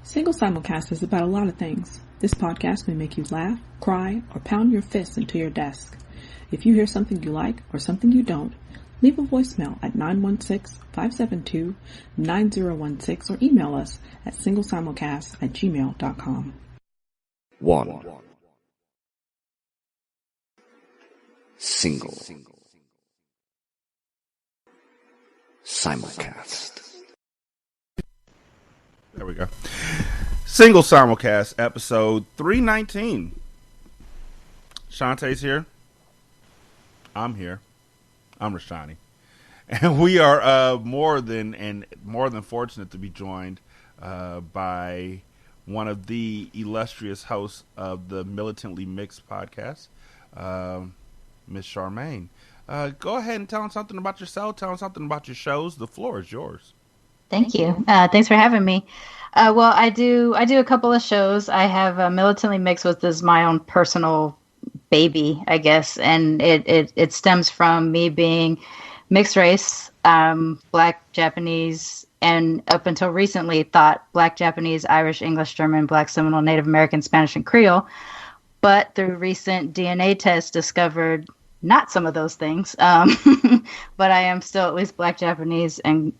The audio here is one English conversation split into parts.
Single Simulcast is about a lot of things. This podcast may make you laugh, cry, or pound your fists into your desk. If you hear something you like or something you don't, leave a voicemail at 916-572-9016 or email us at singlesimulcast@gmail.com. 1. Single Simulcast. There we go. Single Simulcast, episode 319. Shantae's here. I'm here. I'm Rashani. And we are more than fortunate to be joined by one of the illustrious hosts of the Militantly Mixed podcast, Miss Sharmane. Go ahead and tell us something about yourself. Tell us something about your shows. The floor is yours. Thank you. Thanks for having me. Well, I do a couple of shows. I have Militantly Mixed, which is my own personal baby, I guess, and it stems from me being mixed race, Black, Japanese, and up until recently thought Black, Japanese, Irish, English, German, Black, Seminole, Native American, Spanish, and Creole. But through recent DNA tests, discovered not some of those things, but I am still at least Black, Japanese, and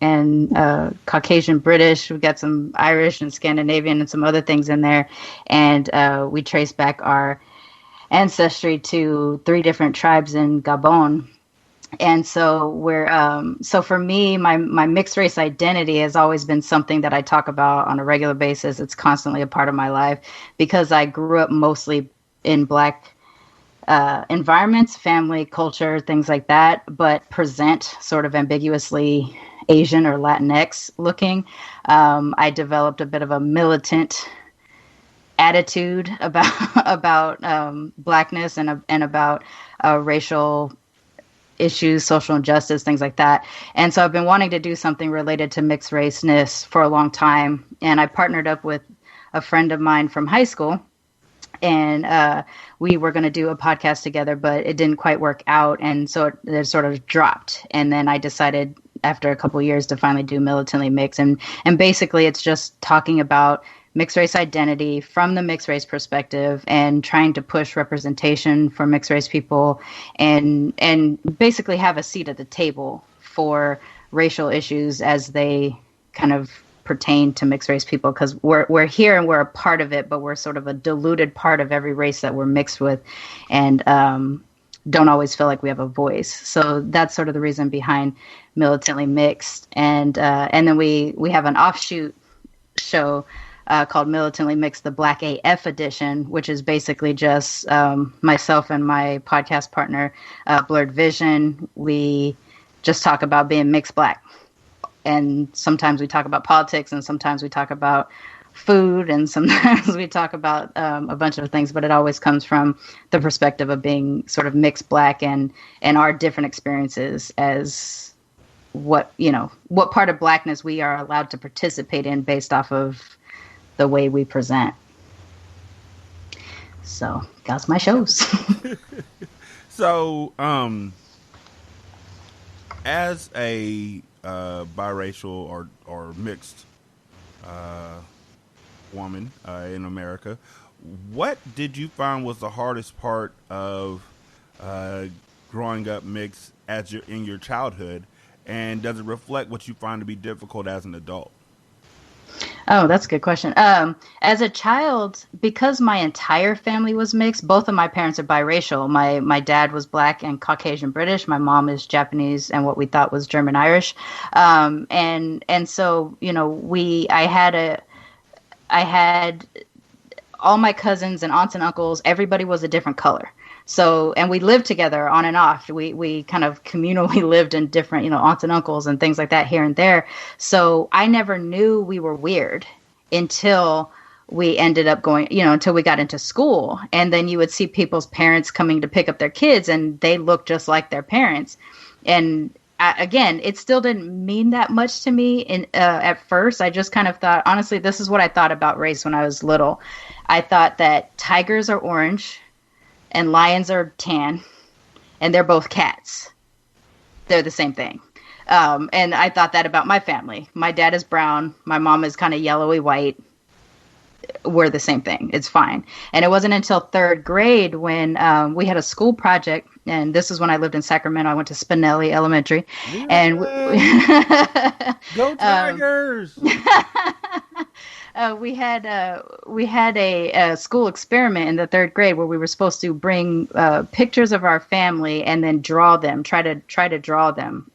Caucasian, British. We've got some Irish and Scandinavian and some other things in there, and we trace back our ancestry to 3 different tribes in Gabon. And so so for me, my mixed race identity has always been something that I talk about on a regular basis. It's constantly a part of my life because I grew up mostly in Black environments, family, culture, things like that, but present sort of ambiguously Asian or Latinx looking. I developed a bit of a militant attitude about Blackness and about racial issues, social injustice, things like that. And so I've been wanting to do something related to mixed raceness for a long time. And I partnered up with a friend of mine from high school, and we were going to do a podcast together, but it didn't quite work out. And so it sort of dropped. And then I decided after a couple of years to finally do Militantly Mixed. And basically it's just talking about mixed race identity from the mixed race perspective and trying to push representation for mixed race people and basically have a seat at the table for racial issues as they kind of pertain to mixed race people, because we're here and we're a part of it, but we're sort of a diluted part of every race that we're mixed with, and don't always feel like we have a voice. So that's sort of the reason behind Militantly Mixed. And then we have an offshoot show called Militantly Mixed, the Black AF edition, which is basically just myself and my podcast partner, Blurred Vision. We just talk about being mixed Black. And sometimes we talk about politics, and sometimes we talk about food, and sometimes we talk about a bunch of things, but it always comes from the perspective of being sort of mixed Black and our different experiences as what part of Blackness we are allowed to participate in based off of the way we present. So that's my shows. So, as a biracial or mixed woman in America, what did you find was the hardest part of growing up mixed in your childhood, and does it reflect what you find to be difficult as an adult? Oh, that's a good question. As a child, because my entire family was mixed, both of my parents are biracial. My dad was Black and Caucasian British. My mom is Japanese and what we thought was German Irish. And so, I had all my cousins and aunts and uncles. Everybody was a different color. So, and we lived together on and off. We kind of communally lived in different, aunts and uncles and things like that here and there. So I never knew we were weird until we ended up going, until we got into school. And then you would see people's parents coming to pick up their kids, and they looked just like their parents. And again, it still didn't mean that much to me at first. I just kind of thought, honestly, this is what I thought about race when I was little. I thought that tigers are orange and lions are tan, and they're both cats. They're the same thing. And I thought that about my family. My dad is brown. My mom is kind of yellowy white. we're the same thing. It's fine. And it wasn't until third grade when we had a school project, and this is when I lived in Sacramento. I went to Spinelli Elementary, and Go Tigers! We had a school experiment in the third grade where we were supposed to bring pictures of our family and then draw them, try to draw them.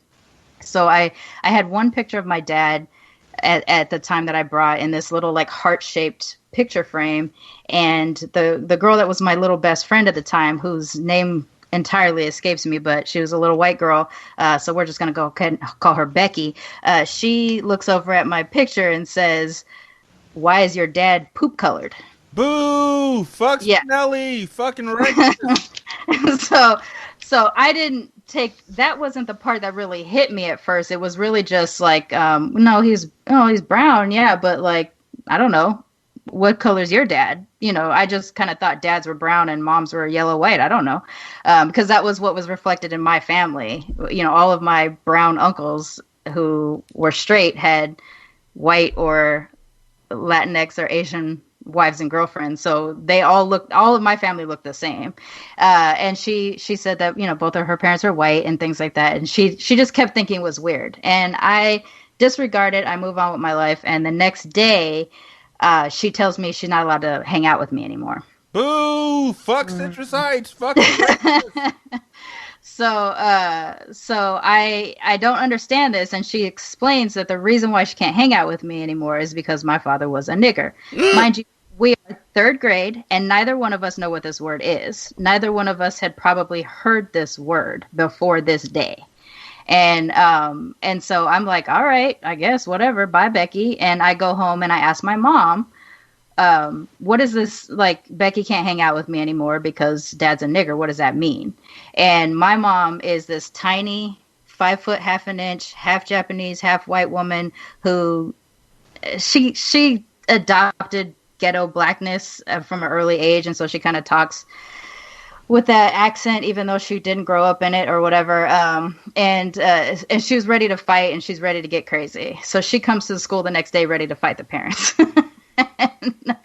So I had one picture of my dad at the time that I brought in this little like heart-shaped picture frame, and the girl that was my little best friend at the time, whose name entirely escapes me, but she was a little white girl, so we're just gonna go call her Becky. She looks over at my picture and says, "Why is your dad poop colored?" Boo! Fuck Spinelli! Fucking racist! So I didn't take, that wasn't the part that really hit me at first. It was really just like, no, he's brown, yeah, but like, I don't know, what color's your dad? You know, I just kind of thought dads were brown and moms were yellow white. I don't know, because that was what was reflected in my family. You know, all of my brown uncles who were straight had white or Latinx or Asian wives and girlfriends, so they all of my family looked the same. And she said that, you know, both of her parents are white and things like that, and she just kept thinking it was weird, and I disregarded. I move on with my life, and the next day she tells me she's not allowed to hang out with me anymore. Boo! Fuck centrocytes! Fuck. So I don't understand this, and she explains that the reason why she can't hang out with me anymore is because my father was a nigger. Mind you, we are third grade, and neither one of us know what this word is. Neither one of us had probably heard this word before this day. And so I'm like, all right, I guess, whatever, bye, Becky. And I go home and I ask my mom, what is this, like, Becky can't hang out with me anymore because dad's a nigger. What does that mean? And my mom is this tiny 5 foot, half an inch, half Japanese, half white woman who she adopted ghetto blackness from an early age. And so she kind of talks with that accent, even though she didn't grow up in it or whatever. And she was ready to fight, and she's ready to get crazy. So she comes to the school the next day ready to fight the parents. And,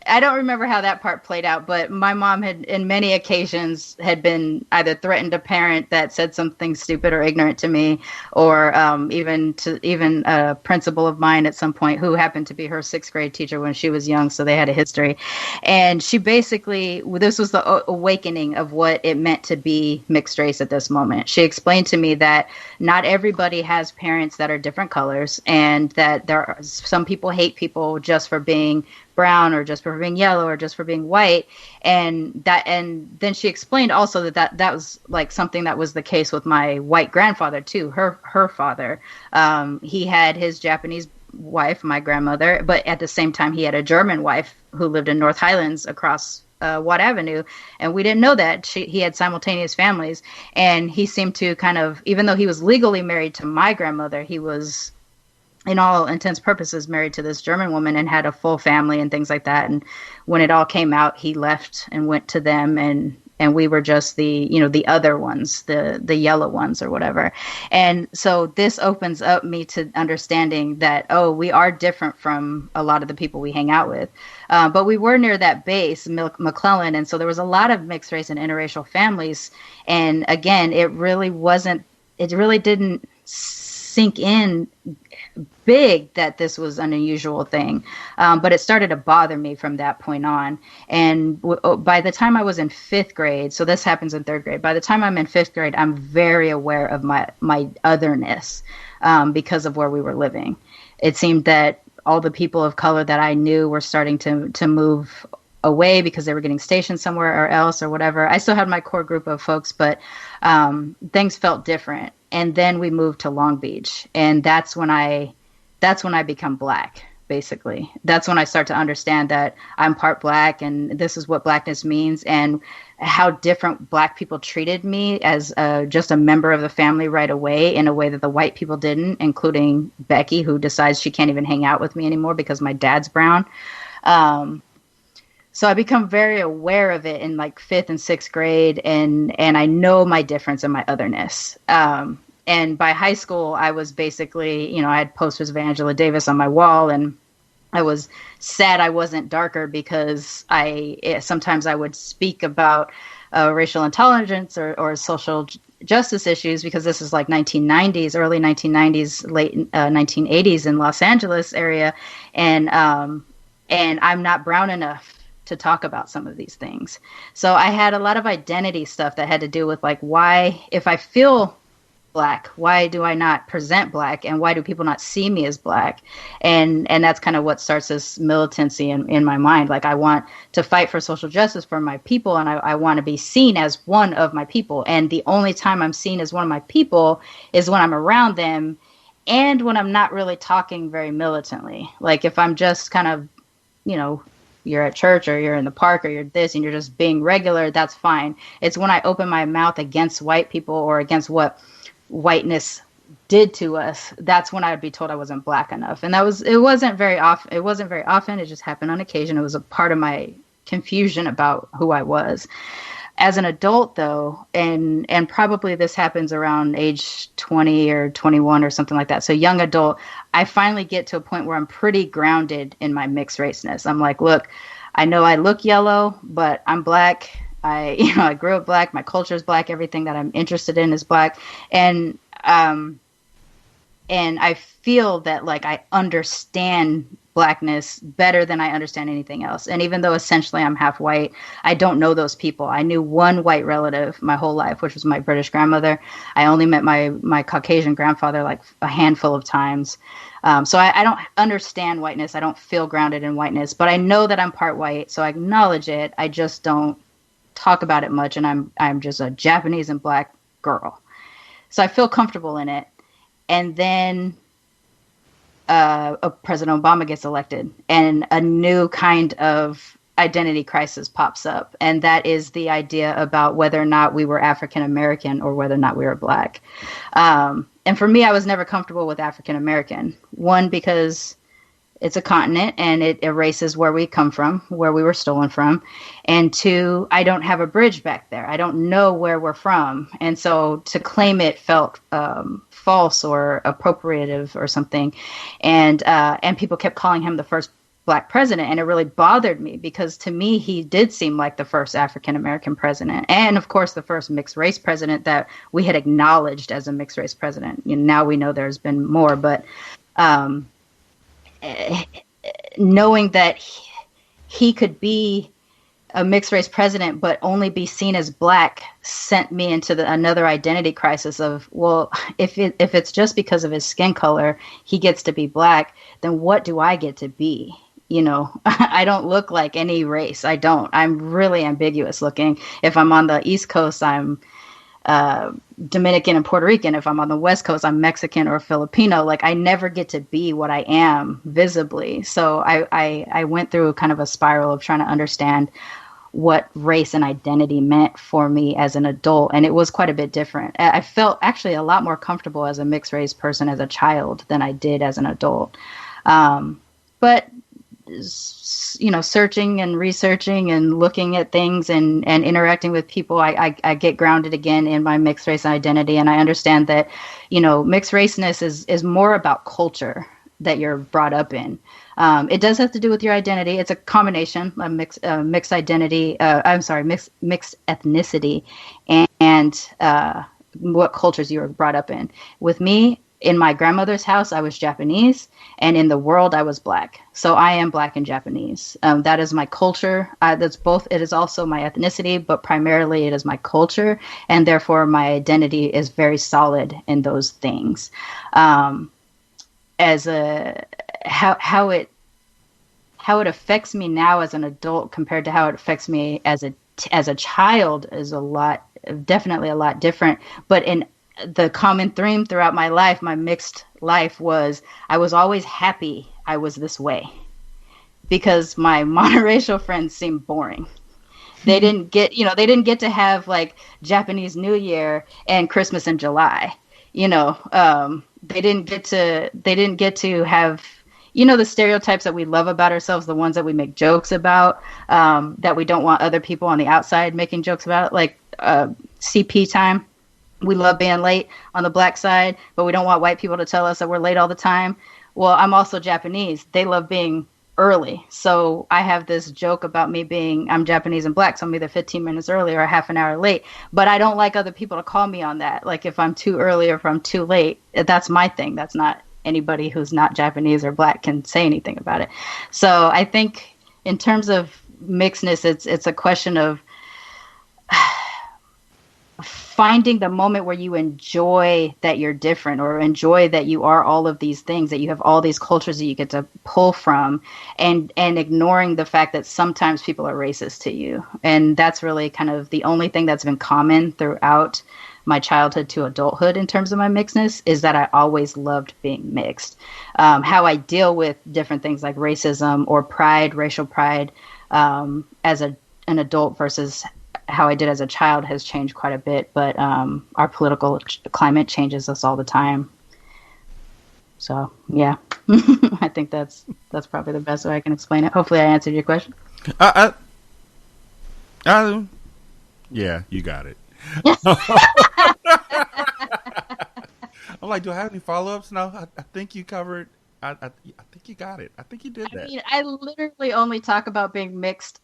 I don't remember how that part played out, but my mom had, in many occasions, had been either threatened a parent that said something stupid or ignorant to me, or even a principal of mine at some point who happened to be her sixth grade teacher when she was young, so they had a history. And she basically, this was the awakening of what it meant to be mixed race at this moment. She explained to me that not everybody has parents that are different colors, and that there are some people hate people just for being brown or just for being yellow or just for being white. And then she explained also that was like something that was the case with my white grandfather too. Her father, he had his Japanese wife, my grandmother, but at the same time he had a German wife who lived in North Highlands across Watt Avenue, and we didn't know that he had simultaneous families. And he seemed to kind of, even though he was legally married to my grandmother, he was, in all intents and purposes, married to this German woman and had a full family and things like that. And when it all came out, he left and went to them, and we were just the other ones, the yellow ones or whatever. And so this opens up me to understanding that, we are different from a lot of the people we hang out with. But we were near that base, McClellan, and so there was a lot of mixed race and interracial families. And again, it really didn't sink in big that this was an unusual thing, but it started to bother me from that point on. And by the time I was in fifth grade, so this happens in third grade, by the time I'm in fifth grade, I'm very aware of my otherness, because of where we were living. It seemed that all the people of color that I knew were starting to move away because they were getting stationed somewhere or else or whatever. I still had my core group of folks, but things felt different. And then we moved to Long Beach, and that's when I become Black, basically. That's when I start to understand that I'm part Black, and this is what Blackness means, and how different Black people treated me as just a member of the family right away, in a way that the white people didn't, including Becky, who decides she can't even hang out with me anymore because my dad's brown. So I become very aware of it in like fifth and sixth grade, and I know my difference and my otherness. And by high school, I was basically, I had posters of Angela Davis on my wall, and I was sad I wasn't darker because sometimes I would speak about racial intolerance or social justice issues, because this is like 1990s, early 1990s, late 1980s in Los Angeles area, and I'm not brown enough to talk about some of these things. So I had a lot of identity stuff that had to do with like, why, if I feel Black, why do I not present Black, and why do people not see me as Black? And that's kind of what starts this militancy in my mind. Like, I want to fight for social justice for my people, and I want to be seen as one of my people. And the only time I'm seen as one of my people is when I'm around them, and when I'm not really talking very militantly. Like, if I'm just kind of, you're at church or you're in the park or you're this and you're just being regular, that's fine. It's when I open my mouth against white people or against what whiteness did to us, that's when I would be told I wasn't Black enough. And it wasn't very often. It just happened on occasion. It was a part of my confusion about who I was. As an adult, though, and probably this happens around age 20 or 21 or something like that, so young adult, I finally get to a point where I'm pretty grounded in my mixed raceness. I'm like, look, I know I look yellow, but I'm Black. I grew up Black. My culture is Black. Everything that I'm interested in is Black. And I feel that, like, I understand Blackness better than I understand anything else. And even though essentially I'm half white, I don't know those people. I knew one white relative my whole life, which was my British grandmother. I only met my Caucasian grandfather like a handful of times. So I don't understand whiteness. I don't feel grounded in whiteness, but I know that I'm part white. So I acknowledge it. I just don't talk about it much, and I'm just a Japanese and Black girl, so I feel comfortable in it. And then President Obama gets elected, and a new kind of identity crisis pops up, and that is the idea about whether or not we were African American or whether or not we were Black. And for me, I was never comfortable with African American. One, because it's a continent and it erases where we come from, where we were stolen from. And two, I don't have a bridge back there. I don't know where we're from. And so to claim it felt false or appropriative or something. And people kept calling him the first Black president. And it really bothered me, because to me, he did seem like the first African-American president. And of course, the first mixed race president that we had acknowledged as a mixed race president. Now we know there's been more, but knowing that he could be a mixed race president but only be seen as Black sent me into another identity crisis of, well, if it's just because of his skin color he gets to be Black, then what do I get to be? I don't look like any race. I'm really ambiguous looking. If I'm on the East Coast, I'm Dominican and Puerto Rican. If I'm on the West Coast, I'm Mexican or Filipino. Like, I never get to be what I am visibly. So I went through kind of a spiral of trying to understand what race and identity meant for me as an adult. And it was quite a bit different. I felt actually a lot more comfortable as a mixed race person as a child than I did as an adult. But searching and researching and looking at things and interacting with people, I get grounded again in my mixed race identity. And I understand that, mixed raceness is more about culture that you're brought up in. It does have to do with your identity. It's a combination of mixed identity. Mixed ethnicity and what cultures you were brought up in. With me, in my grandmother's house, I was Japanese, and in the world, I was Black. So I am Black and Japanese. That is my culture. That's both. It is also my ethnicity, but primarily it is my culture, and therefore my identity is very solid in those things. How it affects me now as an adult compared to how it affects me as a child is definitely a lot different. But in the common theme throughout my life, my mixed life, was I was always happy I was this way, because my monoracial friends seemed boring. They didn't get to have like Japanese New Year and Christmas in July. They didn't get to have, the stereotypes that we love about ourselves, the ones that we make jokes about, that we don't want other people on the outside making jokes about, like CP time. We love being late on the Black side, but we don't want white people to tell us that we're late all the time. Well, I'm also Japanese. They love being early. So I have this joke about I'm Japanese and black, so I'm either 15 minutes early or a half an hour late. But I don't like other people to call me on that. Like if I'm too early or if I'm too late, that's my thing. That's not anybody who's not Japanese or black can say anything about it. So I think in terms of mixedness, it's a question of finding the moment where you enjoy that you're different, or enjoy that you are all of these things, that you have all these cultures that you get to pull from, and ignoring the fact that sometimes people are racist to you. And that's really kind of the only thing that's been common throughout my childhood to adulthood in terms of my mixedness, is that I always loved being mixed. How I deal with different things like racism or pride, racial pride, as an adult versus how I did as a child has changed quite a bit, but our political climate changes us all the time. So yeah, I think that's probably the best way I can explain it. Hopefully I answered your question. Yeah, you got it. I'm like, do I have any follow-ups? No, I think you covered. I think you got it. I think you did that. I mean, I literally only talk about being mixed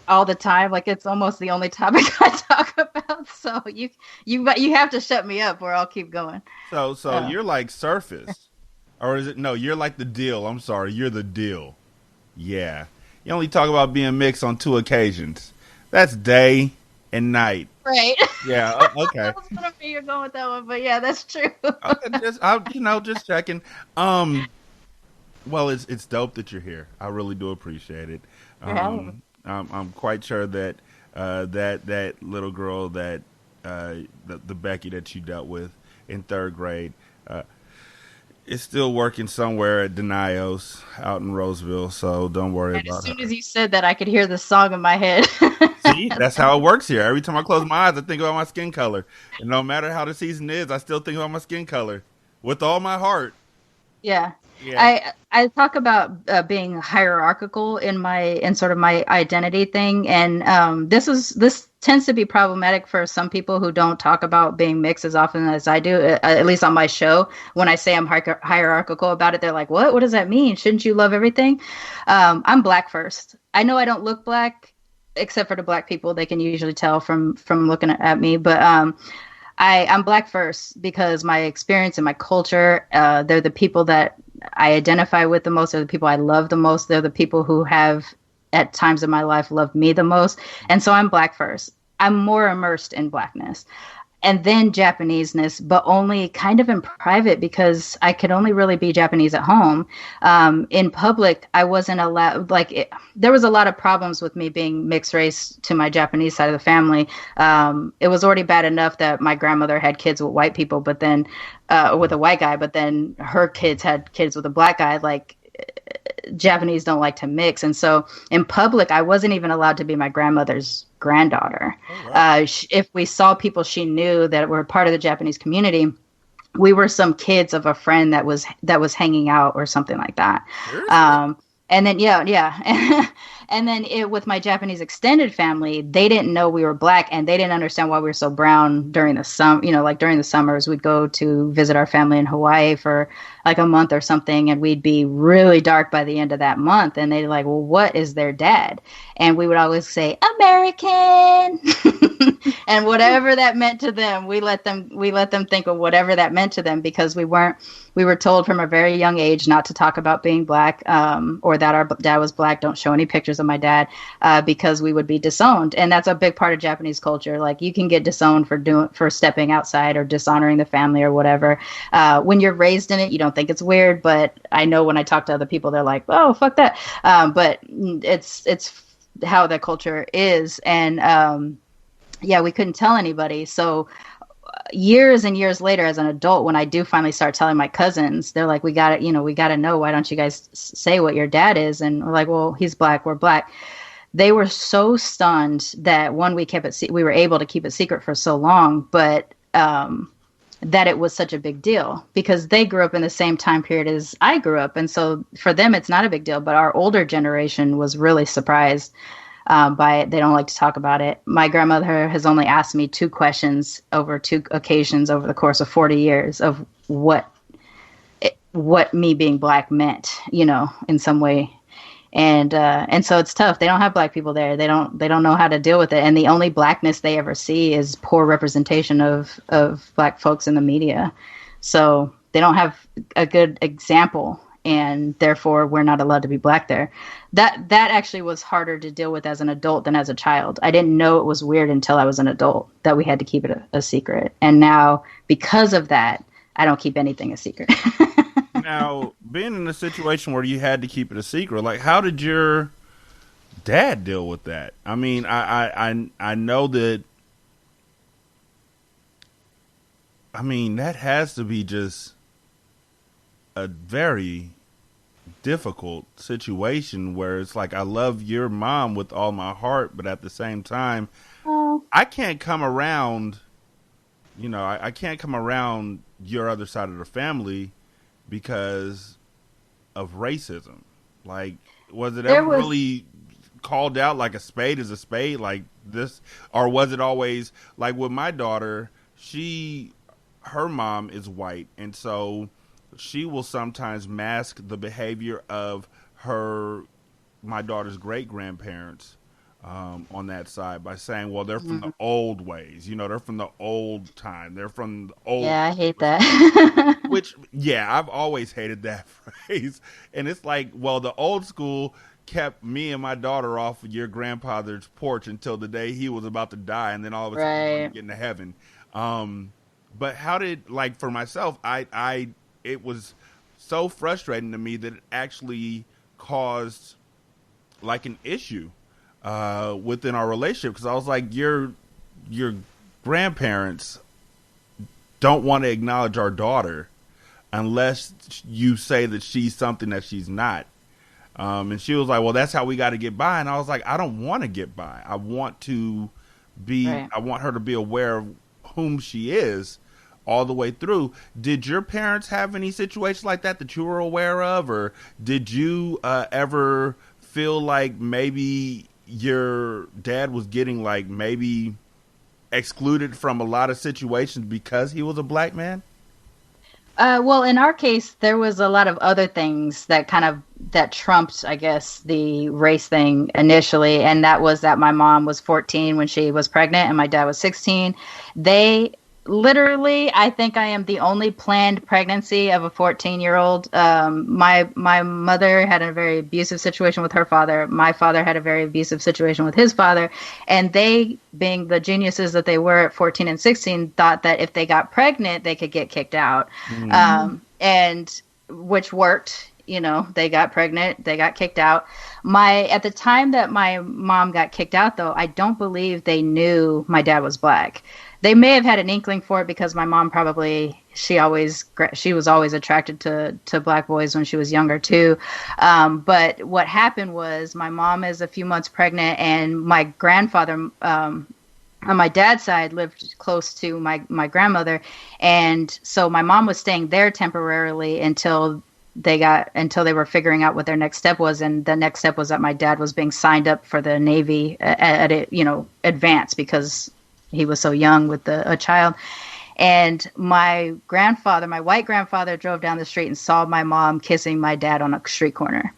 all the time. Like it's almost the only topic I talk about. So you have to shut me up or I'll keep going. So you're like surface, or is it? No, you're like the deal. I'm sorry, you're the deal. Yeah, you only talk about being mixed on 2 occasions. That's day and night. Right. Yeah. Okay. I was gonna be you're going with that one, but yeah, that's true. Just checking. Well, it's dope that you're here. I really do appreciate it. I'm quite sure that that little girl that the Becky that you dealt with in 3rd grade is still working somewhere at Denios out in Roseville. So don't worry about it. As soon as you said that, I could hear the song in my head. See, that's how it works here. Every time I close my eyes, I think about my skin color, and no matter how the season is, I still think about my skin color with all my heart. Yeah. I talk about being hierarchical in sort of my identity thing, and this tends to be problematic for some people who don't talk about being mixed as often as I do. At least on my show, when I say I'm hierarchical about it, they're like, "What? What does that mean? Shouldn't you love everything?" I'm black first. I know I don't look black, except for the black people. They can usually tell from looking at me, but I'm black first because my experience and my culture, they're the people that I identify with the most. They're the people I love the most. They're the people who have, at times in my life, loved me the most. And so I'm black first. I'm more immersed in blackness. And then Japaneseness, but only kind of in private, because I could only really be Japanese at home. In public, I wasn't allowed, there was a lot of problems with me being mixed race to my Japanese side of the family. It was already bad enough that my grandmother had kids with white people, but then, with a white guy, but then her kids had kids with a black guy. Like, Japanese don't like to mix. And so in public, I wasn't even allowed to be my grandmother's granddaughter. Oh, wow. If we saw people she knew that were part of the Japanese community, we were some kids of a friend that was hanging out or something like that. And then, yeah. And then with my Japanese extended family, they didn't know we were black, and they didn't understand why we were so brown during the summer. Like during the summers, we'd go to visit our family in Hawaii for like a month or something, and we'd be really dark by the end of that month. And they'd like, well, what is their dad? And we would always say, American. And whatever that meant to them, we let them think of whatever that meant to them, because we were told from a very young age not to talk about being black, or that our dad was black. Don't show any pictures of my dad, because we would be disowned. And that's a big part of Japanese culture. Like, you can get disowned for stepping outside or dishonoring the family or whatever. When you're raised in it, you don't think it's weird, but I know when I talk to other people, they're like, oh, fuck that. But it's how the culture is. And yeah, we couldn't tell anybody. So years and years later, as an adult, when I do finally start telling my cousins, they're like, we got to know, why don't you guys say what your dad is? And we're like, well, he's black, we're black. They were so stunned that we were able to keep it secret for so long, but that it was such a big deal, because they grew up in the same time period as I grew up. And so for them, it's not a big deal, but our older generation was really surprised by it. They don't like to talk about it. My grandmother has only asked me 2 questions over 2 occasions over the course of 40 years of what me being black meant, in some way. And so it's tough. They don't have black people there. They don't know how to deal with it. And the only blackness they ever see is poor representation of black folks in the media. So they don't have a good example, and therefore we're not allowed to be black there. That actually was harder to deal with as an adult than as a child. I didn't know it was weird until I was an adult that we had to keep it a secret. And now, because of that, I don't keep anything a secret. Now, being in a situation where you had to keep it a secret, like, how did your dad deal with that? I mean, I know that. I mean, that has to be just a very difficult situation where it's like, I love your mom with all my heart, but at the same time, I can't come around. You know, I can't come around your other side of the family because of racism. Like, was it ever really called out like a spade is a spade like this? Or was it always like with my daughter, her mom is white, and so she will sometimes mask the behavior of my daughter's great grandparents on that side by saying, well, they're from the old ways, you know, they're from the old time, they're from the old. Yeah, I hate that. Which, yeah, I've always hated that phrase. And it's like, well, the old school kept me and my daughter off of your grandfather's porch until the day he was about to die, and then all of a sudden get into heaven. But how did, like, for myself, it was so frustrating to me that it actually caused like an issue within our relationship, because I was like, your grandparents don't want to acknowledge our daughter unless you say that she's something that she's not. And she was like, well, that's how we got to get by. And I was like, I don't want to get by. I want her to be aware of whom she is all the way through. Did your parents have any situations like that you were aware of? Or did you ever feel like maybe your dad was getting like maybe excluded from a lot of situations because he was a black man? Well, in our case, there was a lot of other things that trumped, I guess, the race thing initially. And that was that my mom was 14 when she was pregnant and my dad was 16. Literally, I think I am the only planned pregnancy of a 14-year-old. My mother had a very abusive situation with her father. My father had a very abusive situation with his father. And they, being the geniuses that they were at 14 and 16, thought that if they got pregnant, they could get kicked out. And which worked. You know, they got pregnant, they got kicked out. At the time that my mom got kicked out, though, I don't believe they knew my dad was black. They may have had an inkling for it because my mom she was always attracted to black boys when she was younger too. But what happened was my mom is a few months pregnant, and my grandfather, on my dad's side, lived close to my grandmother. And so my mom was staying there temporarily until they were figuring out what their next step was. And the next step was that my dad was being signed up for the Navy at advance, because he was so young with a child. And my white grandfather, drove down the street and saw my mom kissing my dad on a street corner.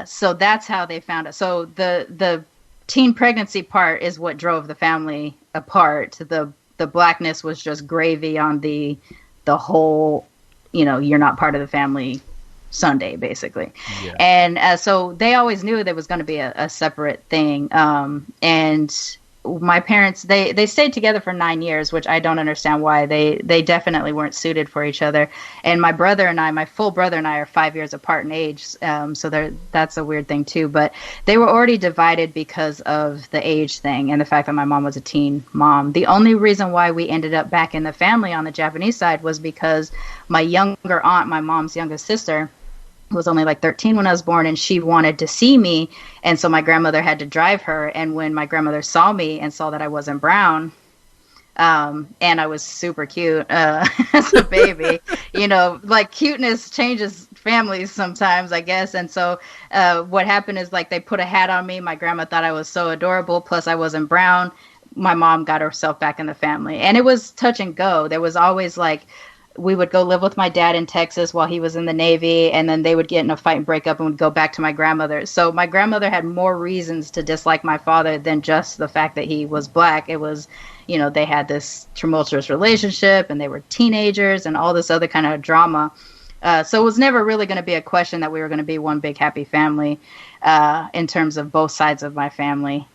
So that's how they found it. So the teen pregnancy part is what drove the family apart. The blackness was just gravy on the whole, you're not part of the family Sunday, basically. Yeah. And so they always knew there was going to be a separate thing. And my parents, they stayed together for 9 years, which I don't understand why. They definitely weren't suited for each other. And my full brother and I are 5 years apart in age. So that's a weird thing too. But they were already divided because of the age thing and the fact that my mom was a teen mom. The only reason why we ended up back in the family on the Japanese side was because my younger aunt, my mom's youngest sister, was only like 13 when I was born, and she wanted to see me. And so my grandmother had to drive her. And when my grandmother saw me and saw that I wasn't brown, and I was super cute as a baby, like cuteness changes families sometimes, I guess. And so what happened is, like, they put a hat on me. My grandma thought I was so adorable. Plus I wasn't brown. My mom got herself back in the family, and it was touch and go. There was always like, we would go live with my dad in Texas while he was in the Navy, and then they would get in a fight and break up and would go back to my grandmother. So my grandmother had more reasons to dislike my father than just the fact that he was black. It was, they had this tumultuous relationship and they were teenagers and all this other kind of drama. So it was never really going to be a question that we were going to be one big happy family in terms of both sides of my family.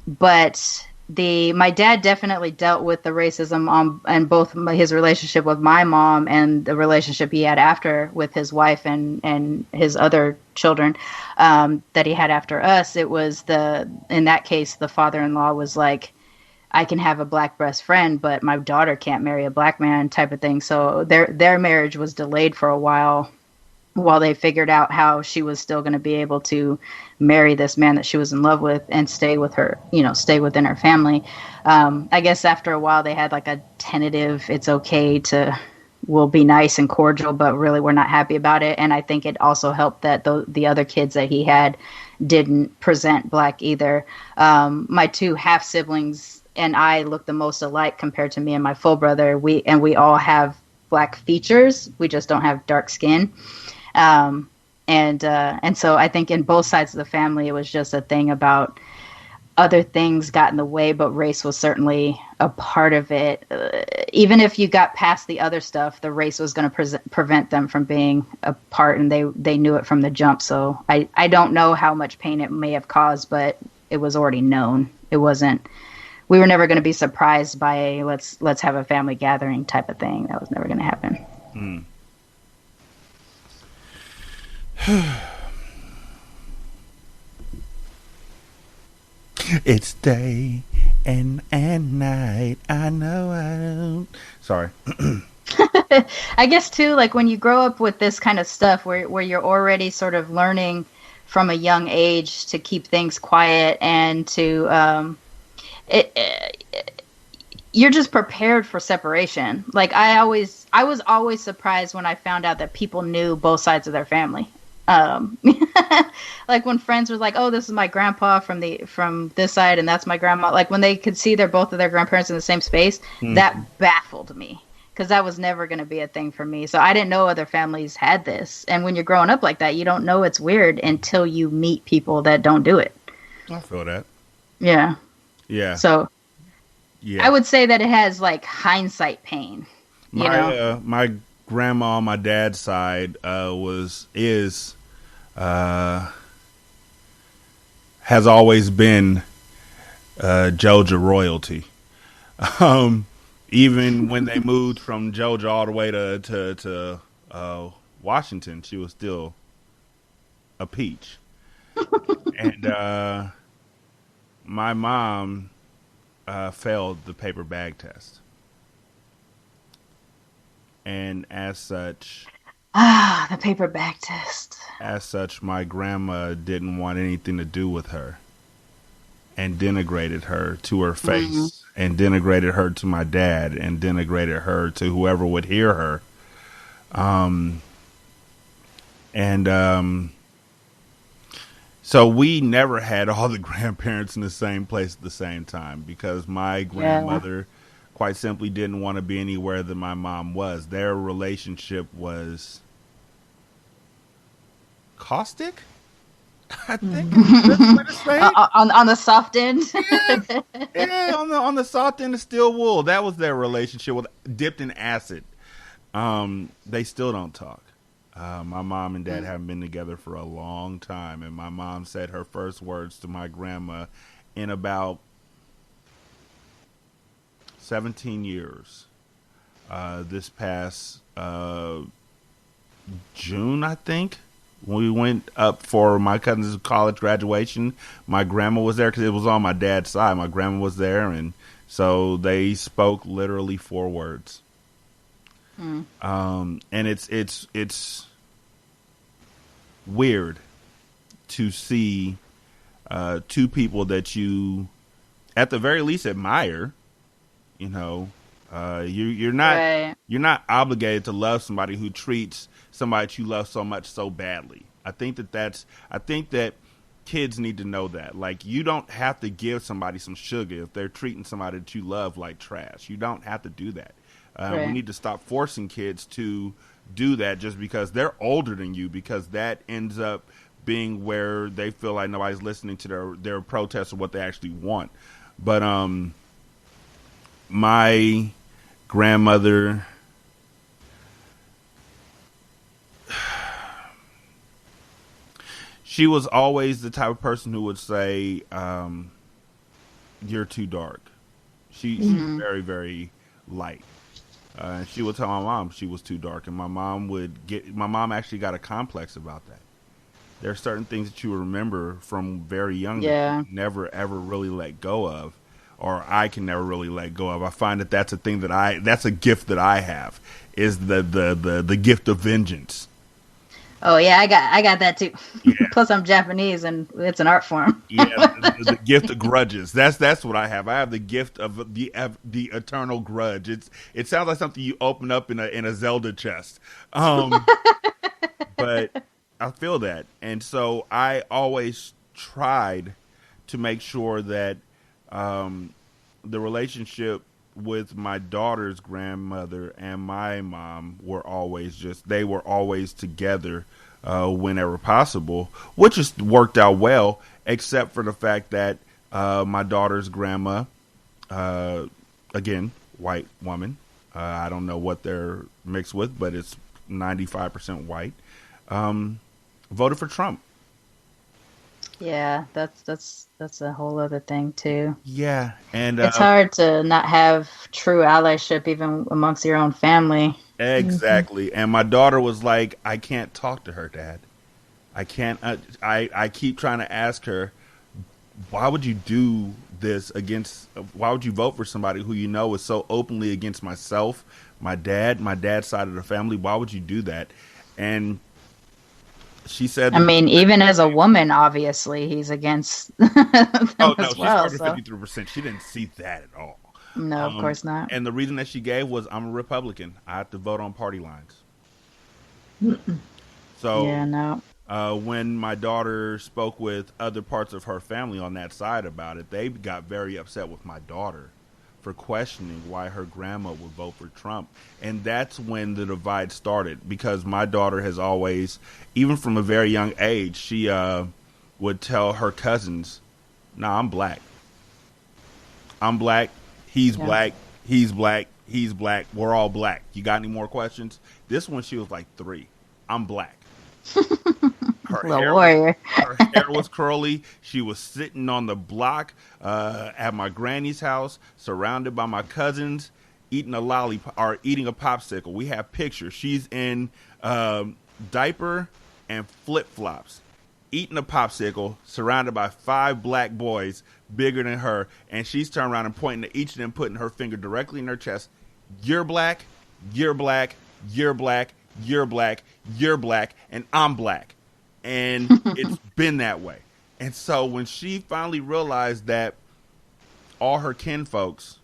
But my dad definitely dealt with the racism and both his relationship with my mom and the relationship he had after with his wife and his other children that he had after us. It was in that case, the father-in-law was like, I can have a black best friend, but my daughter can't marry a black man type of thing. So their marriage was delayed for a while they figured out how she was still going to be able to marry this man that she was in love with and stay with her, stay within her family. I guess after a while they had like a tentative, it's okay to, we'll be nice and cordial, but really we're not happy about it. And I think it also helped that the other kids that he had didn't present black either. My two half siblings and I look the most alike compared to me and my full brother. We all have black features. We just don't have dark skin. And so I think in both sides of the family, it was just a thing about other things got in the way, but race was certainly a part of it. Even if you got past the other stuff, the race was going to prevent them from being a part, and they knew it from the jump. So I don't know how much pain it may have caused, but it was already known. It wasn't, we were never going to be surprised by a let's have a family gathering type of thing. That was never going to happen. Mm. It's day and night. I know I don't. Sorry. I guess too, like when you grow up with this kind of stuff where you're already sort of learning from a young age to keep things quiet and to you're just prepared for separation. Like I was always surprised when I found out that people knew both sides of their family. Like when friends were like, oh, this is my grandpa from this side and that's my grandma, like when they could see both of their grandparents in the same space, that baffled me because that was never going to be a thing for me. So I didn't know other families had this. And when you're growing up like that, you don't know it's weird until you meet people that don't do it. I feel that. Yeah. So yeah, I would say that it has like hindsight pain. My grandma on my dad's side has always been Georgia royalty. Even when they moved from Georgia all the way to Washington, she was still a peach. And my mom failed the paper bag test. And as such... the paper bag test. As such, my grandma didn't want anything to do with her and denigrated her to her face and denigrated her to my dad and denigrated her to whoever would hear her. So we never had all the grandparents in the same place at the same time because my grandmother... quite simply didn't want to be anywhere that my mom was. Their relationship was caustic, I think. On the soft end. yeah, on the soft end of steel wool. That was their relationship, dipped in acid. They still don't talk. My mom and dad haven't been together for a long time, and my mom said her first words to my grandma in about 17 years. This past June, I think, when we went up for my cousin's college graduation, my grandma was there because it was on my dad's side. My grandma was there, and so they spoke literally 4 words. And it's weird to see two people that you, at the very least, admire. You're not obligated to love somebody who treats somebody that you love so much so badly. I think that kids need to know that. Like, you don't have to give somebody some sugar if they're treating somebody that you love like trash. You don't have to do that. Right. We need to stop forcing kids to do that just because they're older than you, because that ends up being where they feel like nobody's listening to their protests or what they actually want. But my grandmother, she was always the type of person who would say, you're too dark. She's very, very light. She would tell my mom she was too dark, and my mom actually got a complex about that. There are certain things that you remember from very young that you never ever really let go of, or I can never really let go of. I find that that's a thing that's a gift that I have, is the gift of vengeance. Oh yeah, I got that too. Yeah. Plus, I'm Japanese, and it's an art form. Yeah, the gift of grudges. That's what I have. I have the gift of the eternal grudge. It sounds like something you open up in a Zelda chest. But I feel that, and so I always tried to make sure that the relationship with my daughter's grandmother and my mom were always together whenever possible, which has worked out well, except for the fact that my daughter's grandma, again, white woman, I don't know what they're mixed with, but it's 95% white, voted for Trump. Yeah, that's a whole other thing too. Yeah, and it's hard to not have true allyship even amongst your own family. Exactly. Mm-hmm. And my daughter was like, I can't talk to her, Dad. I can't. I keep trying to ask her, why would you do this why would you vote for somebody who you know is so openly against myself, my dad's side of the family? Why would you do that? And she said, I mean, even as a woman, obviously, he's against them as well. She started 53%. She didn't see that at all. No, of course not. And the reason that she gave was, I'm a Republican. I have to vote on party lines. So, yeah, no. When my daughter spoke with other parts of her family on that side about it, they got very upset with my daughter for questioning why her grandma would vote for Trump. And that's when the divide started, because my daughter has always, even from a very young age, she would tell her cousins, nah, I'm black. I'm black. He's black. He's black. He's black. We're all black. You got any more questions? This one, she was like 3. I'm black. Her hair was curly. She was sitting on the block at my granny's house, surrounded by my cousins, eating a lollipop or eating a popsicle. We have pictures. She's in diaper and flip-flops, eating a popsicle, surrounded by 5 black boys bigger than her, and she's turned around and pointing to each of them, putting her finger directly in her chest. You're black, you're black, you're black, you're black, you're black, and I'm black. And it's been that way. And so when she finally realized that all her kin folks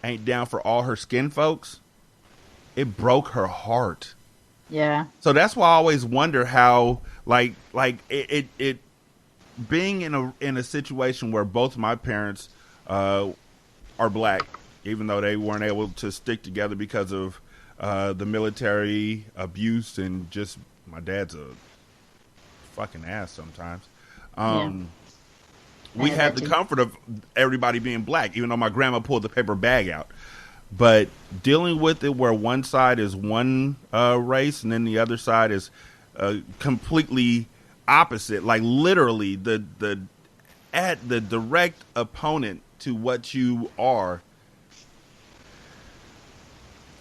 ain't down for all her skin folks, it broke her heart. Yeah. So that's why I always wonder how, like it being in a situation where both my parents are black, even though they weren't able to stick together because of the military abuse, and just my dad's a fucking ass sometimes. We had the comfort of everybody being black, even though my grandma pulled the paper bag out. But dealing with it where one side is one race and then the other side is completely opposite, like literally the direct opponent to what you are.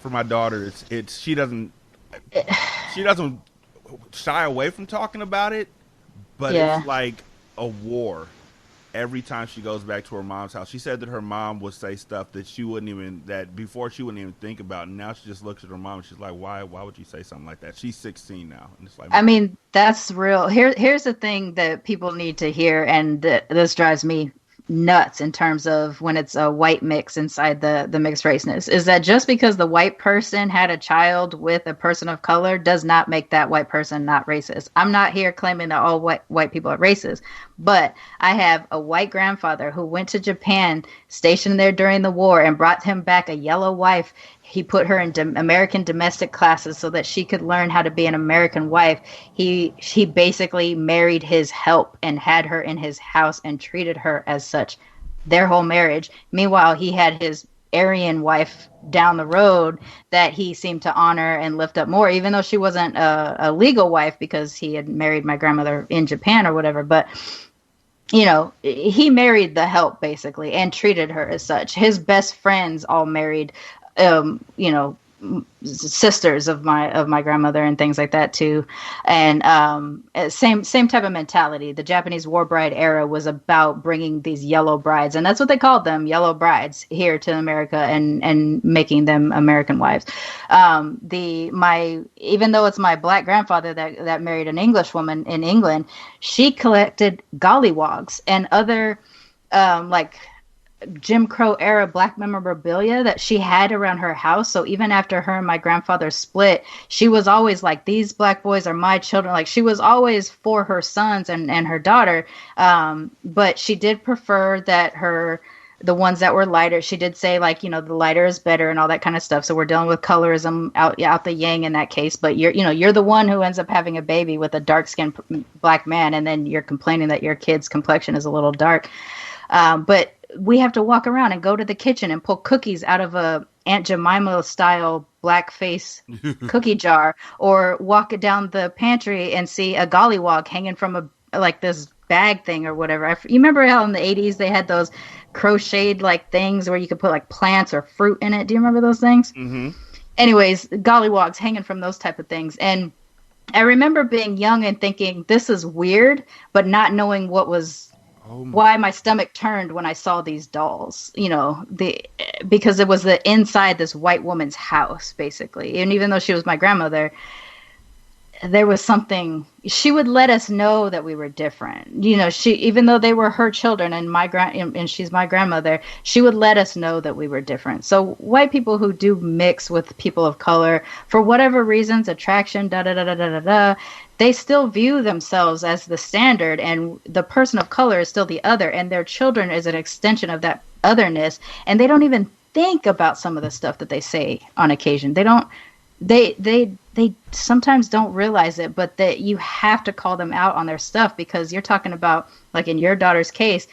For my daughter, she doesn't shy away from talking about it, but it's like a war every time she goes back to her mom's house. She said that her mom would say stuff that before she wouldn't even think about, and now she just looks at her mom and she's like, why would you say something like that? She's 16 now, and it's like, I mean, that's real. Here's the thing that people need to hear, and this drives me nuts in terms of when it's a white mix inside the mixed raceness, is that just because the white person had a child with a person of color does not make that white person not racist. I'm not here claiming that all white people are racist, but I have a white grandfather who went to Japan stationed there during the war and brought him back a yellow wife. He put her in American domestic classes so that she could learn how to be an American wife. He basically married his help and had her in his house and treated her as such their whole marriage. Meanwhile, he had his Aryan wife down the road that he seemed to honor and lift up more, even though she wasn't a legal wife because he had married my grandmother in Japan or whatever. But, you know, he married the help basically and treated her as such. His best friends all married, you know, sisters of my grandmother and things like that too. And same type of mentality. The Japanese war bride era was about bringing these yellow brides, and that's what they called them, yellow brides, here to America and making them American wives. Even though it's my black grandfather that married an English woman in England, she collected gollywogs and other like Jim Crow era black memorabilia that she had around her house. So even after her and my grandfather split, she was always like, these black boys are my children. Like, she was always for her sons and her daughter. But she did prefer that the ones that were lighter, she did say, like, you know, the lighter is better and all that kind of stuff. So we're dealing with colorism out the yang in that case. But you're the one who ends up having a baby with a dark skinned black man, and then you're complaining that your kid's complexion is a little dark. But we have to walk around and go to the kitchen and pull cookies out of a Aunt Jemima style blackface cookie jar, or walk down the pantry and see a gollywog hanging from this bag thing or whatever. You remember how in the 80s they had those crocheted like things where you could put like plants or fruit in it? Do you remember those things? Mm-hmm. Anyways, gollywogs hanging from those type of things. And I remember being young and thinking, this is weird, but not knowing why my stomach turned when I saw these dolls, you know, because it was the inside this white woman's house, basically. And even though she was my grandmother, there was something, she would let us know that we were different. You know, even though they were her children and she's my grandmother, she would let us know that we were different. So white people who do mix with people of color, for whatever reasons, attraction, they still view themselves as the standard, and the person of color is still the other, and their children is an extension of that otherness. And they don't even think about some of the stuff that they say on occasion. They sometimes don't realize it, but that you have to call them out on their stuff, because you're talking about, like in your daughter's case,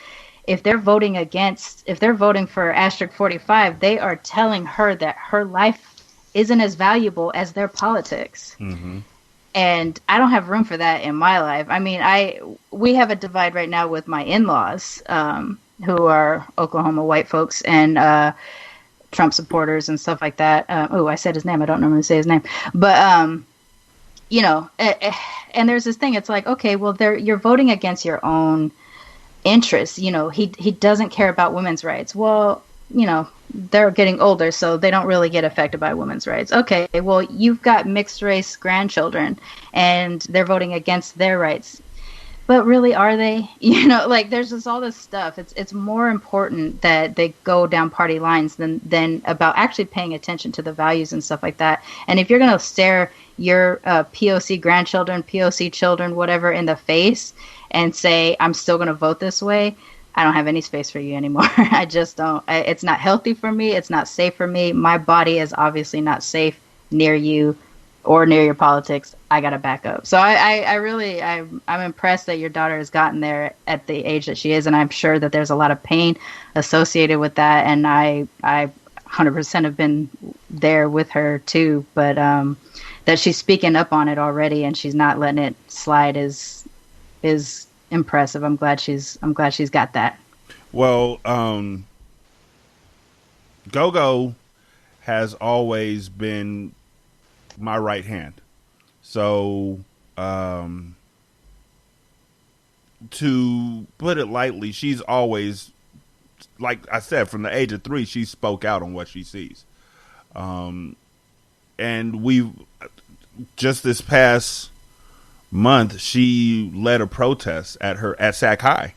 if they're voting for asterisk 45, they are telling her that her life isn't as valuable as their politics. Mm-hmm. And I don't have room for that in my life. I mean, we have a divide right now with my in-laws, who are Oklahoma white folks and Trump supporters and stuff like that. I said his name. I don't normally say his name. But, you know, and there's this thing. It's like, okay, well, you're voting against your own interests. You know, he doesn't care about women's rights. Well, you know, they're getting older, so they don't really get affected by women's rights. Okay, well, you've got mixed race grandchildren, and they're voting against their rights. But really, are they? You know, like, there's just all this stuff. It's more important that they go down party lines than about actually paying attention to the values and stuff like that. And if you're going to stare your POC grandchildren, POC children, whatever, in the face and say, I'm still going to vote this way, I don't have any space for you anymore. I just don't. It's not healthy for me. It's not safe for me. My body is obviously not safe near you or near your politics. I got to back up. So I'm impressed that your daughter has gotten there at the age that she is. And I'm sure that there's a lot of pain associated with that. And I 100% have been there with her too. But that she's speaking up on it already and she's not letting it slide is impressive. I'm glad she's got that. Well, Go-Go has always been my right hand. So, to put it lightly, she's always, like I said, from the age of 3, she spoke out on what she sees. And we just this past month, she led a protest at Sac High.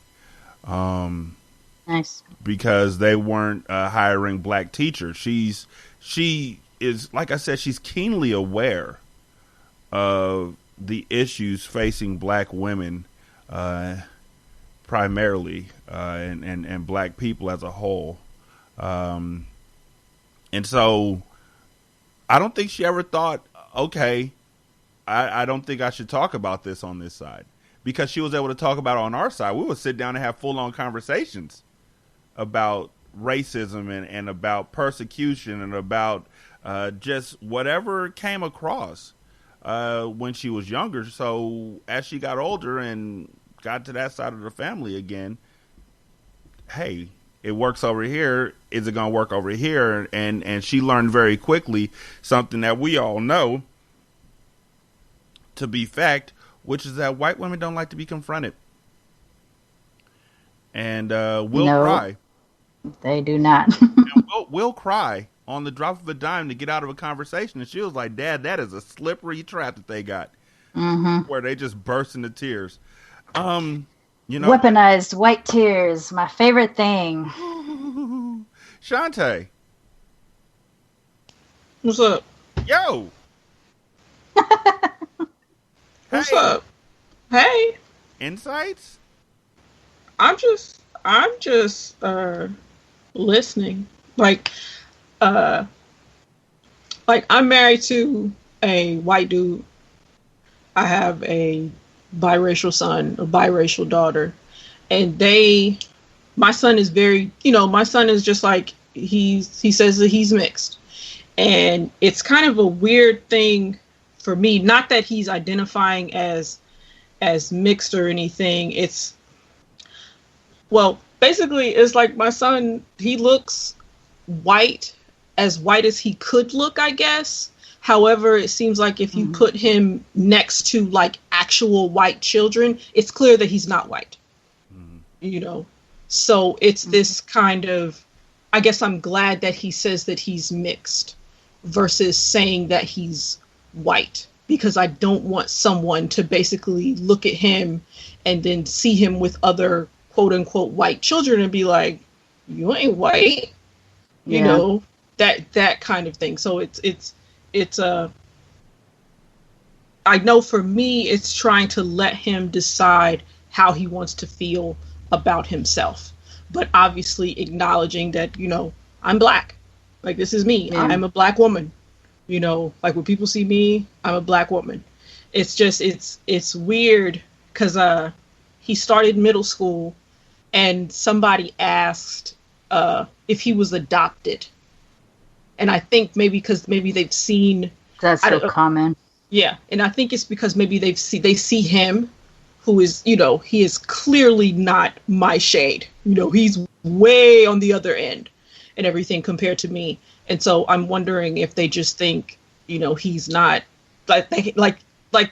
Nice. Because they weren't hiring black teachers. She is, like I said, she's keenly aware of the issues facing black women, primarily, and black people as a whole. And so I don't think she ever thought, okay, I don't think I should talk about this on this side, because she was able to talk about it on our side. We would sit down and have full on conversations about racism and about persecution and about just whatever came across when she was younger. So as she got older and got to that side of the family again, hey, it works over here. Is it going to work over here? And she learned very quickly something that we all know to be fact, which is that white women don't like to be confronted. And will cry. They do not. And we'll cry on the drop of a dime to get out of a conversation. And she was like, Dad, that is a slippery trap that they got. Mm-hmm. Where they just burst into tears. You know, weaponized white tears, my favorite thing. Shantae. What's up? Yo. What's up? Hey. Insights? I'm just listening. Like I'm married to a white dude. I have a biracial son, a biracial daughter, and my son is very, my son is just like, he says that he's mixed, and it's kind of a weird thing for me, not that he's identifying as mixed or anything. Basically it's like my son, he looks white as he could look, I guess. However, it seems like if you put him next to like actual white children, it's clear that he's not white. So it's this kind of, I guess I'm glad that he says that he's mixed versus saying that he's white, because I don't want someone to basically look at him and then see him with other quote unquote white children and be like, you ain't white, that kind of thing. So it's I know for me, it's trying to let him decide how he wants to feel about himself, but obviously acknowledging that, I'm black. Like, this is me. Yeah. I'm a black woman. Like when people see me, I'm a black woman. It's just, it's weird because he started middle school and somebody asked if he was adopted. And I think maybe because they've seen... That's so common. Yeah, and I think it's because maybe they see him, who is, he is clearly not my shade. He's way on the other end and everything compared to me. And so I'm wondering if they just think, he's not like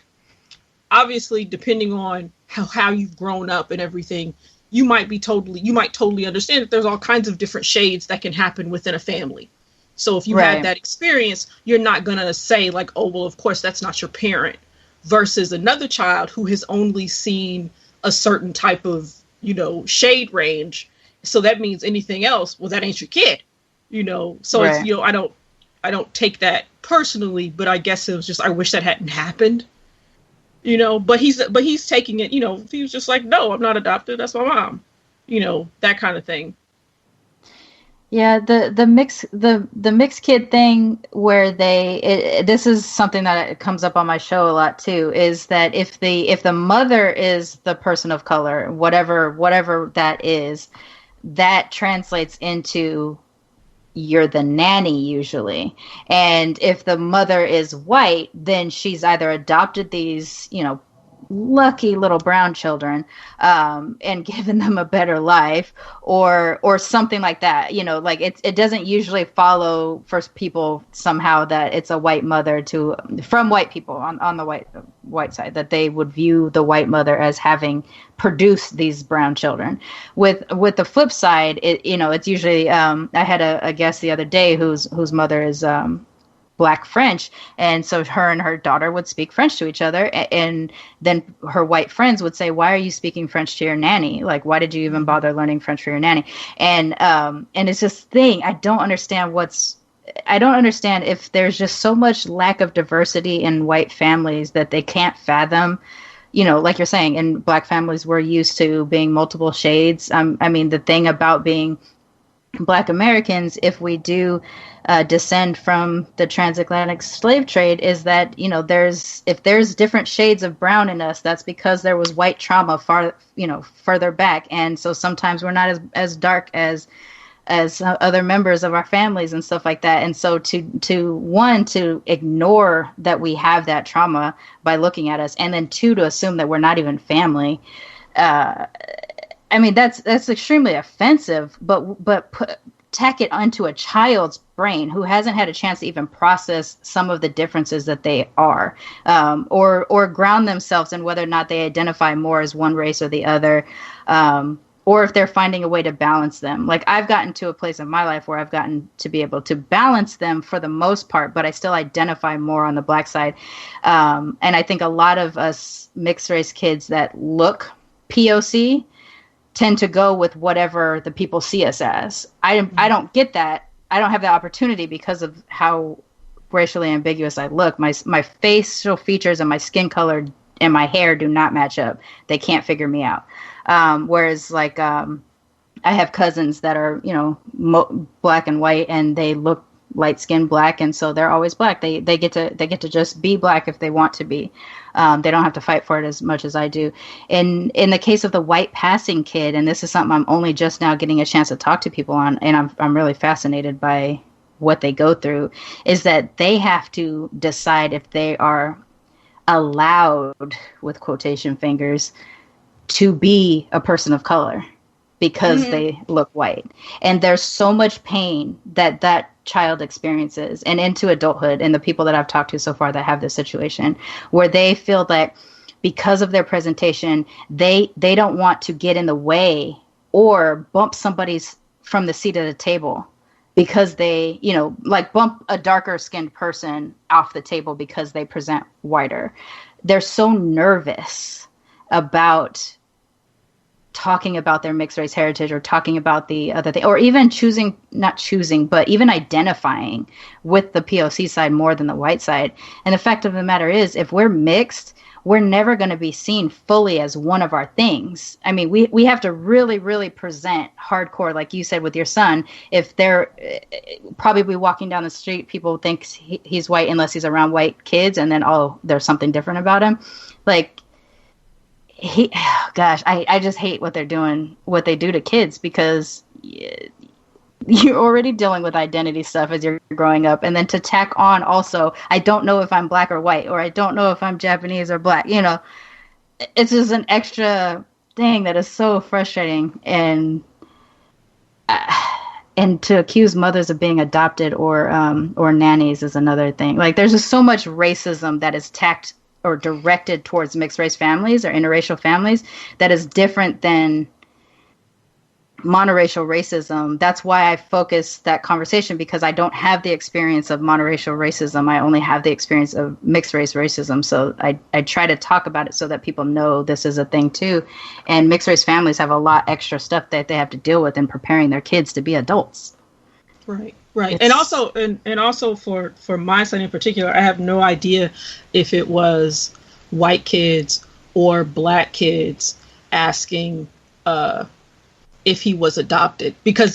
obviously depending on how you've grown up and everything, you might totally understand that there's all kinds of different shades that can happen within a family. So if you had that experience, you're not going to say like, oh, well, of course, that's not your parent, versus another child who has only seen a certain type of, shade range. So that means anything else, well, that ain't your kid, So it's, I don't take that personally, but I guess it was just, I wish that hadn't happened, but he's taking it, he was just like, no, I'm not adopted. That's my mom, that kind of thing. Yeah, the mixed kid thing where this is something that comes up on my show a lot too, is that if the mother is the person of color, whatever that is, that translates into you're the nanny usually. And if the mother is white, then she's either adopted these, lucky little brown children and given them a better life or something like that, like it doesn't usually follow for people somehow that it's a white mother from white people on the white side, that they would view the white mother as having produced these brown children. With the flip side, it's usually I had a guest the other day whose mother is Black French, and so her and her daughter would speak French to each other, and then her white friends would say, why are you speaking French to your nanny? Like, why did you even bother learning French for your nanny? And it's this thing, I don't understand if there's just so much lack of diversity in white families that they can't fathom, like you're saying, in Black families we're used to being multiple shades. I mean, the thing about being Black Americans, if we do descend from the transatlantic slave trade, is that, you know, if there's different shades of brown in us, that's because there was white trauma further back, and so sometimes we're not as dark as other members of our families and stuff like that. And so to ignore that we have that trauma by looking at us, and then two, to assume that we're not even family. I mean, that's extremely offensive, but tack it onto a child's brain who hasn't had a chance to even process some of the differences that they are, or ground themselves in whether or not they identify more as one race or the other, or if they're finding a way to balance them. Like, I've gotten to a place in my life where I've gotten to be able to balance them for the most part, but I still identify more on the Black side. And I think a lot of us mixed race kids that look POC tend to go with whatever the people see us as. I don't get that. I don't have that opportunity because of how racially ambiguous I look. My facial features and my skin color and my hair do not match up. They can't figure me out. Whereas, like, I have cousins that are, you know, black and white, and they look light-skinned black, and so they're always black. They get to just be black if they want to be. They don't have to fight for it as much as I do. In the case of the white passing kid, and this is something I'm only just now getting a chance to talk to people on, and I'm really fascinated by what they go through, is that they have to decide if they are allowed, with quotation fingers, to be a person of color because they look white. And there's so much pain that child experiences, and into adulthood, and the people that I've talked to so far that have this situation, where they feel that because of their presentation, they don't want to get in the way or bump somebody's from the seat of the table because they, you know, like bump a darker skinned person off the table because they present whiter. They're so nervous about talking about their mixed race heritage or talking about the other thing, or even even identifying with the POC side more than the white side. And the fact of the matter is, if we're mixed, we're never going to be seen fully as one of our things. I mean, we have to really, really present hardcore, like you said with your son. If they're probably walking down the street, people think he's white unless he's around white kids, and then, oh, there's something different about him. Like, I just hate what they're doing, what they do to kids, because you're already dealing with identity stuff as you're growing up. And then to tack on also, I don't know if I'm black or white, or I don't know if I'm Japanese or black, you know, it's just an extra thing that is so frustrating. And to accuse mothers of being adopted or nannies is another thing. Like, there's just so much racism that is tacked or directed towards mixed race families or interracial families that is different than monoracial racism. That's why I focus that conversation, because I don't have the experience of monoracial racism. I only have the experience of mixed race racism. So I try to talk about it so that people know this is a thing too. And mixed race families have a lot extra stuff that they have to deal with in preparing their kids to be adults. Right. Right. And also for my son in particular, I have no idea if it was white kids or black kids asking if he was adopted, because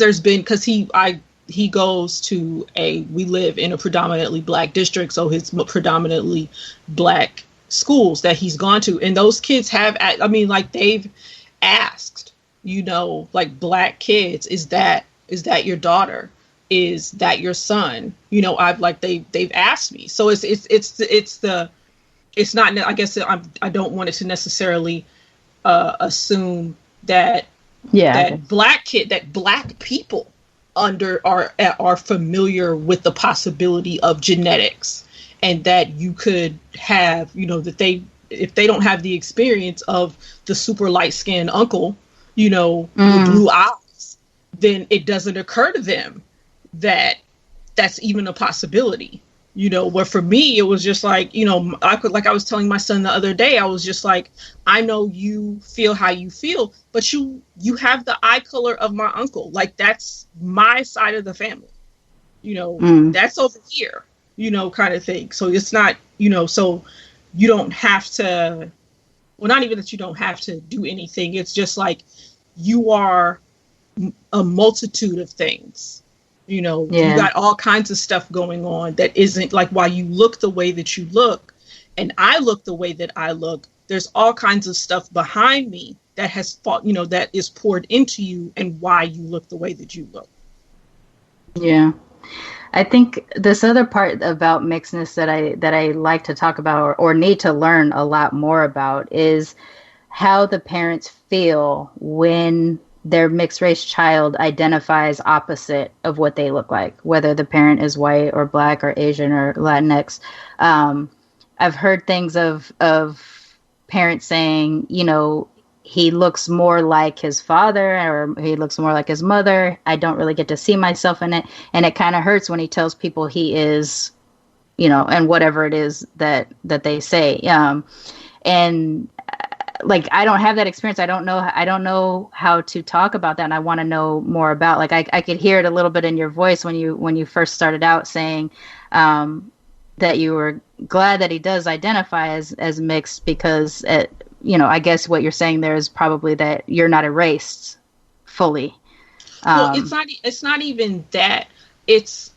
he goes to we live in a predominantly black district, so his predominantly black schools that he's gone to, and those kids have, I mean, like, they've asked, you know, like, black kids, is that your daughter? Is that your son? You know, they've asked me. So it's not, I guess I don't want it to necessarily assume that black people are familiar with the possibility of genetics, and that you could have, you know, that if they don't have the experience of the super light skinned uncle, you know, with blue eyes, then it doesn't occur to them that's even a possibility, you know. Where for me, it was just like, you know, I was telling my son the other day, I was just like, I know you feel how you feel, but you have the eye color of my uncle. Like, that's my side of the family, you know, that's over here, you know, kind of thing. So it's not, you know, so you don't have to, well, not even that you don't have to do anything. It's just like, you are a multitude of things. You know, you got all kinds of stuff going on that isn't like, while you look the way that you look and I look the way that I look, there's all kinds of stuff behind me that has fought, you know, that is poured into you and why you look the way that you look. Yeah. I think this other part about mixedness that I like to talk about or need to learn a lot more about is how the parents feel when their mixed race child identifies opposite of what they look like, whether the parent is white or black or Asian or Latinx. I've heard things of parents saying, you know, he looks more like his father or he looks more like his mother. I don't really get to see myself in it. And it kind of hurts when he tells people he is, you know, and whatever it is that they say. And like, I don't have that experience. I don't know how to talk about that. And I want to know more about, like, I could hear it a little bit in your voice when you first started out saying, that you were glad that he does identify as mixed because you know, I guess what you're saying there is probably that you're not erased fully. Well, it's not even that. It's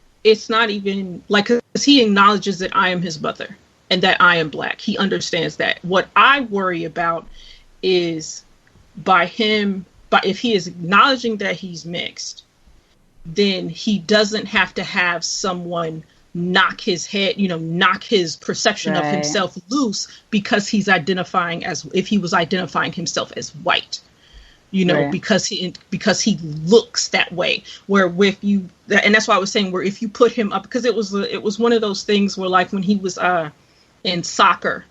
not even like, 'cause he acknowledges that I am his mother and that I am black. He understands that. What I worry about is but if he is acknowledging that he's mixed, then he doesn't have to have someone knock his perception of himself loose because he's identifying if he was identifying himself as white, you know, because he looks that way. Where with you, and that's why I was saying, where if you put him up, because it was one of those things where, like, when he was in soccer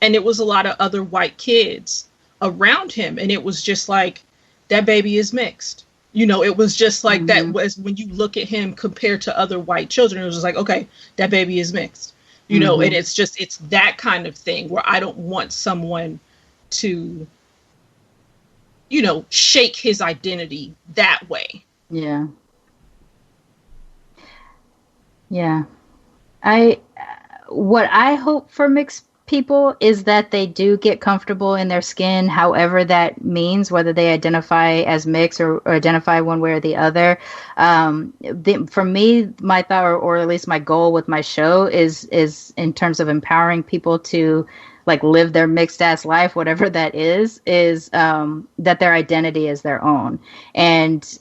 and it was a lot of other white kids around him and it was just like, that baby is mixed. You know, it was just like that was when you look at him compared to other white children, it was just like, okay, that baby is mixed, you know, and it's that kind of thing where I don't want someone to, you know, shake his identity that way. Yeah. Yeah. What I hope for mixed people is that they do get comfortable in their skin, however that means, whether they identify as mixed or identify one way or the other. For me, my thought, or at least my goal with my show is in terms of empowering people to, like, live their mixed ass life, whatever that is that their identity is their own. And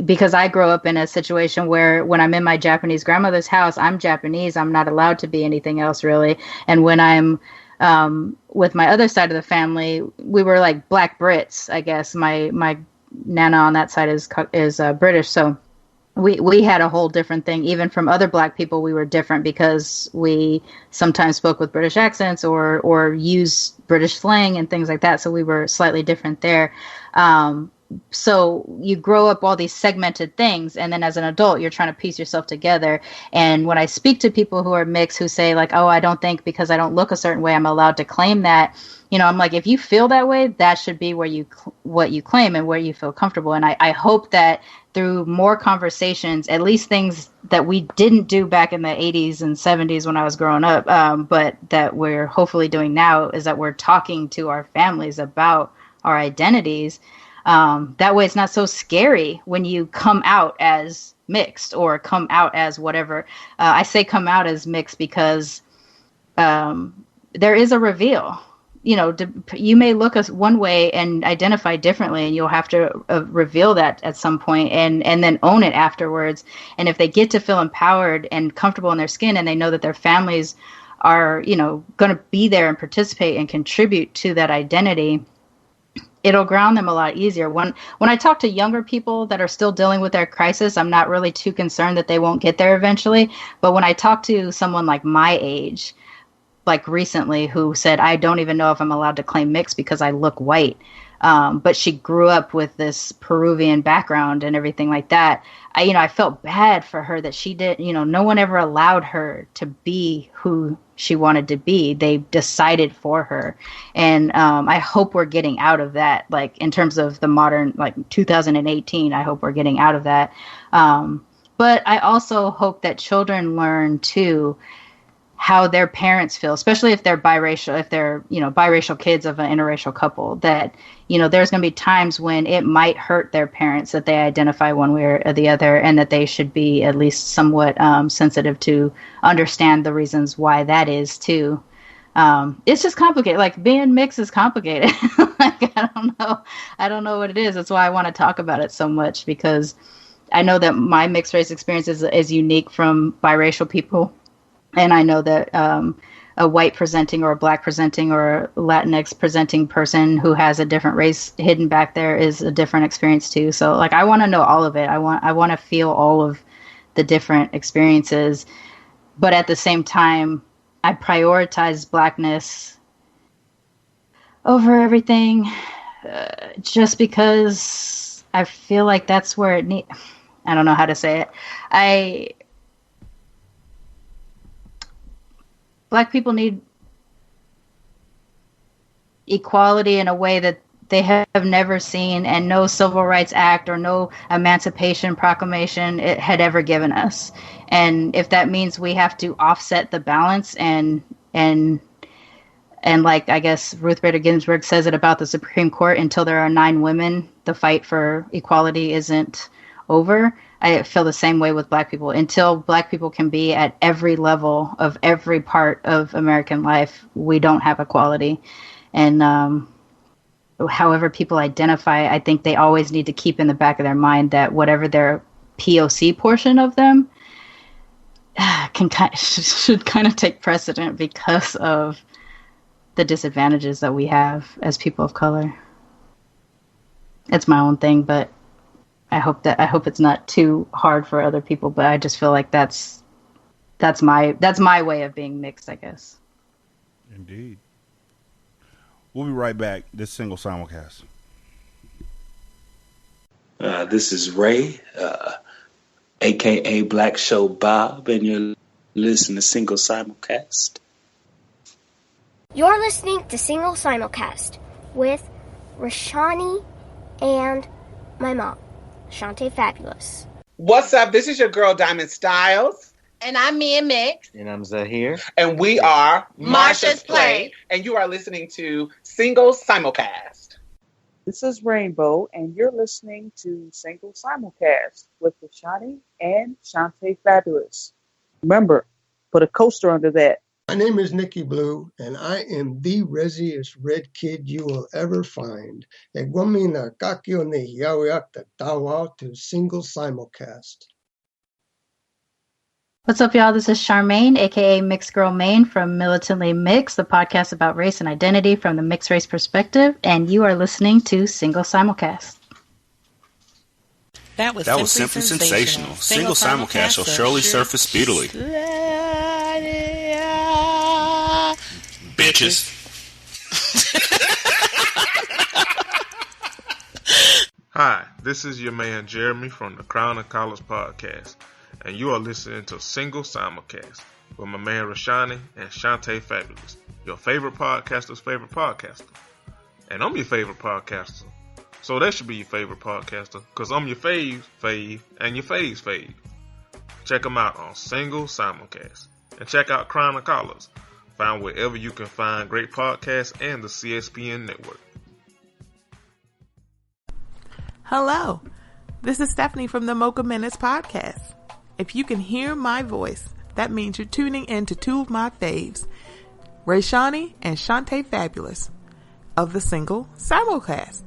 because I grew up in a situation where when I'm in my Japanese grandmother's house, I'm Japanese, I'm not allowed to be anything else really. And when I'm with my other side of the family, we were like Black Brits, I guess. My nana on that side is British, so we had a whole different thing. Even from other Black people, we were different because we sometimes spoke with British accents or used British slang and things like that. So we were slightly different there. So you grow up all these segmented things, and then as an adult, you're trying to piece yourself together. And when I speak to people who are mixed, who say like, oh, I don't think because I don't look a certain way, I'm allowed to claim that. You know, I'm like, if you feel that way, that should be what you claim and where you feel comfortable. And I hope that through more conversations, at least things that we didn't do back in the 80s and 70s when I was growing up, but that we're hopefully doing now, is that we're talking to our families about our identities. That way it's not so scary when you come out as mixed or come out as whatever. I say come out as mixed because there is a reveal. You know, you may look as one way and identify differently, and you'll have to reveal that at some point and then own it afterwards. And if they get to feel empowered and comfortable in their skin, and they know that their families are, you know, going to be there and participate and contribute to that identity, it'll ground them a lot easier. When I talk to younger people that are still dealing with their crisis, I'm not really too concerned that they won't get there eventually. But when I talk to someone like my age, like recently, who said, I don't even know if I'm allowed to claim mixed because I look white. But she grew up with this Peruvian background and everything like that. I felt bad for her that she did, no one ever allowed her to be who she wanted to be. They decided for her. And I hope we're getting out of that, like in terms of the modern, like 2018, I hope we're getting out of that. But I also hope that children learn too how their parents feel, especially if they're biracial, if they're, biracial kids of an interracial couple, that, there's going to be times when it might hurt their parents that they identify one way or the other, and that they should be at least somewhat sensitive to understand the reasons why that is too. It's just complicated. Like, being mixed is complicated. Like, I don't know what it is. That's why I want to talk about it so much, because I know that my mixed race experience is unique from biracial people. And I know that a white presenting or a black presenting or a Latinx presenting person who has a different race hidden back there is a different experience too. So, like, I want to know all of it. I want to feel all of the different experiences. But at the same time, I prioritize Blackness over everything, just because I feel like that's where it I don't know how to say it. Black people need equality in a way that they have never seen, and no Civil Rights Act or no Emancipation Proclamation it had ever given us. And if that means we have to offset the balance and like, I guess Ruth Bader Ginsburg says it about the Supreme Court, until there are 9 women, the fight for equality isn't over. I feel the same way with Black people. Until Black people can be at every level of every part of American life, we don't have equality. And however people identify, I think they always need to keep in the back of their mind that whatever their POC portion of them should kind of take precedent because of the disadvantages that we have as people of color. It's my own thing, but I hope it's not too hard for other people, but I just feel like that's my way of being mixed, I guess. Indeed. We'll be right back. This single simulcast. This is Ray, aka Black Show Bob, and you're listening to Single Simulcast. You're listening to Single Simulcast with Rashani and my mom, Shante Fabulous. What's up? This is your girl, Diamond Styles. And I'm Mia Mix. And I'm Zahir. And we are Marsha's Play. And you are listening to Single Simulcast. This is Rainbow, and you're listening to Single Simulcast with Rashani and Shante Fabulous. Remember, put a coaster under that. My name is Nikki Blue, and I am the resiest red kid you will ever find. Egwamina kakio ne yawiakta tawa to Single Simulcast. What's up, y'all? This is Sharmane, aka Mixed Girl Main from Militantly Mixed, the podcast about race and identity from the mixed race perspective, and you are listening to Single Simulcast. That was simply sensational. Single Simulcast shall surely surface speedily. Bitches. Hi, this is your man Jeremy from the Crown and Collars podcast, and you are listening to Single Simulcast with my man Rashani and Shante Fabulous, your favorite podcaster's favorite podcaster. And I'm your favorite podcaster, so that should be your favorite podcaster, because I'm your fave, and your fave's fave. Check them out on Single Simulcast. And check out Crown and Collars, found wherever you can find great podcasts and the CSPN network. Hello, this is Stephanie from the Mocha Minutes podcast. If you can hear my voice, that means you're tuning in to 2 of my faves, Rayshani and Shante Fabulous of the Single Simulcast.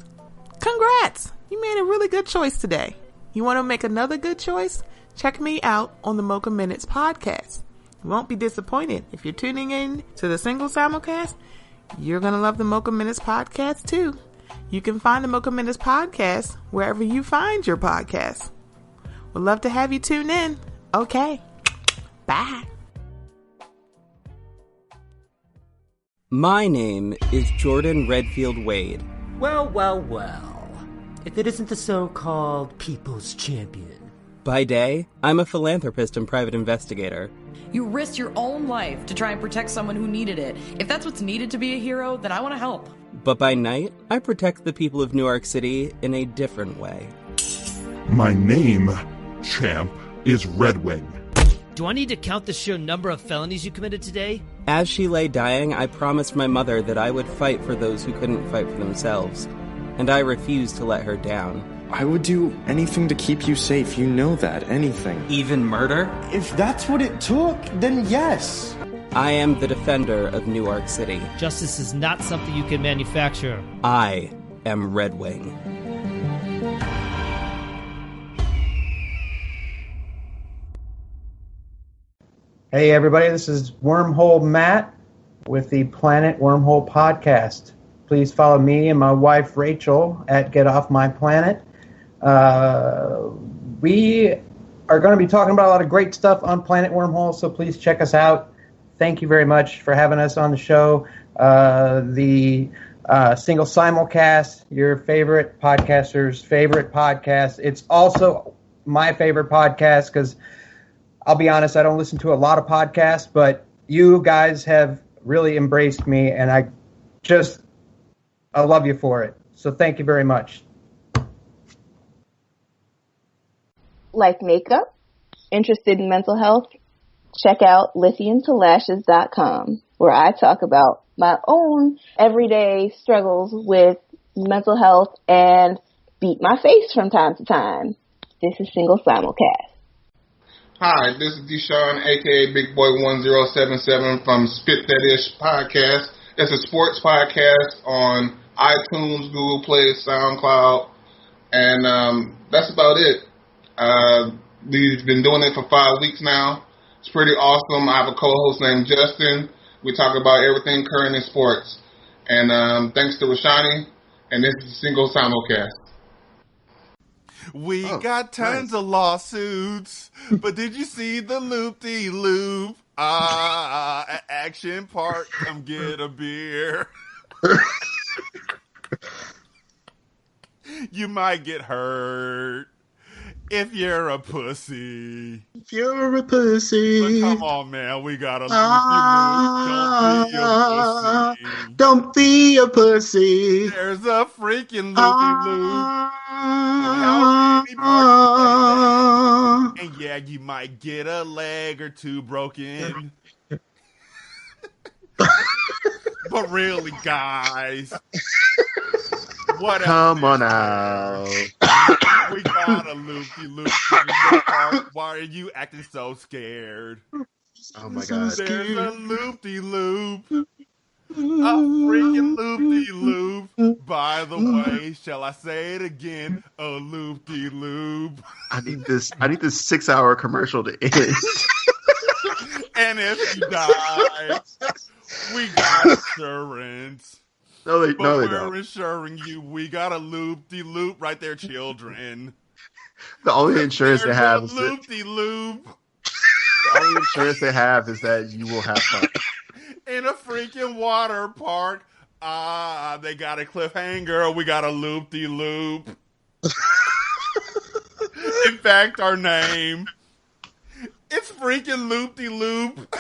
Congrats! You made a really good choice today. You want to make another good choice? Check me out on the Mocha Minutes podcast. You won't be disappointed. If you're tuning in to the Single Simulcast, you're going to love the Mocha Minutes podcast too. You can find the Mocha Minutes podcast wherever you find your podcasts. Would love to have you tune in. Okay. Bye. My name is Jordan Redfield Wade. Well, well, well. If it isn't the so-called People's Champion. By day, I'm a philanthropist and private investigator. You risked your own life to try and protect someone who needed it. If that's what's needed to be a hero, then I want to help. But by night, I protect the people of Newark City in a different way. My name, champ, is Redwing. Do I need to count the sheer number of felonies you committed today? As she lay dying, I promised my mother that I would fight for those who couldn't fight for themselves, and I refused to let her down. I would do anything to keep you safe, you know that, anything. Even murder? If that's what it took, then yes. I am the defender of Newark City. Justice is not something you can manufacture. I am Red Wing. Hey everybody, this is Wormhole Matt with the Planet Wormhole Podcast. Please follow me and my wife Rachel at Get Off My Planet. We are going to be talking about a lot of great stuff on Planet Wormhole, so please check us out. Thank you very much for having us on the show. The Single Simulcast, your favorite podcaster's favorite podcast. It's also my favorite podcast because I'll be honest, I don't listen to a lot of podcasts, but you guys have really embraced me, and I love you for it. So thank you very much. Like makeup? Interested in mental health? Check out lithiumtolashes.com, where I talk about my own everyday struggles with mental health and beat my face from time to time. This is Single Simulcast. Hi, this is Deshaun, a.k.a. Big Boy 1077 from Spit That Ish Podcast. It's a sports podcast on iTunes, Google Play, SoundCloud, and that's about it. We've been doing it for 5 weeks now. It's pretty awesome. I have a co-host named Justin. We talk about everything current in sports. And thanks to Rashani, and this is Single Simulcast. We got tons of lawsuits, but did you see the loop-de-loop? At Action Park, come get a beer. You might get hurt if you're a pussy. If you're a pussy. But come on, man, we gotta loop-de-loop. Don't be a pussy. There's a freaking loop-de-loop. And yeah, you might get a leg or two broken. But really, guys, what come on out. We got a loop-de-loop. Why are you acting so scared? Oh my god. There's a loop-de-loop. A freaking loop-de-loop. By the way, shall I say it again? A loop-de-loop. I need this 6-hour commercial to end. And if you die, we got insurance. No, they we're don't. Insuring you. We got a loop-de-loop right there, children. The only insurance they have is loop-de-loop. The only insurance they have is that you will have fun. In a freaking water park. They got a cliffhanger. We got a loop-de-loop. In fact, our name, it's freaking loop-de-loop.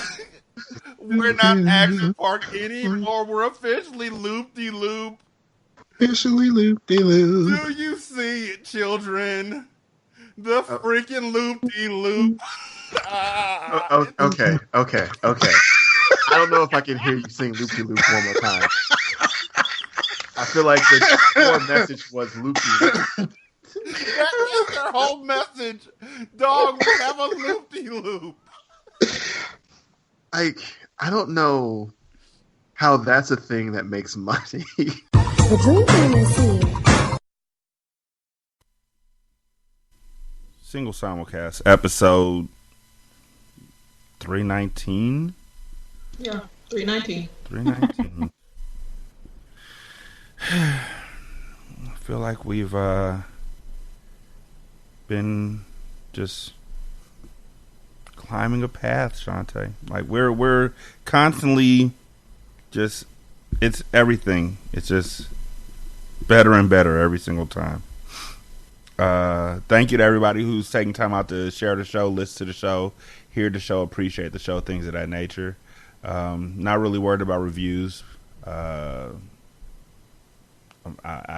We're not Action Park anymore. We're officially loop-de-loop. Officially loop-de-loop. Do you see it, children? The freaking loop-de-loop. Okay. I don't know if I can hear you sing loop-de-loop one more time. I feel like the core message was loop-de-loop. That is their whole message. Dog, we have a loop-de-loop. I don't know how that's a thing that makes money. The Dream Team is here. Single Simulcast, episode 319. Yeah, 319. 319. I feel like we've been just climbing a path, Shantae. Like we're constantly just, it's everything. It's just better and better every single time. Thank you to everybody who's taking time out to share the show, listen to the show, hear the show, appreciate the show, things of that nature. Not really worried about reviews. I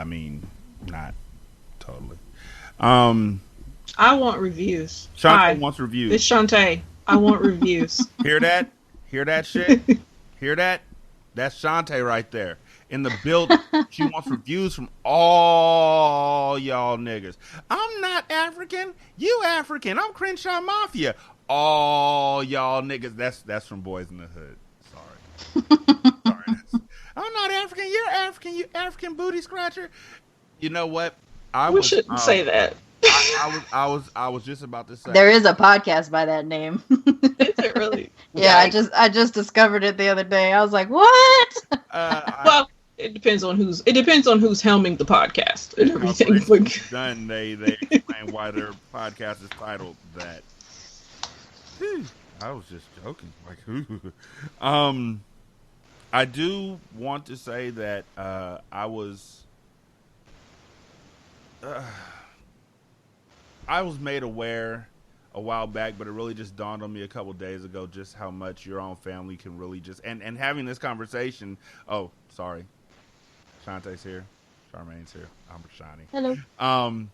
mean, not totally. I want reviews. Shantae wants reviews. It's Shantae. I want reviews. Hear that? Hear that shit? Hear that? That's Shantae right there. In the building. She wants reviews from all y'all niggas. I'm not African. You African. I'm Crenshaw Mafia. All y'all niggas. That's from Boys in the Hood. Sorry. I'm not African. You're African. You African booty scratcher. You know what? We shouldn't say that. I was just about to say There is a podcast by that name. Is it really? Yeah, I just discovered it the other day. I was like, what? Well, it depends on who's helming the podcast and everything. Done. They explain why their podcast is titled that. I was just joking. Like, I do want to say that I was made aware a while back, but it really just dawned on me a couple days ago just how much your own family can really just and having this conversation. Oh, sorry, Shantae's here, Sharmane's here, I'm Rashani. Hello.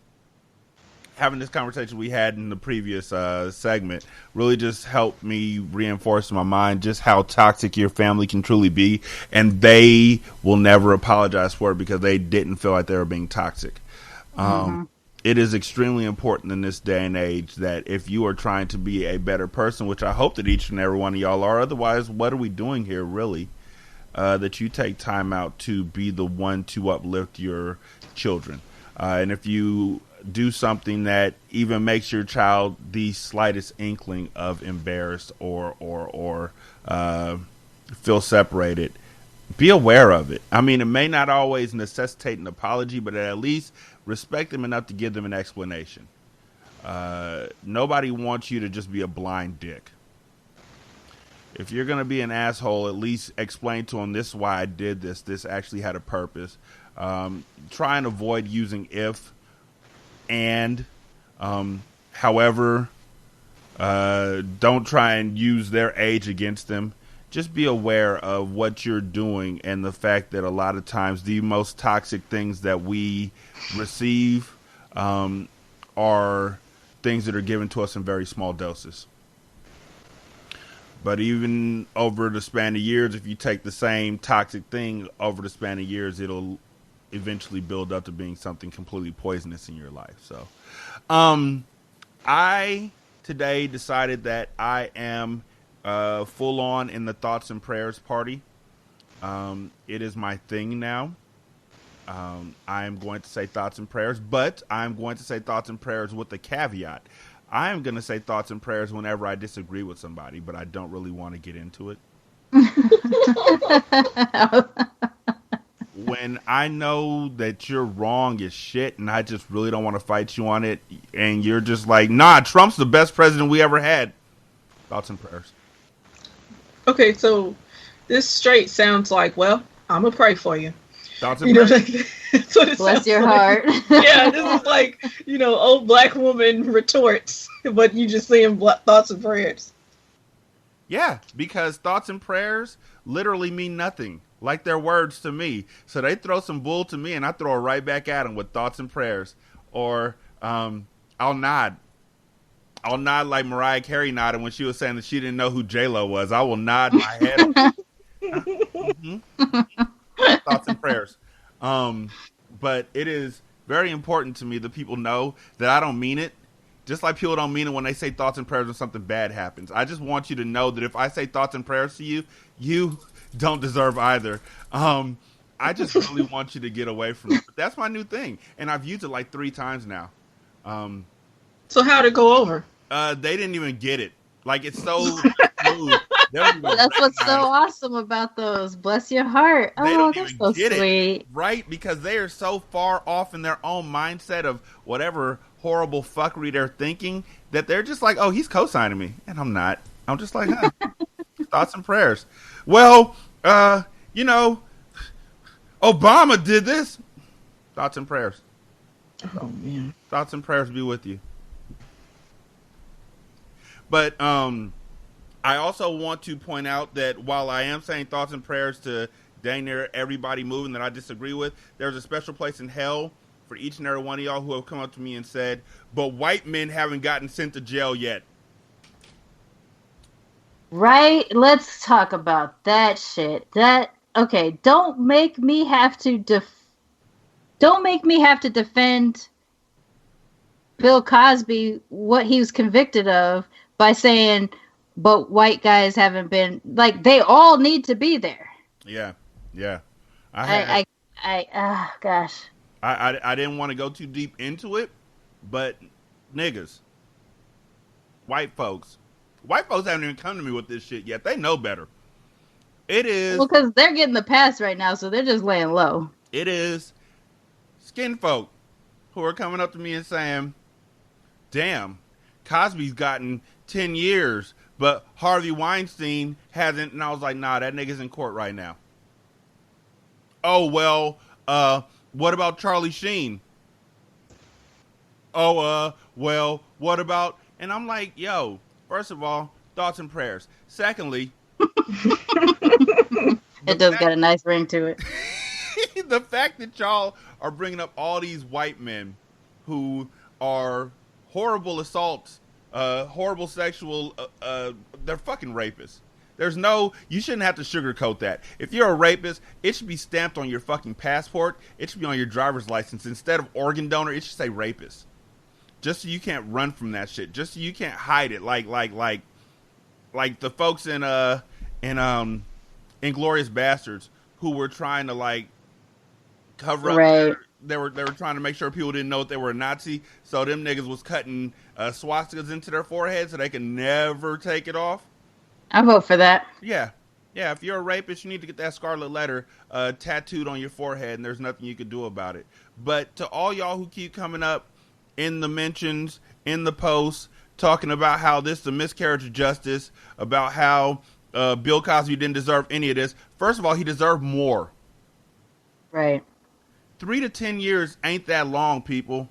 Having this conversation we had in the previous segment really just helped me reinforce in my mind just how toxic your family can truly be, and they will never apologize for it because they didn't feel like they were being toxic. It is extremely important in this day and age that if you are trying to be a better person, which I hope that each and every one of y'all are, otherwise what are we doing here really, that you take time out to be the one to uplift your children. And if you do something that even makes your child the slightest inkling of embarrassed or feel separated, be aware of it. I mean, it may not always necessitate an apology, but at least respect them enough to give them an explanation. Nobody wants you to just be a blind dick. If you're going to be an asshole, at least explain to them, this is why I did this. This actually had a purpose. Try and avoid using if, and, however, don't try and use their age against them. Just be aware of what you're doing and the fact that a lot of times the most toxic things that we receive are things that are given to us in very small doses. But even over the span of years, if you take the same toxic thing over the span of years, it'll eventually build up to being something completely poisonous in your life. So I today decided that I am full on in the thoughts and prayers party. It is my thing now. I am going to say thoughts and prayers, but I'm going to say thoughts and prayers with a caveat. I am going to say thoughts and prayers whenever I disagree with somebody, but I don't really want to get into it. When I know that you're wrong as shit and I just really don't want to fight you on it, and you're just like, nah, Trump's the best president we ever had. Thoughts and prayers. Okay, so this straight sounds like, well, I'm going to pray for you. Thoughts and prayers? That's what it Bless sounds your like. heart. Yeah, this is like, old black woman retorts, but you just saying thoughts and prayers. Yeah, because thoughts and prayers literally mean nothing. Like they're words to me. So they throw some bull to me and I throw it right back at them with thoughts and prayers. Or I'll nod. I'll nod like Mariah Carey nodded when she was saying that she didn't know who J-Lo was. I will nod my head. Thoughts and prayers. But it is very important to me that people know that I don't mean it. Just like people don't mean it when they say thoughts and prayers when something bad happens. I just want you to know that if I say thoughts and prayers to you, you don't deserve either. I just really want you to get away from it. But that's my new thing. And I've used it like 3 times now. So how'd it go over? They didn't even get it. Like, it's so smooth. That's what's so awesome about those. Bless your heart. Oh, that's so sweet. It, right? Because they are so far off in their own mindset of whatever horrible fuckery they're thinking that they're just like, oh, he's co-signing me. And I'm not. I'm just like, huh. Thoughts and prayers. Well, Obama did this. Thoughts and prayers. Oh, man. Thoughts and prayers be with you. But I also want to point out that while I am saying thoughts and prayers to dang near everybody moving that I disagree with, there's a special place in hell for each and every one of y'all who have come up to me and said, but white men haven't gotten sent to jail yet. Right? Let's talk about that shit. Okay, don't make me have to defend Bill Cosby, what he was convicted of, by saying, but white guys haven't been, like, they all need to be there. Yeah. Gosh. I didn't want to go too deep into it, but niggas, white folks haven't even come to me with this shit yet. They know better. It is. Well, because they're getting the pass right now, so they're just laying low. It is skin folk who are coming up to me and saying, damn, Cosby's gotten 10 years, but Harvey Weinstein hasn't. And I was like, nah, that nigga's in court right now. Oh, well, what about Charlie Sheen? Oh, well, what about... And I'm like, yo, first of all, thoughts and prayers. Secondly... It does got a nice ring to it. The fact that y'all are bringing up all these white men who are horrible assaults, horrible sexual... they're fucking rapists. You shouldn't have to sugarcoat that. If you're a rapist, it should be stamped on your fucking passport. It should be on your driver's license. Instead of organ donor, it should say rapist. Just so you can't run from that shit. Just so you can't hide it. Like the folks in Inglourious Bastards who were trying to like cover up. Right. They were trying to make sure people didn't know that they were a Nazi. So them niggas was cutting swastikas into their forehead so they can never take it off. I vote for that. Yeah. If you're a rapist, you need to get that scarlet letter tattooed on your forehead, and there's nothing you can do about it. But to all y'all who keep coming up in the mentions, in the posts, talking about how this is a miscarriage of justice, about how Bill Cosby didn't deserve any of this. First of all, he deserved more. Right. 3 to 10 years ain't that long, people.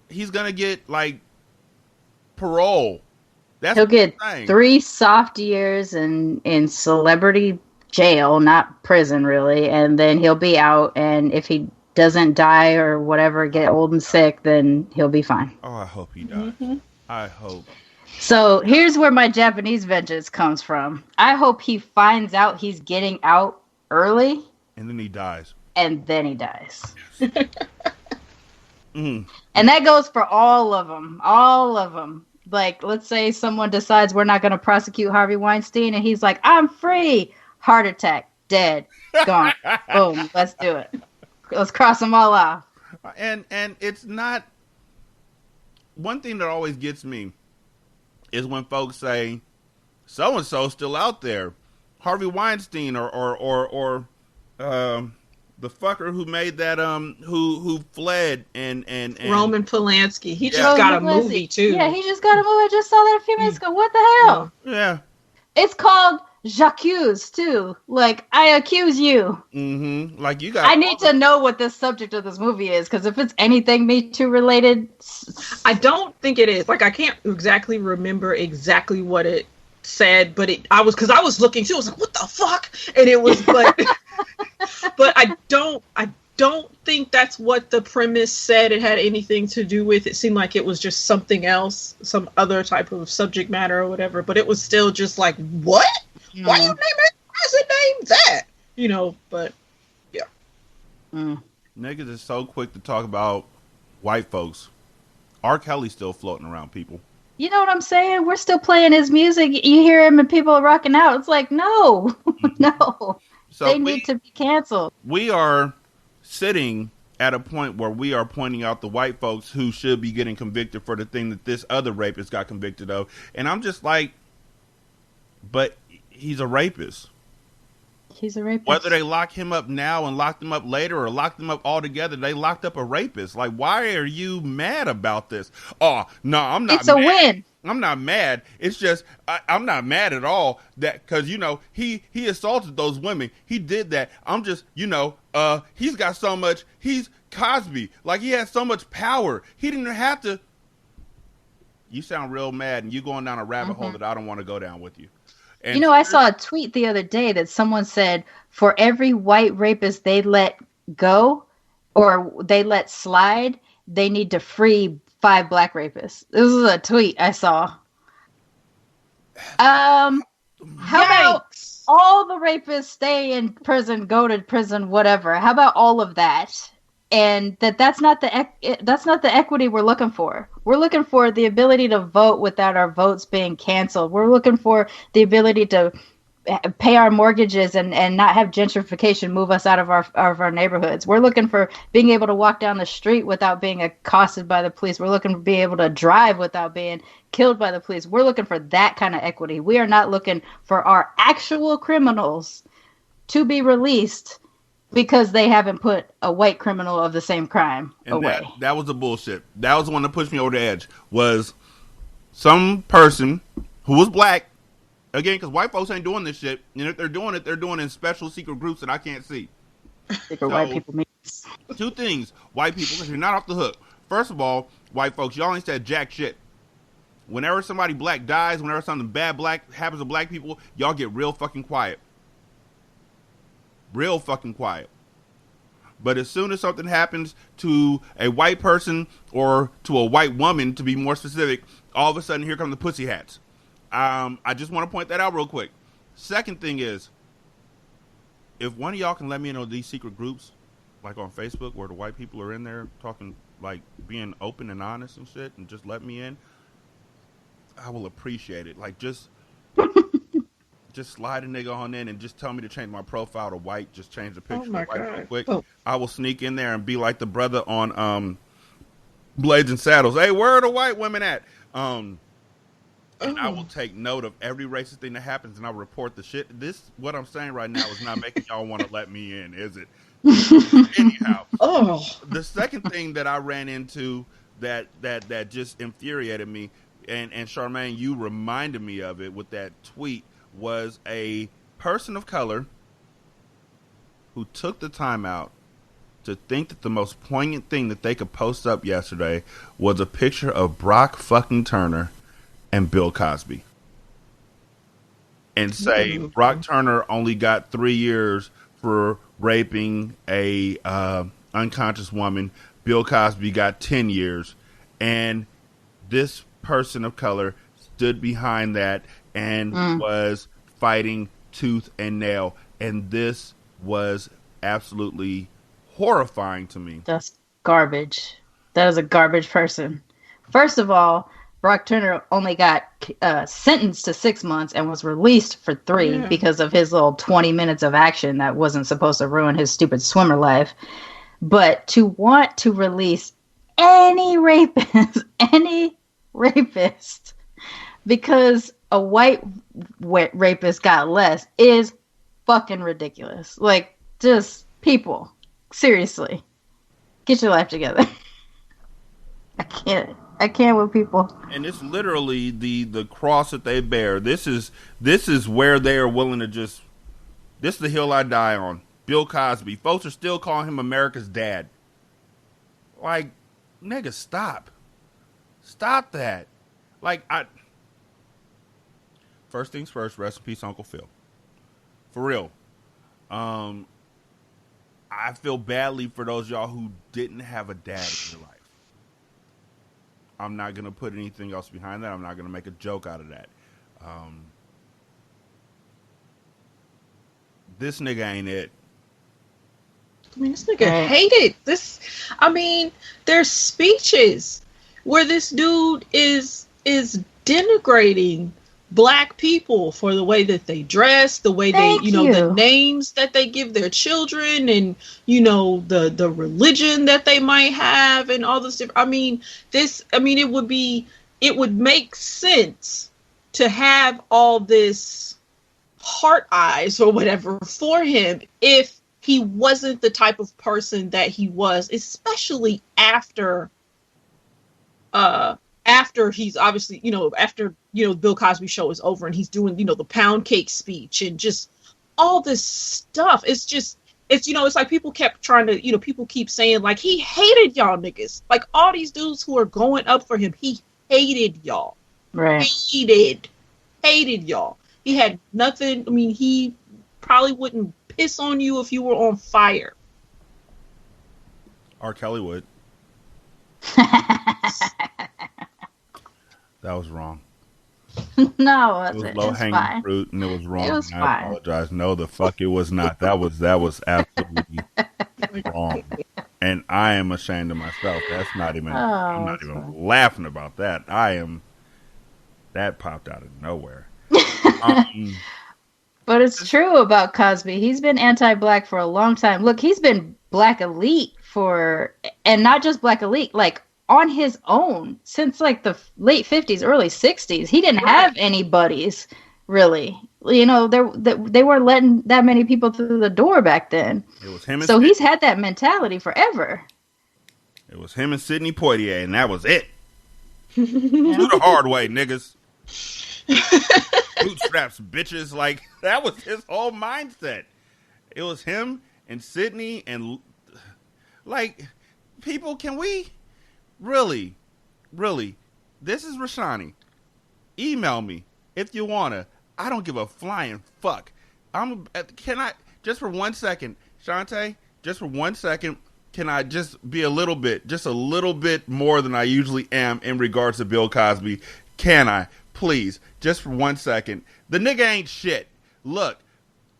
He's going to get, like, parole. He'll get 3 soft years in celebrity jail, not prison, really, and then he'll be out, and if he doesn't die or whatever, get old and sick, then he'll be fine. Oh, I hope he dies. Mm-hmm. I hope. So here's where my Japanese vengeance comes from. I hope he finds out he's getting out early. And then he dies. And then he dies. And that goes for all of them. All of them. Like, let's say someone decides we're not going to prosecute Harvey Weinstein, and he's like, I'm free. Heart attack. Dead. Gone. Boom. Let's do it. Let's cross them all off. And it's not... One thing that always gets me is when folks say, so-and-so's still out there. Harvey Weinstein or the fucker who made that who fled and Roman Polanski. He just got a movie too. Yeah, he just got a movie. I just saw that a few minutes ago. What the hell? Yeah. It's called J'accuse too. Like, I accuse you. Mm-hmm. Like, you got. I need to know what the subject of this movie is, because if it's anything Me Too related, I don't think it is. Like, I can't exactly remember exactly what it said, but I was looking too. I was like, what the fuck? And it was, but I don't think that's what the premise said it had anything to do with. It seemed like it was just something else, some other type of subject matter or whatever, but it was still just like, what? Why you name it? Why is it named that? You know, but yeah. Niggas is so quick to talk about white folks. R. Kelly's still floating around, people. You know what I'm saying? We're still playing his music. You hear him and people are rocking out. It's like, no, no. So they need to be canceled. We are sitting at a point where we are pointing out the white folks who should be getting convicted for the thing that this other rapist got convicted of. And I'm just like, but he's a rapist. He's a rapist. Whether they lock him up now and lock them up later or lock them up all together, they locked up a rapist. Like, why are you mad about this? Oh, no, I'm not It's a win. I'm not mad. It's just, I'm not mad at all that, because, you know, he assaulted those women. He did that. I'm just, you know, he's got so much, he's Cosby. Like, he has so much power. He didn't have to. You sound real mad, and you going down a rabbit hole that I don't want to go down with you. And you know, I saw a tweet the other day that someone said, for every white rapist they let go or they let slide, they need to free 5 black rapists. This is a tweet I saw. How about all the rapists stay in prison, go to prison, whatever? How about all of that? And that's not the equity we're looking for. We're looking for the ability to vote without our votes being canceled. We're looking for the ability to pay our mortgages and not have gentrification move us out of our neighborhoods. We're looking for being able to walk down the street without being accosted by the police. We're looking to be able to drive without being killed by the police. We're looking for that kind of equity. We are not looking for our actual criminals to be released because they haven't put a white criminal of the same crime away. That was the bullshit. That was the one that pushed me over the edge. Was some person who was black. Again, because white folks ain't doing this shit. And if they're doing it in special secret groups that I can't see. Secret white people meetings. Two things. White people, because you're not off the hook. First of all, white folks, y'all ain't said jack shit. Whenever somebody black dies, whenever something bad black happens to black people, y'all get real fucking quiet. Real fucking quiet. But as soon as something happens to a white person or to a white woman, to be more specific, all of a sudden here come the pussy hats. I just want to point that out real quick. Second thing is, if one of y'all can let me know these secret groups, like on Facebook, where the white people are in there talking, like being open and honest and shit, and just let me in, I will appreciate it. Like just slide a nigga on in and just tell me to change my profile to white. Just change the picture to white real quick. I will sneak in there and be like the brother on Blades and Saddles. Hey, where are the white women at? And I will take note of every racist thing that happens, and I'll report the shit. What I'm saying right now is not making y'all want to let me in, is it? Anyhow, the second thing that I ran into that just infuriated me, and Sharmane, you reminded me of it with that tweet, was a person of color who took the time out to think that the most poignant thing that they could post up yesterday was a picture of Brock fucking Turner and Bill Cosby, and say Brock Turner only got 3 years for raping a unconscious woman. Bill Cosby got 10 years, and this person of color stood behind that and was fighting tooth and nail, and this was absolutely horrifying to me. That's garbage. That is a garbage person. First of all, Brock Turner only got sentenced to 6 months and was released for 3 because of his little 20 minutes of action that wasn't supposed to ruin his stupid swimmer life. But to want to release any rapist, because a white rapist got less is fucking ridiculous. Like, just people, seriously, get your life together. I can't with people. And it's literally the cross that they bear. This is where they are willing to just. This is the hill I die on. Bill Cosby. Folks are still calling him America's dad. Like, nigga, stop that. Like, first things first. Rest in peace, Uncle Phil. For real. I feel badly for those of y'all who didn't have a dad in your life. I'm not going to put anything else behind that. I'm not going to make a joke out of that. This nigga ain't it. I mean, this nigga hated this. I mean, there's speeches where this dude is denigrating black people for the way that they dress, the way the names that they give their children, and the religion that they might have, and all this different. It would make sense to have all this heart eyes or whatever for him if he wasn't the type of person that he was, especially after he's obviously, after Bill Cosby show is over and he's doing, the pound cake speech and just all this stuff. It's like people kept trying to, people keep saying like, he hated y'all niggas. Like all these dudes who are going up for him, he hated y'all. Right. Hated y'all. He had nothing. I mean, he probably wouldn't piss on you if you were on fire. R. Kelly would. That was wrong. No, It it was wasn't. low It's hanging fine. fruit, and it was wrong. It was and I fine. apologize. No, the fuck it was not. That was absolutely wrong, and I am ashamed of myself. That's not even. I'm not that's even fine. laughing about that. That popped out of nowhere. But it's true about Cosby. He's been anti-black for a long time. Look, he's been black elite and not just black elite, like on his own since like the late 50s, early 60s. He didn't have any buddies, really. You know, they weren't letting that many people through the door back then. It was him. So he's had that mentality forever. It was him and Sidney Poitier, and that was it. To the hard way, niggas. Bootstraps, bitches. Like, that was his whole mindset. It was him and Sidney and, like, people, can we really, this is Rashani. Email me if you wanna. I don't give a flying fuck. Can I, just for 1 second, Shantae, just for 1 second, can I just be a little bit more than I usually am in regards to Bill Cosby? Can I? Please, just for 1 second. The nigga ain't shit. Look,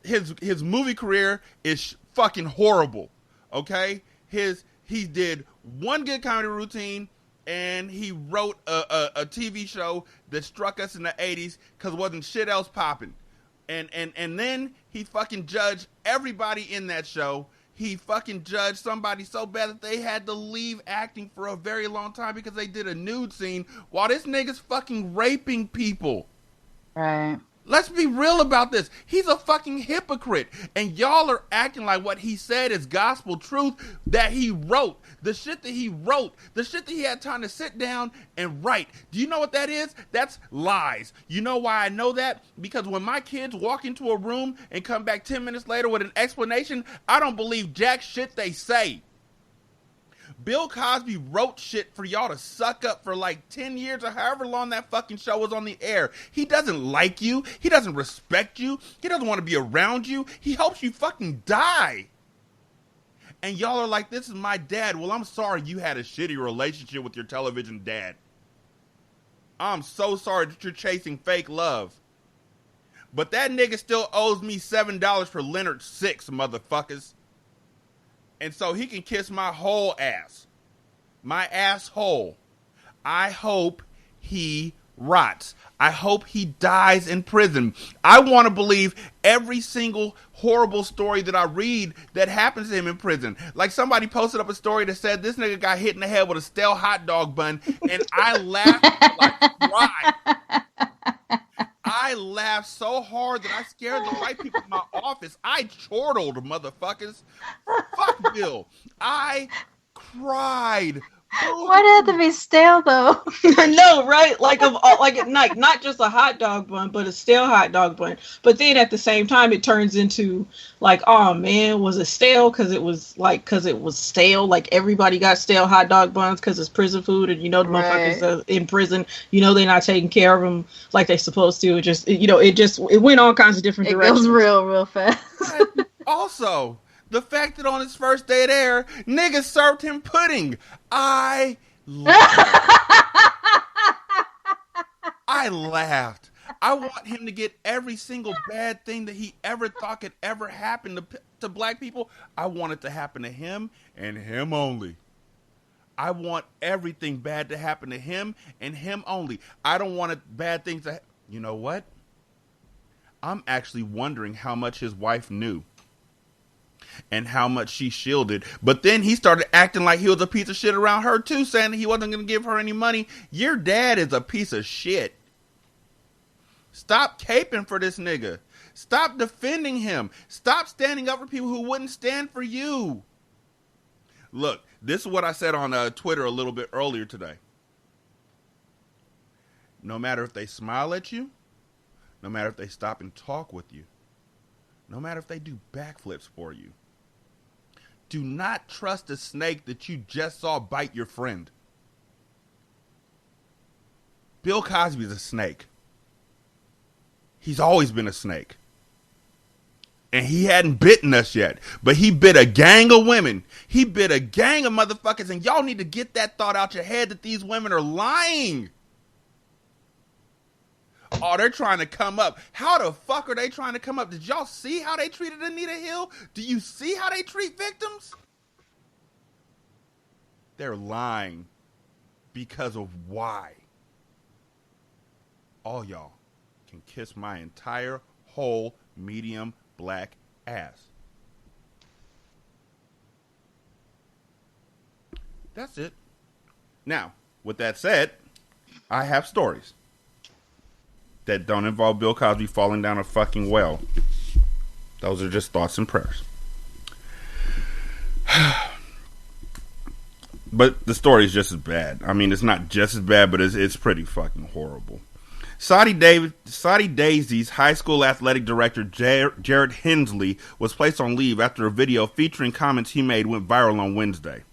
his movie career is fucking horrible. Okay? He did one good comedy routine, and he wrote a TV show that struck us in the 80s because wasn't shit else popping. And then he fucking judged everybody in that show. He fucking judged somebody so bad that they had to leave acting for a very long time because they did a nude scene while this nigga's fucking raping people. Right. Let's be real about this. He's a fucking hypocrite. And y'all are acting like what he said is gospel truth that he wrote. The shit that he wrote. The shit that he had time to sit down and write. Do you know what that is? That's lies. You know why I know that? Because when my kids walk into a room and come back 10 minutes later with an explanation, I don't believe jack shit they say. Bill Cosby wrote shit for y'all to suck up for like 10 years or however long that fucking show was on the air. He doesn't like you. He doesn't respect you. He doesn't want to be around you. He hopes you fucking die. And y'all are like, this is my dad. Well, I'm sorry you had a shitty relationship with your television dad. I'm so sorry that you're chasing fake love. But that nigga still owes me $7 for Leonard 6, motherfuckers. And so he can kiss my whole ass. My asshole. I hope he rots. I hope he dies in prison. I want to believe every single horrible story that I read that happens to him in prison. Like somebody posted up a story that said this nigga got hit in the head with a stale hot dog bun, and I laughed like I cried. I laughed so hard that I scared the white people in my office. I chortled, motherfuckers. Fuck Bill. I cried. Why did it have to be stale though? No, right? Like at night, not just a hot dog bun, but a stale hot dog bun. But then at the same time, it turns into like, oh man, was it stale? Because it was stale. Like everybody got stale hot dog buns because it's prison food, and the motherfuckers are in prison. They're not taking care of them like they're supposed to. It went all kinds of different directions. It goes real fast. Also, the fact that on his first day there, niggas served him pudding. I laughed. I want him to get every single bad thing that he ever thought could ever happen to black people. I want it to happen to him and him only. I want everything bad to happen to him and him only. I don't want bad things to You know what? I'm actually wondering how much his wife knew. And how much she shielded. But then he started acting like he was a piece of shit around her too, saying that he wasn't going to give her any money. Your dad is a piece of shit. Stop caping for this nigga. Stop defending him. Stop standing up for people who wouldn't stand for you. Look, this is what I said on Twitter a little bit earlier today. No matter if they smile at you, no matter if they stop and talk with you, no matter if they do backflips for you, do not trust a snake that you just saw bite your friend. Bill Cosby is a snake. He's always been a snake. And he hadn't bitten us yet. But he bit a gang of women. He bit a gang of motherfuckers. And y'all need to get that thought out your head that these women are lying. Oh, they're trying to come up. How the fuck are they trying to come up? Did y'all see how they treated Anita Hill? Do you see how they treat victims? They're lying because of why. All y'all can kiss my entire whole medium black ass. That's it. Now, with that said, I have stories that don't involve Bill Cosby falling down a fucking well. Those are just thoughts and prayers. But the story is just as bad. I mean, it's not just as bad, but it's pretty fucking horrible. Saudi Daisy's high school athletic director, Jared Hensley, was placed on leave after a video featuring comments he made went viral on Wednesday.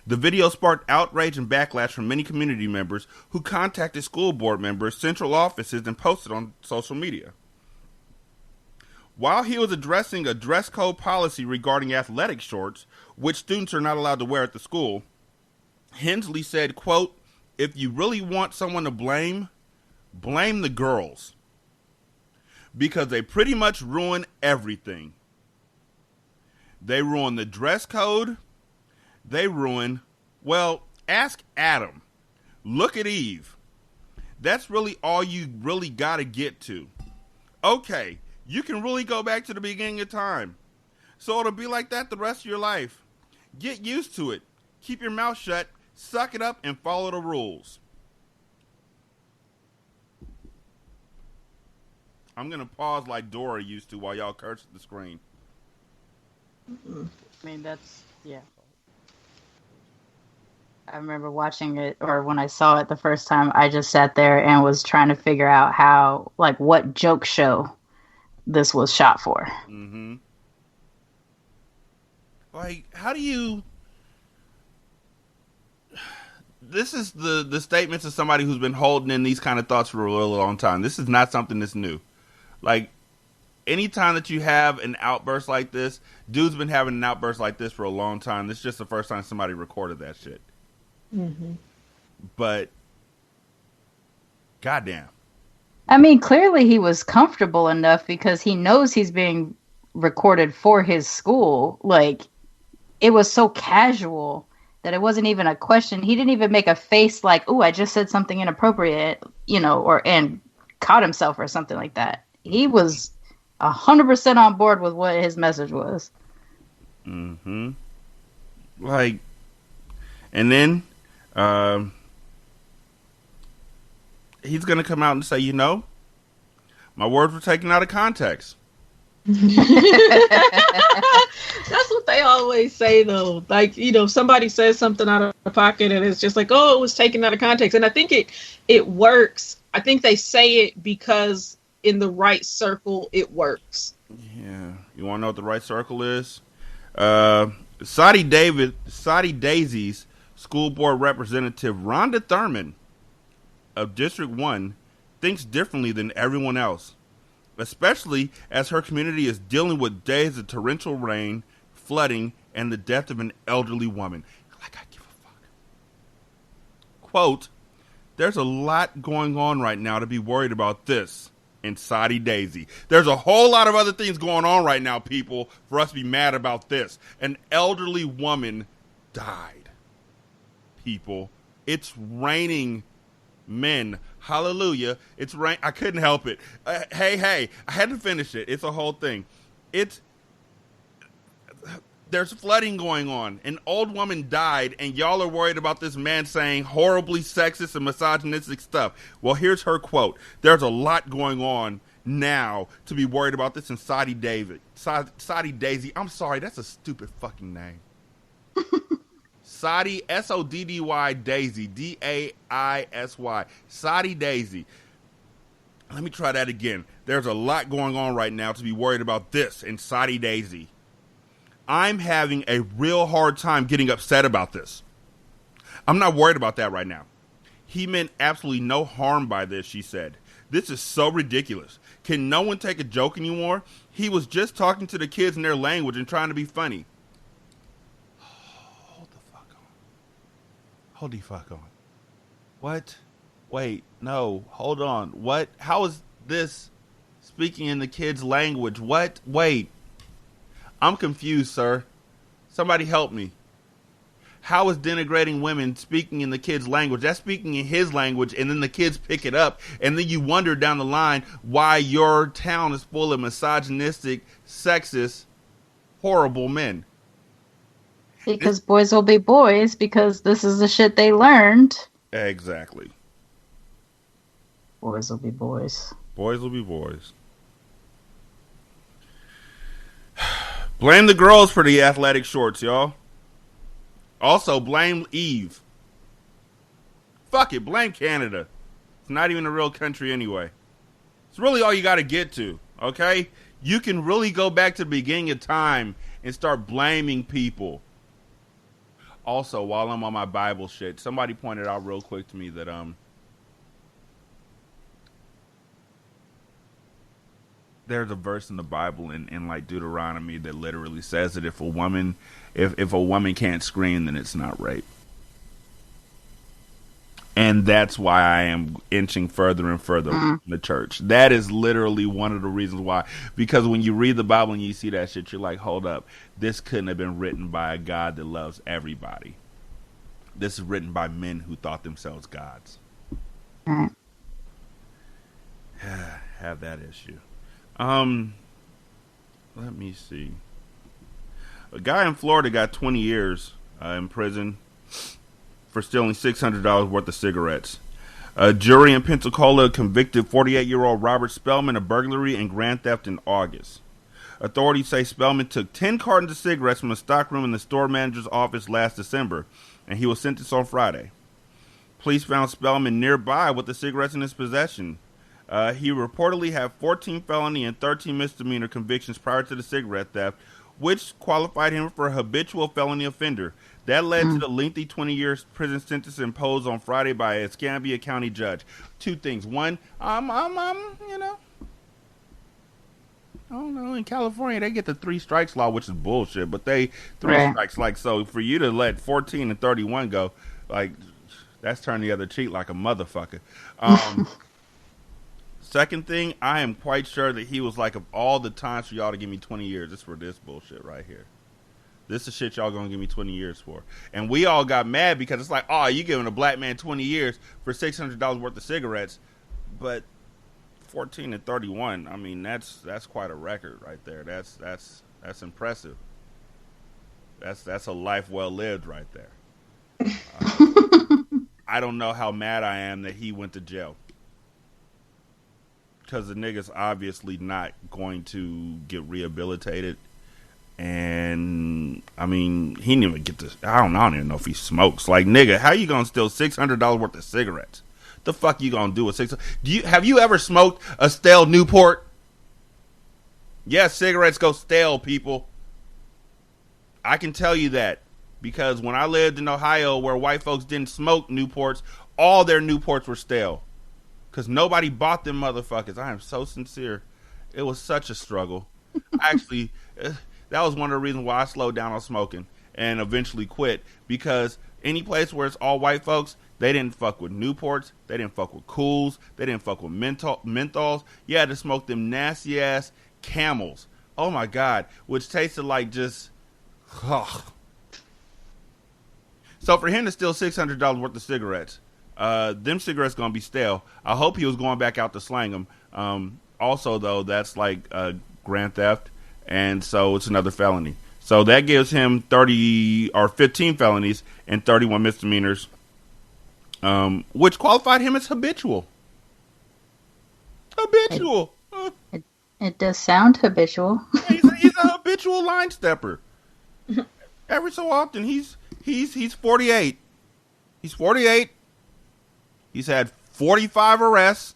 The video sparked outrage and backlash from many community members who contacted school board members, central offices, and posted on social media. While he was addressing a dress code policy regarding athletic shorts, which students are not allowed to wear at the school, Hensley said, quote, "If you really want someone to blame the girls. Because they pretty much ruin everything. They ruin the dress code. They ruin, well, ask Adam. Look at Eve. That's really all you really got to get to. Okay, you can really go back to the beginning of time. So it'll be like that the rest of your life. Get used to it. Keep your mouth shut, suck it up, and follow the rules." I'm going to pause like Dora used to while y'all curse at the screen. I mean, that's, yeah. I remember watching it, or when I saw it the first time, I just sat there and was trying to figure out how, like, what joke show this was shot for. Mm-hmm. Like, how do you... This is the statements of somebody who's been holding in these kind of thoughts for a really long time. This is not something that's new. Like, anytime that you have an outburst like this, dude's been having an outburst like this for a long time. This is just the first time somebody recorded that shit. Mm-hmm. But, goddamn. I mean, clearly he was comfortable enough because he knows he's being recorded for his school. Like, it was so casual that it wasn't even a question. He didn't even make a face like, "Ooh, I just said something inappropriate," you know, and caught himself or something like that. He was 100% on board with what his message was. Mm-hmm. Like, and then he's going to come out and say, you know, my words were taken out of context. That's what they always say, though. Like, you know, somebody says something out of the pocket and it's just like, oh, it was taken out of context. And I think it works. I think they say it because in the right circle, it works. Yeah. You want to know what the right circle is? Saudi Daisy's school board representative, Rhonda Thurman of District 1, thinks differently than everyone else, especially as her community is dealing with days of torrential rain, flooding, and the death of an elderly woman. Like, I give a fuck. Quote, "There's a lot going on right now to be worried about this in Saudi Daisy. There's a whole lot of other things going on right now, people, for us to be mad about this. An elderly woman died. People, it's raining men. Hallelujah. It's rain. I couldn't help it. Hey, I had to finish it. It's a whole thing. There's flooding going on. An old woman died, and y'all are worried about this man saying horribly sexist and misogynistic stuff. Well, here's her quote. There's a lot going on now to be worried about this in Saudi Daisy. I'm sorry, that's a stupid fucking name. Saudi, S-O-D-D-Y, Daisy, D-A-I-S-Y. Saudi Daisy. Let me try that again. There's a lot going on right now to be worried about this in Saudi Daisy. I'm having a real hard time getting upset about this. I'm not worried about that right now. He meant absolutely no harm by this, she said. This is so ridiculous. Can no one take a joke anymore? He was just talking to the kids in their language and trying to be funny. Hold the fuck on. What? Wait, no, hold on. What? How is this speaking in the kids' language? What? Wait. I'm confused, sir. Somebody help me. How is denigrating women speaking in the kids' language? That's speaking in his language, and then the kids pick it up, and then you wonder down the line why your town is full of misogynistic, sexist, horrible men. Because boys will be boys, because this is the shit they learned. Exactly. Boys will be boys. Boys will be boys. Blame the girls for the athletic shorts, y'all. Also, blame Eve. Fuck it, blame Canada. It's not even a real country anyway. It's really all you got to get to, okay? You can really go back to the beginning of time and start blaming people. Also, while I'm on my Bible shit, somebody pointed out real quick to me that there's a verse in the Bible in like Deuteronomy that literally says that if a woman can't scream, then it's not rape. And that's why I am inching further and further from the church. That is literally one of the reasons why. Because when you read the Bible and you see that shit, you're like, hold up. This couldn't have been written by a God that loves everybody. This is written by men who thought themselves gods. Have that issue. Let me see. A guy in Florida got 20 years in prison for stealing $600 worth of cigarettes. A jury in Pensacola convicted 48-year-old Robert Spellman of burglary and grand theft in August. Authorities say Spellman took 10 cartons of cigarettes from a stockroom in the store manager's office last December, and he was sentenced on Friday. Police found Spellman nearby with the cigarettes in his possession. He reportedly had 14 felony and 13 misdemeanor convictions prior to the cigarette theft, which qualified him for a habitual felony offender. That led to the lengthy 20-year prison sentence imposed on Friday by a Escambia County judge. Two things. One, I don't know, in California, they get the 3 strikes law, which is bullshit, but they 3 strikes, like, so for you to let 14 and 31 go, like, that's turn the other cheek like a motherfucker. Second thing, I am quite sure that he was like, of all the times for y'all to give me 20 years, it's for this bullshit right here. This is shit y'all gonna give me 20 years for. And we all got mad because it's like, oh, you giving a black man 20 years for $600 worth of cigarettes, but 14 and 31, I mean, that's quite a record right there. That's impressive. That's a life well lived right there. I don't know how mad I am that he went to jail. Because the nigga's obviously not going to get rehabilitated. And, I mean, he didn't even get to, I don't even know if he smokes. Like, nigga, how you gonna steal $600 worth of cigarettes? The fuck you gonna do with $600? Have you ever smoked a stale Newport? Yes, cigarettes go stale, people. I can tell you that. Because when I lived in Ohio where white folks didn't smoke Newports, all their Newports were stale. Because nobody bought them motherfuckers. I am so sincere. It was such a struggle. Actually, that was one of the reasons why I slowed down on smoking and eventually quit. Because any place where it's all white folks, they didn't fuck with Newports. They didn't fuck with Cools. They didn't fuck with menthols. You had to smoke them nasty-ass Camels. Oh, my God. Which tasted like just... Ugh. So for him to steal $600 worth of cigarettes, them cigarettes gonna be stale. I hope he was going back out to slang them. Also, though, that's like grand theft, and so it's another felony. So that gives him 15 felonies and 31 misdemeanors, which qualified him as habitual. Habitual. It does sound habitual. He's a habitual line stepper. Every so often, he's 48. He's 48. He's had 45 arrests.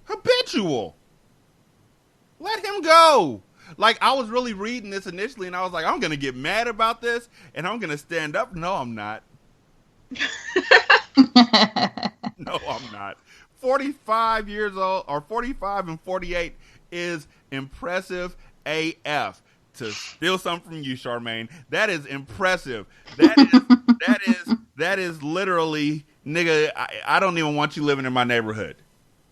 Habitual. Let him go. Like, I was really reading this initially, and I was like, I'm going to get mad about this, and I'm going to stand up. No, I'm not. No, I'm not. 45 years old, or 45 and 48 is impressive AF. To steal something from you, Sharmane, that is impressive. That is literally Nigga, I don't even want you living in my neighborhood.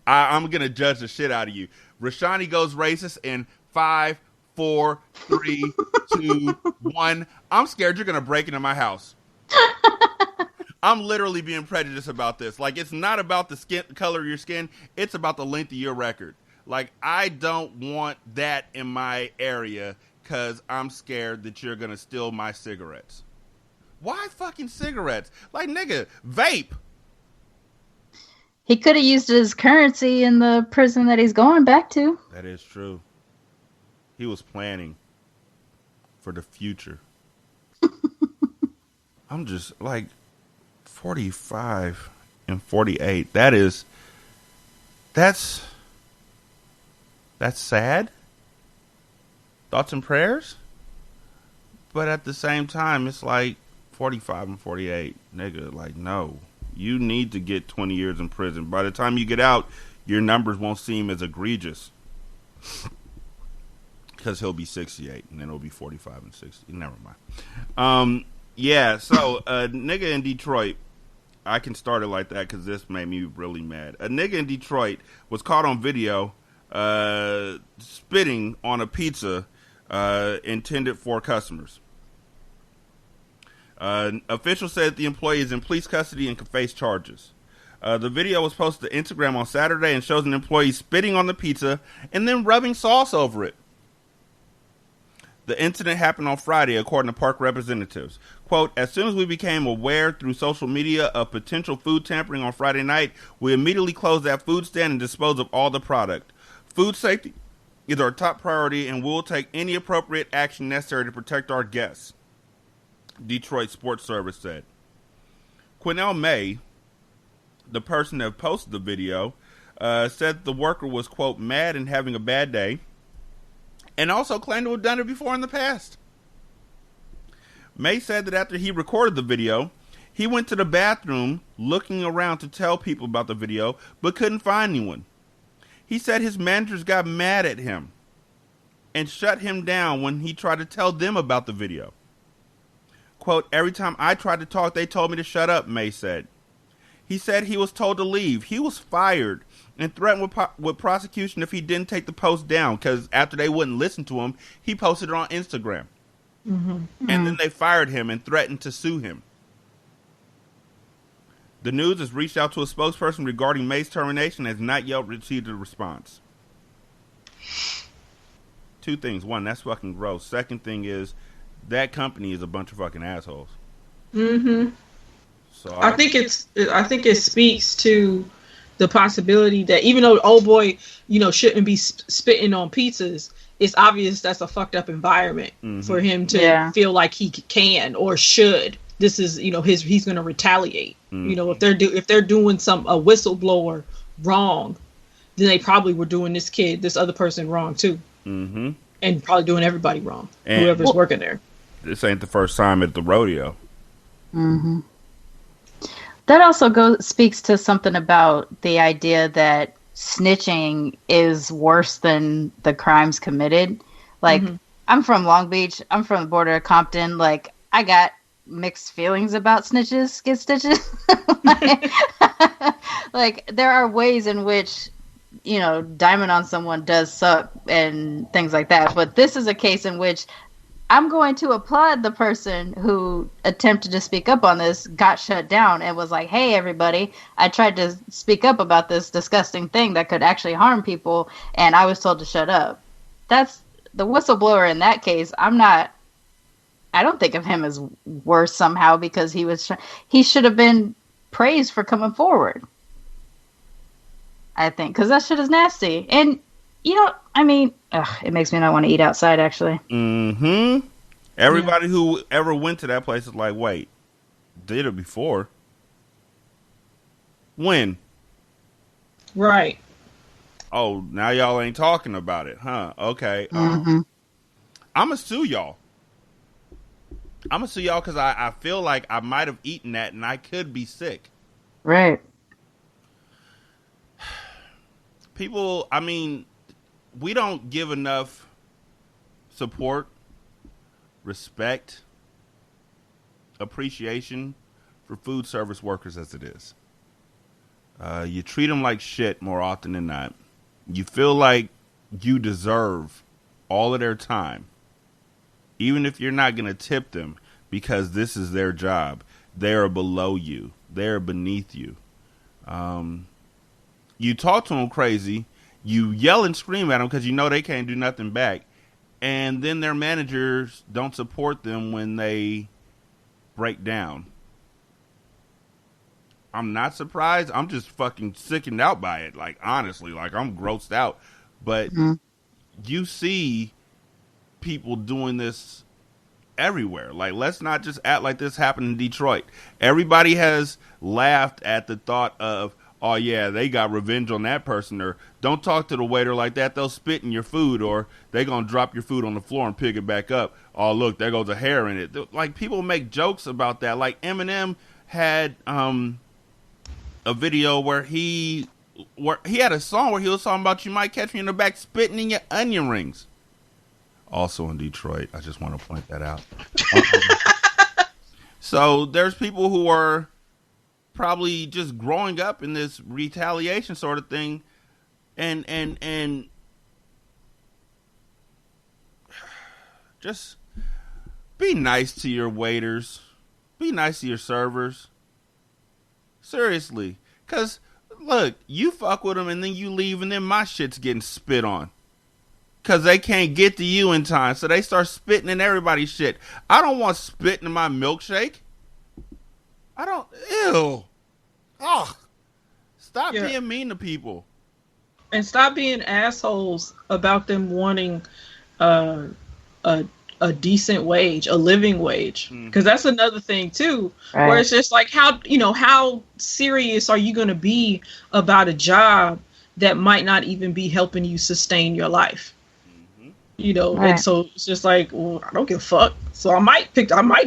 I'm going to judge the shit out of you. Rashani goes racist in 5, 4, 3, 2, 1. I'm scared you're going to break into my house. I'm literally being prejudiced about this. Like, it's not about the color of your skin. It's about the length of your record. Like, I don't want that in my area because I'm scared that you're going to steal my cigarettes. Why fucking cigarettes? Like, nigga, vape. He could have used it as currency in the prison that he's going back to. That is true. He was planning for the future. I'm just like 45 and 48. That's sad. Thoughts and prayers. But at the same time, it's like 45 and 48. Nigga, like, no. You need to get 20 years in prison. By the time you get out, your numbers won't seem as egregious. Because he'll be 68, and then it'll be 45 and 60. Never mind. Yeah, so a nigga in Detroit, I can start it like that because this made me really mad. A nigga in Detroit was caught on video spitting on a pizza intended for customers. Officials said the employee is in police custody and can face charges. The video was posted to Instagram on Saturday and shows an employee spitting on the pizza and then rubbing sauce over it. The incident happened on Friday, according to park representatives. Quote, as soon as we became aware through social media of potential food tampering on Friday night, we immediately closed that food stand and disposed of all the product. Food safety is our top priority, and we'll take any appropriate action necessary to protect our guests, Detroit Sports Service said. Quinnell May, the person that posted the video, said the worker was, quote, mad and having a bad day, and also claimed to have done it before in the past. May said that after he recorded the video, he went to the bathroom looking around to tell people about the video, but couldn't find anyone. He said his managers got mad at him and shut him down when he tried to tell them about the video. Quote, every time I tried to talk, they told me to shut up, May said. He said he was told to leave. He was fired and threatened with prosecution if he didn't take the post down, because after they wouldn't listen to him, he posted it on Instagram. And then they fired him and threatened to sue him. The news has reached out to a spokesperson regarding May's termination and has not yet received a response. Two things. One, that's fucking gross. Second thing is, that company is a bunch of fucking assholes. So I think it speaks to the possibility that even though old boy, shouldn't be spitting on pizzas, it's obvious that's a fucked up environment for him to feel like he can or should. This is, he's going to retaliate. If they're doing a whistleblower wrong, then they probably were doing this other person wrong too, and probably doing everybody wrong. And whoever's working there. This ain't the first time at the rodeo. That also speaks to something about the idea that snitching is worse than the crimes committed. Like, I'm from Long Beach. I'm from the border of Compton. Like, I got mixed feelings about snitches get stitches. like, there are ways in which, diamond on someone does suck and things like that. But this is a case in which I'm going to applaud the person who attempted to speak up on this, got shut down, and was like, hey, everybody, I tried to speak up about this disgusting thing that could actually harm people, and I was told to shut up. That's the whistleblower in that case. I don't think of him as worse somehow because he should have been praised for coming forward. I think, because that shit is nasty. And, it makes me not want to eat outside, actually. Everybody who ever went to that place is like, wait, did it before? When? Right. Oh, now y'all ain't talking about it, huh? Okay. I'm going to sue y'all. Because I feel like I might have eaten that and I could be sick. Right. People, we don't give enough support, respect, appreciation for food service workers as it is. You treat them like shit more often than not. You feel like you deserve all of their time, even if you're not going to tip them, because this is their job. They are below you. They are beneath you. You talk to them crazy. You yell and scream at them because you know they can't do nothing back. And then their managers don't support them when they break down. I'm not surprised. I'm just fucking sickened out by it. Like, honestly, like, I'm grossed out. But you see people doing this everywhere. Like, let's not just act like this happened in Detroit. Everybody has laughed at the thought of, oh yeah, they got revenge on that person, or don't talk to the waiter like that, they'll spit in your food, or they gonna drop your food on the floor and pick it back up. Oh look, there goes a hair in it. Like, people make jokes about that. Like, Eminem had a video where he had a song where he was talking about, you might catch me in the back spitting in your onion rings. Also in Detroit. I just want to point that out. So there's people who are probably just growing up in this retaliation sort of thing, and just be nice to your waiters, be nice to your servers. Seriously, because look, you fuck with them and then you leave, and then my shit's getting spit on. Because they can't get to you in time, so they start spitting in everybody's shit. I don't want spitting in my milkshake. I don't. Ew. Ugh. Stop being mean to people. And stop being assholes about them wanting a decent wage, a living wage. Because that's another thing, too. Right. Where it's just like, how serious are you going to be about a job that might not even be helping you sustain your life? Right. And so it's just like, well, I don't give a fuck. So I might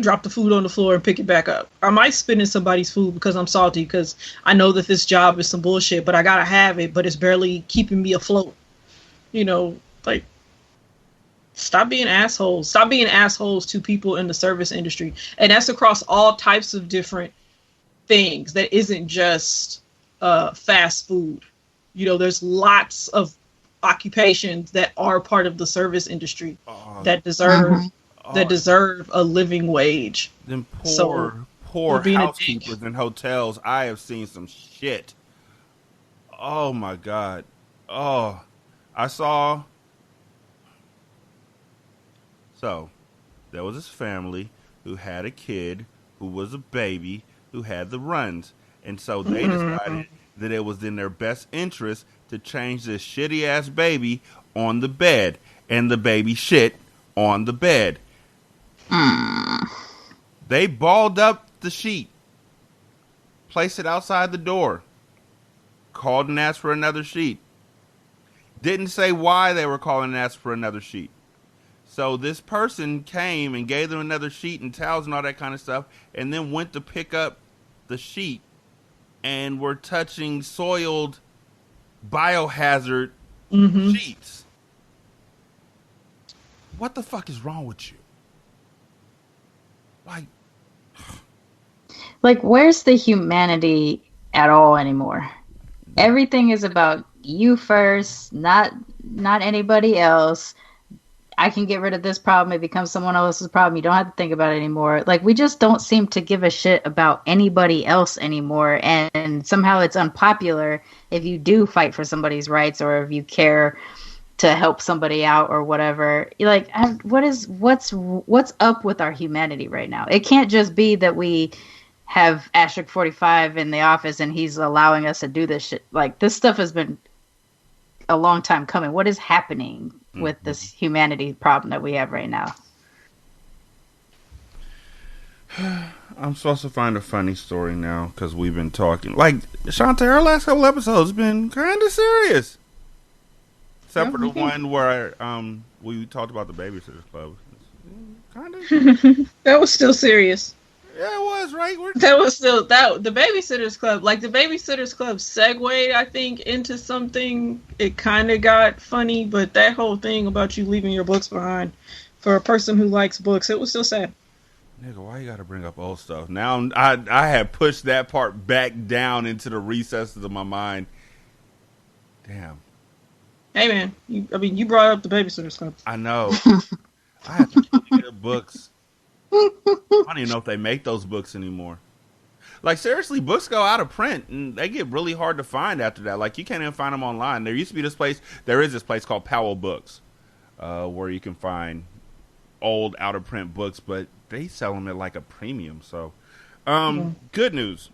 drop the food on the floor and pick it back up. I might spit in somebody's food because I'm salty, because I know that this job is some bullshit, but I gotta have it, but it's barely keeping me afloat. Like, stop being assholes. Stop being assholes to people in the service industry. And that's across all types of different things. That isn't just fast food. There's lots of occupations that are part of the service industry that deserve a living wage. Then poor housekeepers in hotels. I have seen some shit. Oh my God. Oh, I saw. So there was this family who had a kid who was a baby who had the runs, and so they decided that it was in their best interest to change this shitty ass baby on the bed, and the baby shit on the bed. They balled up the sheet, placed it outside the door, called and asked for another sheet. Didn't say why they were calling and asked for another sheet. So this person came and gave them another sheet and towels and all that kind of stuff, and then went to pick up the sheet and were touching soiled biohazard sheets. What the fuck is wrong with you? Like, where's the humanity at all anymore? Everything is about you first, not anybody else. I can get rid of this problem. It becomes someone else's problem. You don't have to think about it anymore. Like, we just don't seem to give a shit about anybody else anymore. And somehow it's unpopular if you do fight for somebody's rights, or if you care to help somebody out or whatever. Like, what's up with our humanity right now? It can't just be that we have Asterisk 45 in the office and he's allowing us to do this shit. Like, this stuff has been a long time coming. What is happening with this humanity problem that we have right now? I'm supposed to find a funny story now because we've been talking. Like, Shantae, our last couple episodes been kind of serious. Except for the one where we talked about the Babysitters Club. Kind of. That was still serious. Yeah, it was, right? That was still the Babysitters Club. Like, the Babysitters Club segued, I think, into something. It kind of got funny, but that whole thing about you leaving your books behind for a person who likes books, it was still sad. Nigga, why you gotta bring up old stuff? Now I have pushed that part back down into the recesses of my mind. Damn. Hey man, you brought up the Babysitter's Club. I know. I have to really get books. I don't even know if they make those books anymore. Like, seriously, books go out of print, and they get really hard to find after that. Like, you can't even find them online. There is this place called Powell Books, where you can find old out-of-print books, but they sell them at, like, a premium. So, Good news.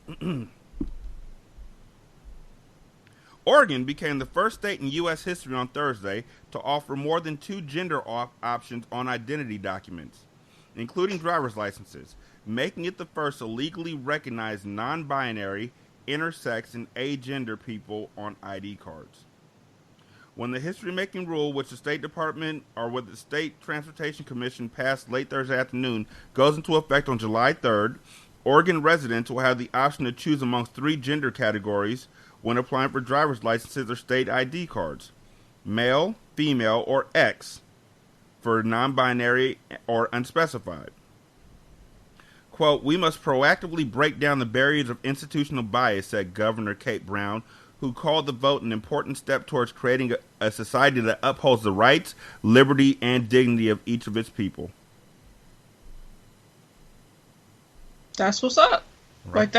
Oregon became the first state in U.S. history on Thursday to offer more than 2 gender options on identity documents, including driver's licenses, making it the first to legally recognize non-binary, intersex, and agender people on ID cards. When the history-making rule, which the State Department or with the State Transportation Commission passed late Thursday afternoon, goes into effect on July 3rd, Oregon residents will have the option to choose amongst 3 gender categories when applying for driver's licenses or state ID cards: male, female, or X for non-binary or unspecified. Quote, "We must proactively break down the barriers of institutional bias," said Governor Kate Brown, who called the vote an important step towards creating a society that upholds the rights, liberty, and dignity of each of its people. That's what's up. Right. Like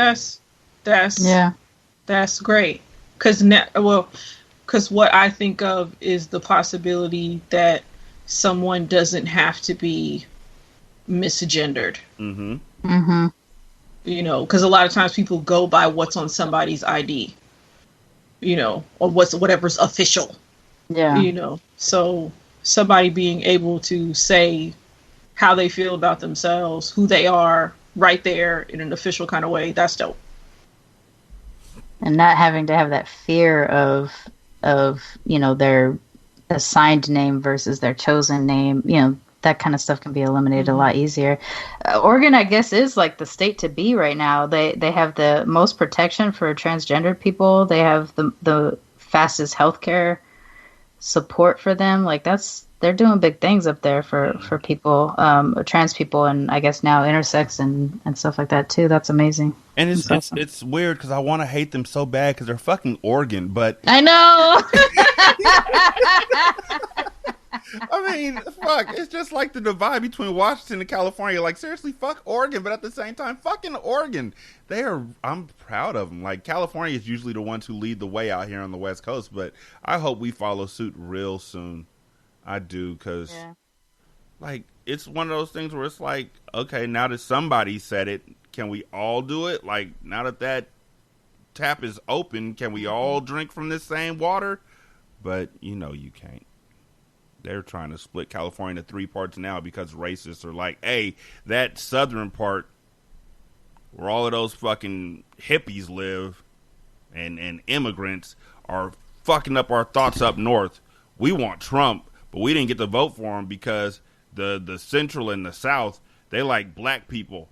that's great. Because what I think of is the possibility that someone doesn't have to be misgendered. Mm-hmm. Mm-hmm. You know, because a lot of times people go by what's on somebody's ID, you know, or whatever's official. Yeah. You know, so somebody being able to say how they feel about themselves, who they are, right there in an official kind of way, that's dope. And not having to have that fear of their assigned name versus their chosen name, that kind of stuff can be eliminated a lot easier. Oregon, I guess, is like the state to be right now. They have the most protection for transgender people. They have the fastest healthcare support for them. Like they're doing big things up there for people, trans people, and I guess now intersex and stuff like that too. That's amazing. And it's weird because I want to hate them so bad because they're fucking Oregon, but I know. I mean, fuck, it's just like the divide between Washington and California. Like, seriously, fuck Oregon, but at the same time, fucking Oregon. I'm proud of them. Like, California is usually the ones who lead the way out here on the West Coast, but I hope we follow suit real soon. I do, because, like, it's one of those things where it's like, okay, now that somebody said it, can we all do it? Like, now that tap is open, can we all drink from this same water? But, you can't. They're trying to split California into 3 parts now because racists are like, hey, that southern part where all of those fucking hippies live and immigrants are fucking up our thoughts up north. We want Trump, but we didn't get to vote for him because the central and the south, they like black people.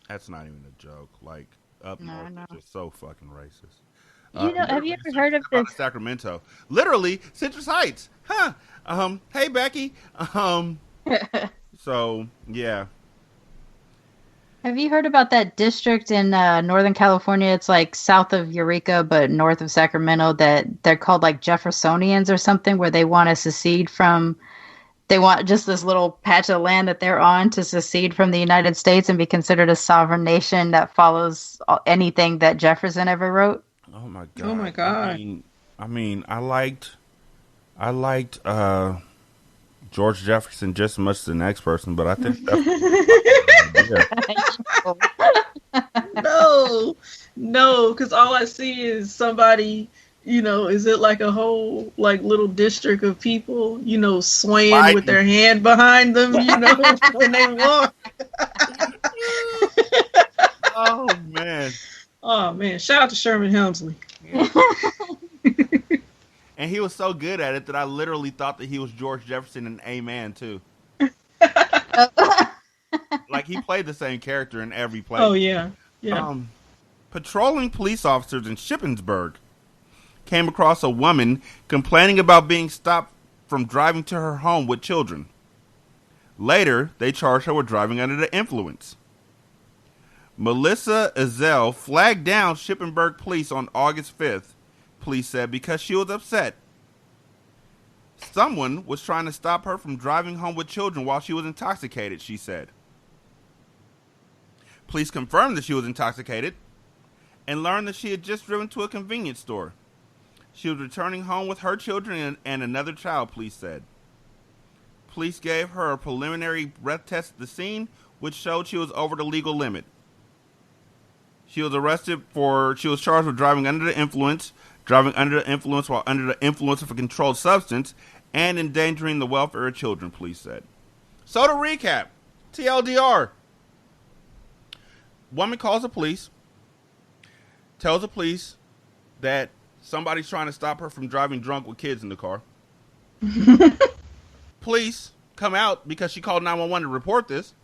That's not even a joke. Like, up north is just so fucking racist. Have you ever heard of this? Sacramento, literally Citrus Heights, huh? Hey Becky. So yeah. Have you heard about that district in Northern California? It's like south of Eureka, but north of Sacramento. That they're called like Jeffersonians or something, where they want to secede from. They want just this little patch of land that they're on to secede from the United States and be considered a sovereign nation that follows anything that Jefferson ever wrote. Oh my god! Oh my god! I mean, I liked George Jefferson just as much as the next person, but I think no, because all I see is somebody. Is it like a whole like little district of people? Swaying with their hand behind them. When they walk. Oh man. Oh man! Shout out to Sherman Helmsley. And he was so good at it that I literally thought that he was George Jefferson in A-Man too. Like he played the same character in every play. Oh yeah. Patrolling police officers in Shippensburg came across a woman complaining about being stopped from driving to her home with children. Later, they charged her with driving under the influence. Melissa Ezell flagged down Shippensburg police on August 5th, police said, because she was upset. Someone was trying to stop her from driving home with children while she was intoxicated, she said. Police confirmed that she was intoxicated and learned that she had just driven to a convenience store. She was returning home with her children and another child, police said. Police gave her a preliminary breath test at the scene, which showed she was over the legal limit. She was charged with driving under the influence, driving under the influence while under the influence of a controlled substance, and endangering the welfare of children, police said. So to recap, TLDR. Woman calls the police, tells the police that somebody's trying to stop her from driving drunk with kids in the car. Police come out because she called 911 to report this.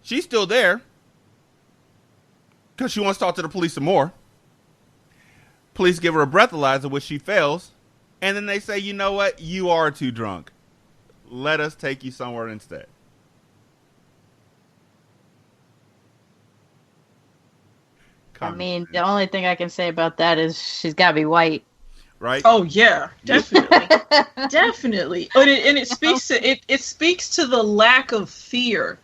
She's still there because she wants to talk to the police some more. Police give her a breathalyzer, which she fails. And then they say, you know what? You are too drunk. Let us take you somewhere instead. I mean, the only thing I can say about that is she's got to be white. Right? Oh yeah, definitely, definitely. And it speaks to it speaks to the lack of fear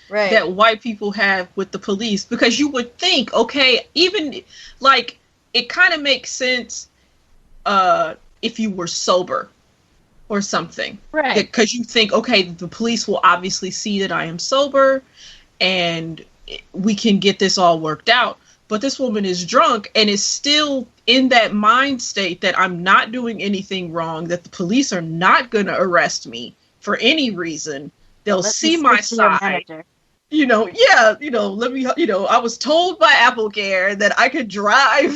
that white people have with the police, because you would think, okay, even like it kind of makes sense if you were sober or something, right? Because you think, okay, the police will obviously see that I am sober, and we can get this all worked out. But this woman is drunk and is still in that mind state that I'm not doing anything wrong, that the police are not going to arrest me for any reason. They'll see my side. Let me, I was told by AppleCare that I could drive,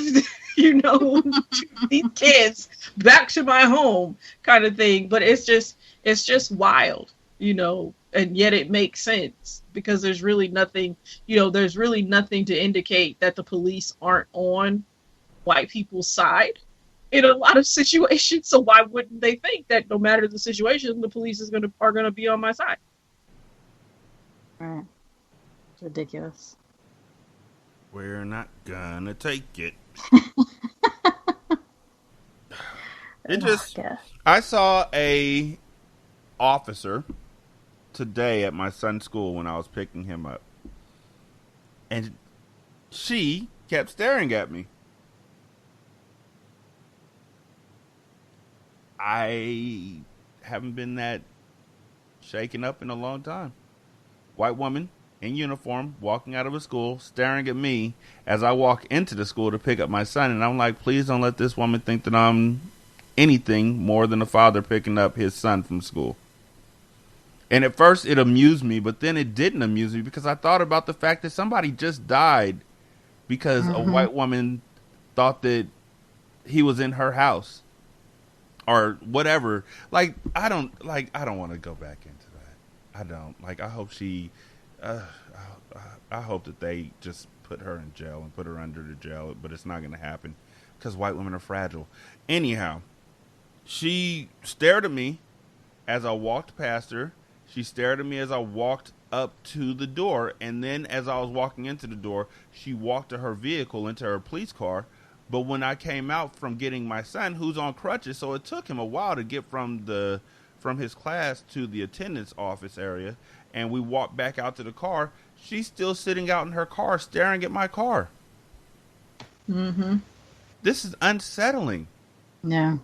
these kids back to my home kind of thing. But it's just wild, and yet it makes sense. Because there's really nothing, to indicate that the police aren't on white people's side in a lot of situations. So why wouldn't they think that no matter the situation, the police are gonna be on my side? Right. It's ridiculous. We're not gonna take it. I saw a officer today at my son's school when I was picking him up, and she kept staring at me. I haven't been that shaken up in a long time. White woman in uniform walking out of a school staring at me as I walk into the school to pick up my son, and I'm like, please don't let this woman think that I'm anything more than a father picking up his son from school. And at first it amused me, but then it didn't amuse me because I thought about the fact that somebody just died because a white woman thought that he was in her house or whatever. I don't want to go back into that. I don't. I hope I hope that they just put her in jail and put her under the jail, but it's not going to happen because white women are fragile. Anyhow, she stared at me as I walked past her. She stared at me as I walked up to the door, and then as I was walking into the door, she walked to her vehicle, into her police car. But when I came out from getting my son, who's on crutches, so it took him a while to get from his class to the attendance office area, and we walked back out to the car, she's still sitting out in her car staring at my car. Mm-hmm. This is unsettling. Yeah.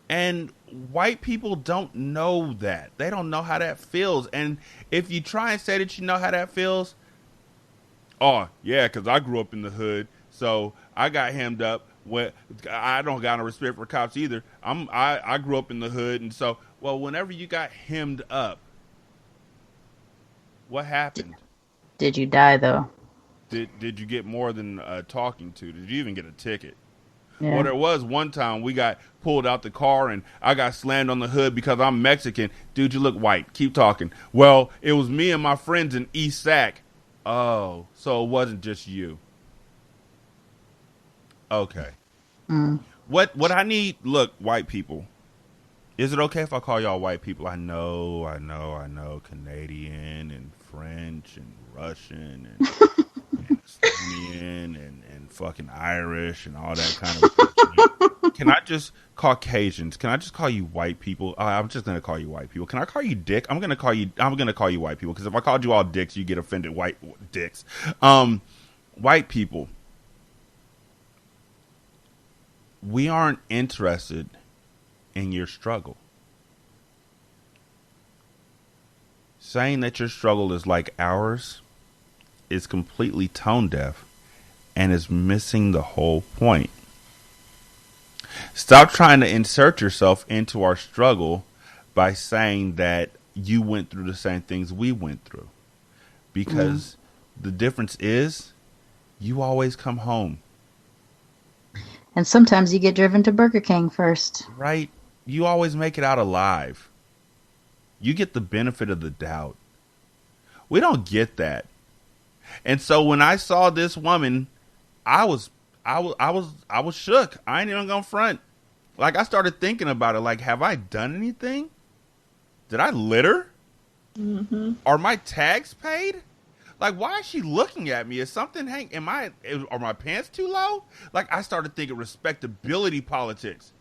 And white people don't know that. They don't know how that feels. And if you try and say that you know how that feels, oh, yeah, because I grew up in the hood, so I got hemmed up. I don't got no respect for cops either. I grew up in the hood, and so, well, whenever you got hemmed up, what happened? Did you die, though? Did you get more than talking to? Did you even get a ticket? Yeah. Well, there was one time we got pulled out the car and I got slammed on the hood because I'm Mexican. Dude, you look white. Keep talking. Well, it was me and my friends in East Sac. Oh, so it wasn't just you. Okay. Mm. What I need, look, white people, Is it okay if I call y'all white people? I know, Canadian and French and Russian and Estonian and fucking Irish and all that kind of shit. Can I just Caucasians? Can I just call you white people? I'm just gonna call you white people. Can I call you dick? I'm gonna call you white people, because if I called you all dicks, you get offended. White dicks. White people. We aren't interested in your struggle. Saying that your struggle is like ours is completely tone deaf and is missing the whole point. Stop trying to insert yourself into our struggle by saying that you went through the same things we went through. Because the difference is you always come home. And sometimes you get driven to Burger King first. Right? You always make it out alive. You get the benefit of the doubt. We don't get that. And so when I saw this woman, I was shook. I ain't even gonna front. Like, I started thinking about it. Like, have I done anything? Did I litter? Mm-hmm. Are my tags paid? Like, why is she looking at me? Is something are my pants too low? Like, I started thinking respectability politics.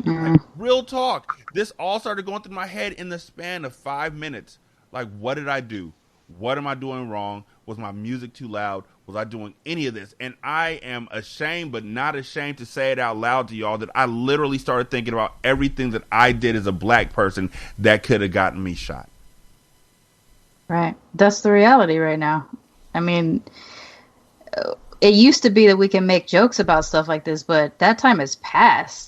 Like, real talk. This all started going through my head in the span of 5 minutes. Like, what did I do? What am I doing wrong? Was my music too loud? Was I doing any of this? And I am ashamed, but not ashamed to say it out loud to y'all, that I literally started thinking about everything that I did as a black person that could have gotten me shot. Right. That's the reality right now. I mean, it used to be that we can make jokes about stuff like this, but that time has passed.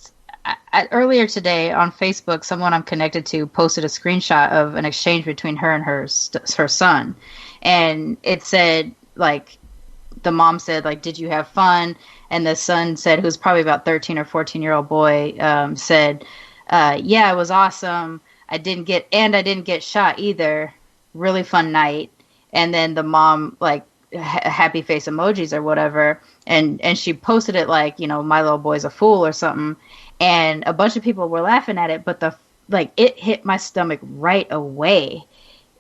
Earlier today on Facebook, someone I'm connected to posted a screenshot of an exchange between her and her son. And it said, like, the mom said, like, did you have fun? And the son said, who's probably about 13 or 14-year-old boy, said, yeah, it was awesome. I didn't get shot either. Really fun night. And then the mom, like, happy face emojis or whatever. And she posted it like, you know, my little boy's a fool or something. And a bunch of people were laughing at it, but it hit my stomach right away.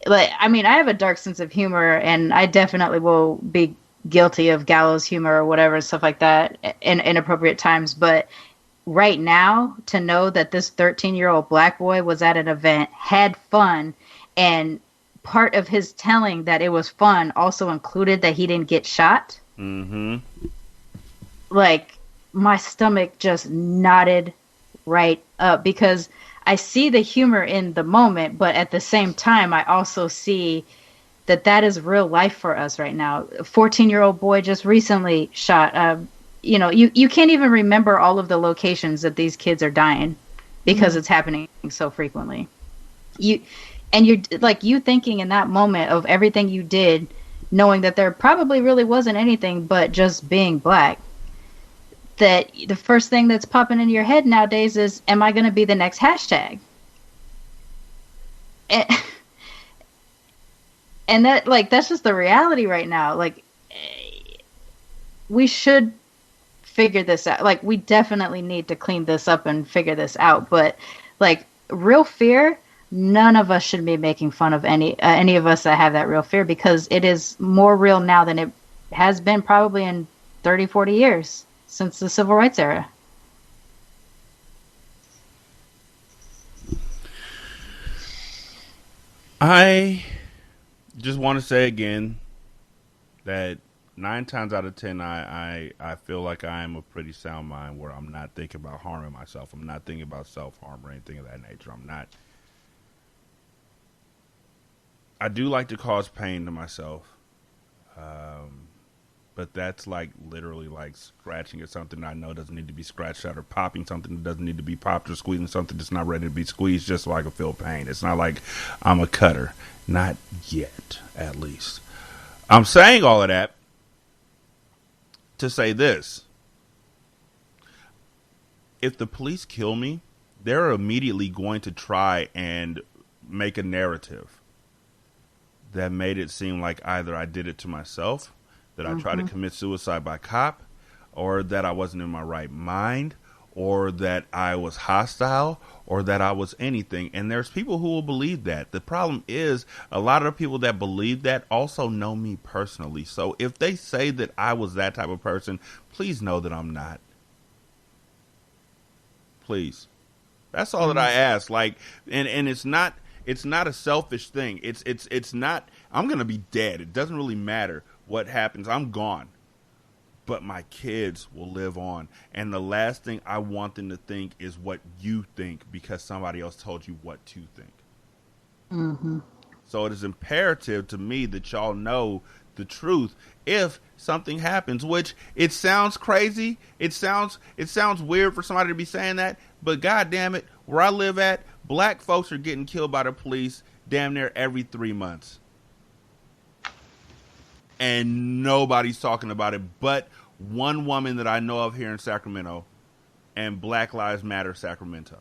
Like, I mean, I have a dark sense of humor, and I definitely will be guilty of gallows humor or whatever, stuff like that in inappropriate times. But right now, to know that this 13-year-old black boy was at an event, had fun, and part of his telling that it was fun also included that he didn't get shot. Mm-hmm. Like, my stomach just knotted right up, because I see the humor in the moment, but at the same time, I also see that is real life for us right now. A 14-year-old boy just recently shot. You know, you can't even remember all of the locations that these kids are dying because it's happening so frequently. You're like, you thinking in that moment of everything you did, knowing that there probably really wasn't anything but just being black, that the first thing that's popping into your head nowadays is, am I going to be the next hashtag? And that, like, that's just the reality right now. Like, we should figure this out. Like, we definitely need to clean this up and figure this out. But, like, real fear, none of us should be making fun of any of us that have that real fear, because it is more real now than it has been probably in 30, 40 years. Since the civil rights era. I just want to say again that 9 times out of 10, I feel like I am a pretty sound mind, where I'm not thinking about harming myself. I'm not thinking about self-harm or anything of that nature. I'm not. I do like to cause pain to myself. But that's like literally like scratching at something I know doesn't need to be scratched out, or popping something that doesn't need to be popped, or squeezing something that's not ready to be squeezed just so I can feel pain. It's not like I'm a cutter. Not yet, at least. I'm saying all of that to say this. If the police kill me, they're immediately going to try and make a narrative that made it seem like either I did it to myself, that I tried to commit suicide by cop, or that I wasn't in my right mind, or that I was hostile or that I was anything. And there's people who will believe that. The problem is a lot of the people that believe that also know me personally. So if they say that I was that type of person, please know that I'm not. Please. That's all that I ask. Like, and it's not a selfish thing. It's not, I'm going to be dead. It doesn't really matter what happens. I'm gone. But my kids will live on. And the last thing I want them to think is what you think because somebody else told you what to think. Mm-hmm. So it is imperative to me that y'all know the truth if something happens, which it sounds crazy. It sounds weird for somebody to be saying that. But God damn it, where I live at, black folks are getting killed by the police damn near every 3 months. And nobody's talking about it but one woman that I know of here in Sacramento and Black Lives Matter Sacramento.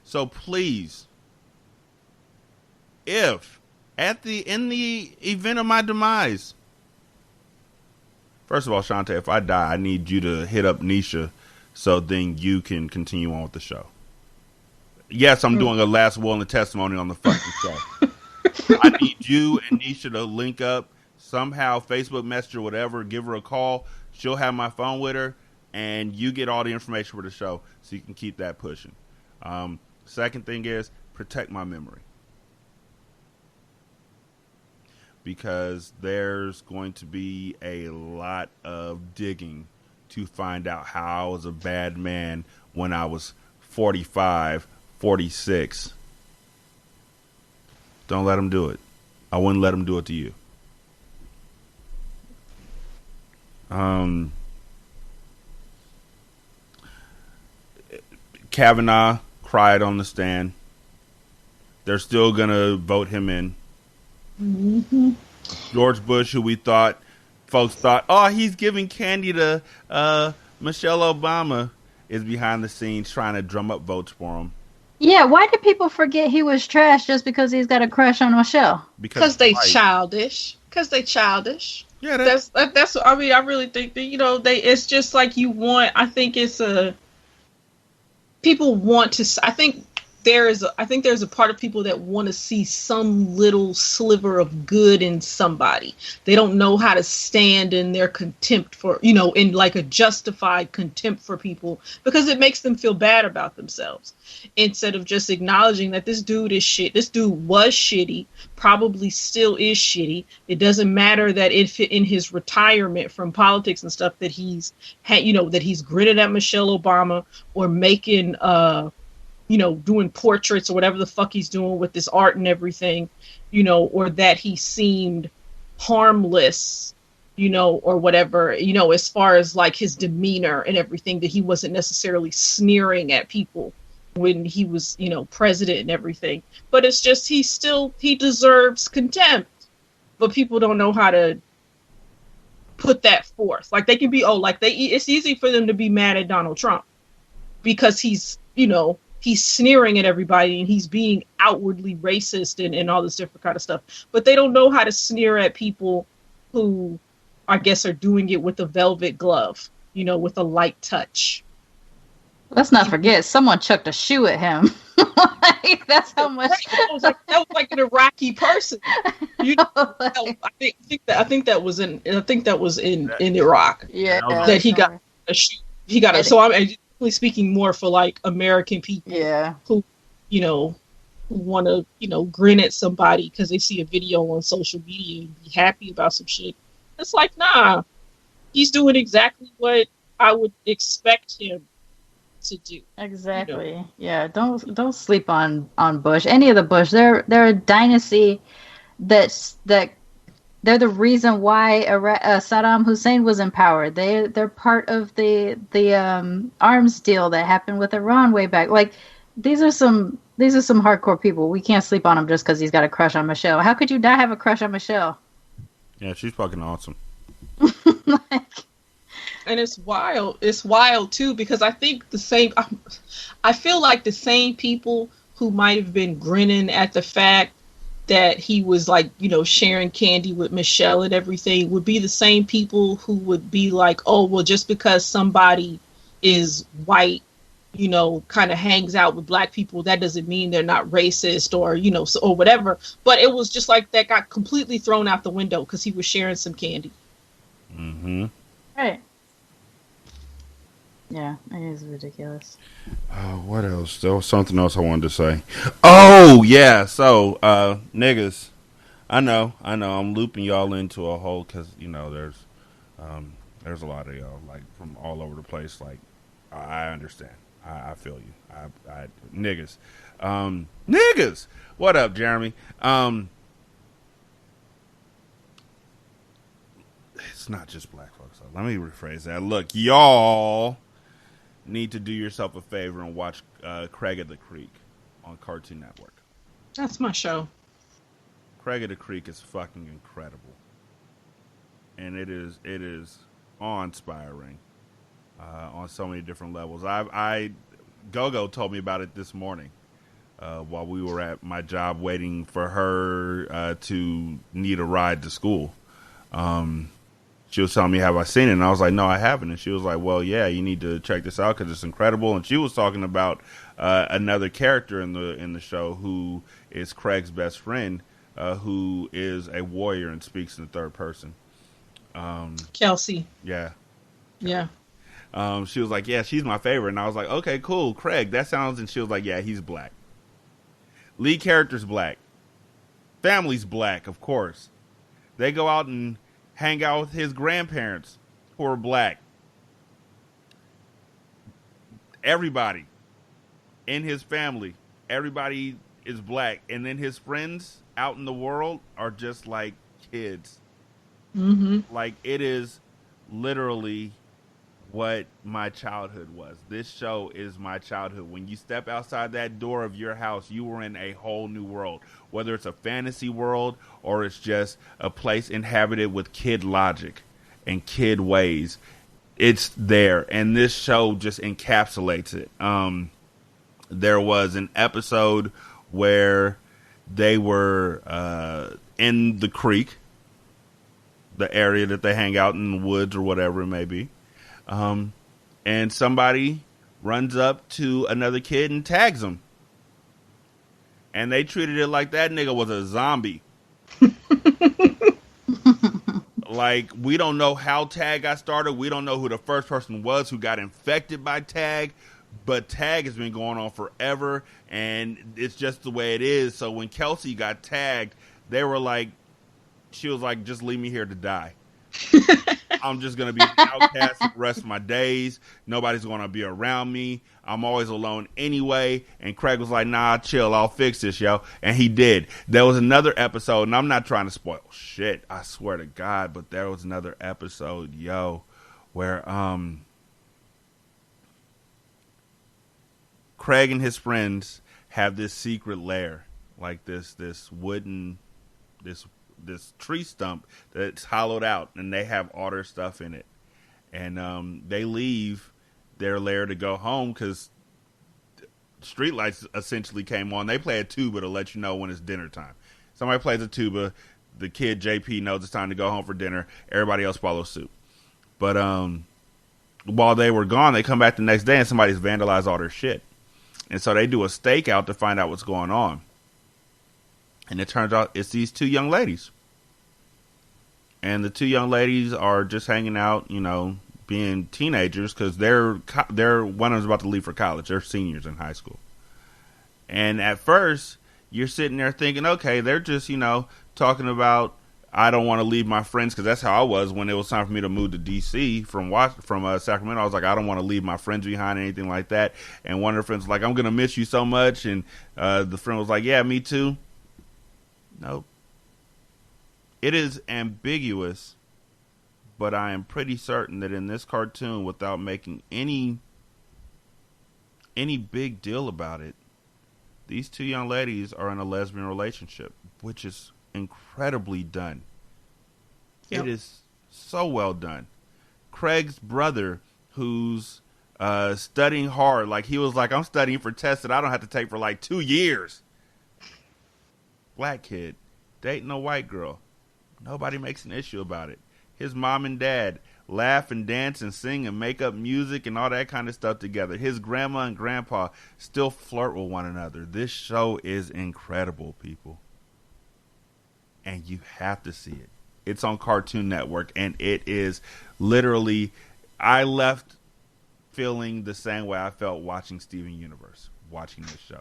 So please, if in the event of my demise, first of all, Shantae, if I die, I need you to hit up Nisha so then you can continue on with the show. Yes, I'm doing a last will and a testimony on the fucking show. I need you and Nisha to link up somehow, Facebook Messenger, whatever. Give her a call. She'll have my phone with her, and you get all the information for the show so you can keep that pushing. Second thing is protect my memory. Because there's going to be a lot of digging to find out how I was a bad man when I was 45, 46. Don't let them do it. I wouldn't let them do it to you. Kavanaugh cried on the stand. They're still going to vote him in. Mm-hmm. George Bush, who folks thought, oh, he's giving candy to Michelle Obama, is behind the scenes trying to drum up votes for him. Yeah, why do people forget he was trash just because he's got a crush on Michelle? Because they childish. Because they childish. Yeah, that's. I mean, I really think that it's just like you want. I think it's people want to. I think there's a part of people that want to see some little sliver of good in somebody. They don't know how to stand in their contempt for, in like a justified contempt for people because it makes them feel bad about themselves instead of just acknowledging that this dude is shit. This dude was shitty, probably still is shitty. It doesn't matter that if in his retirement from politics and stuff that he's had, that he's gritted at Michelle Obama or making, doing portraits or whatever the fuck he's doing with this art and everything, or that he seemed harmless, or whatever, as far as like his demeanor and everything, that he wasn't necessarily sneering at people when he was, president and everything. But it's just, he deserves contempt, but people don't know how to put that forth. Like they can be, it's easy for them to be mad at Donald Trump because he's, he's sneering at everybody and he's being outwardly racist and all this different kind of stuff. But they don't know how to sneer at people who, I guess, are doing it with a velvet glove, with a light touch. Let's not forget, someone chucked a shoe at him. That's how much. That was like an Iraqi person. I think that was in Iraq. Yeah, that he got a shoe. He got a. So I'm speaking more for like American people, who want to grin at somebody because they see a video on social media and be happy about some shit. It's like, nah, he's doing exactly what I would expect him to do. Exactly. Yeah, don't sleep on Bush. Any of the Bush, they're a dynasty that they're the reason why Saddam Hussein was in power. They're part of the arms deal that happened with Iran way back. Like these are some hardcore people. We can't sleep on him just because he's got a crush on Michelle. How could you not have a crush on Michelle? Yeah, she's fucking awesome. And it's wild. It's wild too because I think I feel like the same people who might have been grinning at the fact that he was like, sharing candy with Michelle and everything would be the same people who would be like, oh, well, just because somebody is white, kind of hangs out with black people, that doesn't mean they're not racist or, or whatever. But it was just like that got completely thrown out the window because he was sharing some candy. Mm-hmm. Right. Yeah, it is ridiculous. What else? There was something else I wanted to say. Oh, yeah. So, niggas, I know. I'm looping y'all into a whole because, there's a lot of y'all, like, from all over the place. Like, I understand. I feel you. I niggas. Niggas! What up, Jeremy? It's not just black folks. Let me rephrase that. Look, y'all need to do yourself a favor and watch Craig of the Creek on Cartoon Network. That's my show. Craig of the Creek is fucking incredible, and it is awe-inspiring on so many different levels. Gogo told me about it this morning while we were at my job waiting for her to need a ride to school. She was telling me, have I seen it? And I was like, no, I haven't. And she was like, well, yeah, you need to check this out because it's incredible. And she was talking about another character in the show who is Craig's best friend, who is a warrior and speaks in the third person. Kelsey. Yeah. Yeah. She was like, yeah, she's my favorite. And I was like, okay, cool, Craig, that sounds... And she was like, yeah, he's black. Lead character's black. Family's black, of course. They go out and hang out with his grandparents who are black. Everybody in his family, everybody is black. And then his friends out in the world are just like kids. Mm-hmm. Like, it is literally what my childhood was. This show is my childhood. When you step outside that door of your house, you were in a whole new world. Whether it's a fantasy world or it's just a place inhabited with kid logic and kid ways, it's there. And this show just encapsulates it. There was an episode where they were in the creek, the area that they hang out in the woods or whatever it may be. And somebody runs up to another kid and tags him. And they treated it like that nigga was a zombie. Like, we don't know how Tag got started. We don't know who the first person was who got infected by Tag. But Tag has been going on forever. And it's just the way it is. So when Kelsey got tagged, they were like, she was like, just leave me here to die. I'm just going to be an outcast for the rest of my days. Nobody's going to be around me. I'm always alone anyway. And Craig was like, nah, chill. I'll fix this, yo. And he did. There was another episode, and I'm not trying to spoil shit, I swear to God, but there was another episode, yo, where Craig and his friends have this secret lair, like this wooden, this tree stump that's hollowed out, and they have all their stuff in it. And they leave their lair to go home because streetlights essentially came on. They play a tuba to let you know when it's dinner time. Somebody plays a tuba. The kid JP knows it's time to go home for dinner. Everybody else follows suit. But while they were gone, they come back the next day and somebody's vandalized all their shit. And so they do a stakeout to find out what's going on. And it turns out it's these two young ladies. And the two young ladies are just hanging out, being teenagers because they're one of them's about to leave for college. They're seniors in high school. And at first, you're sitting there thinking, okay, they're just, talking about, I don't want to leave my friends, because that's how I was when it was time for me to move to D.C. from Sacramento. I was like, I don't want to leave my friends behind, anything like that. And one of their friends was like, I'm going to miss you so much. And the friend was like, yeah, me too. Nope. It is ambiguous, but I am pretty certain that in this cartoon, without making any big deal about it, these two young ladies are in a lesbian relationship, which is incredibly done. Yep. It is so well done. Craig's brother, who's studying hard, like he was like, I'm studying for tests that I don't have to take for like 2 years. black kid dating a white girl. Nobody makes an issue about it. His mom and dad laugh and dance and sing and make up music and all that kind of stuff together. His grandma and grandpa still flirt with one another. This show is incredible, people. And you have to see it. It's on Cartoon Network, and it is literally, I left feeling the same way I felt watching Steven Universe, watching this show.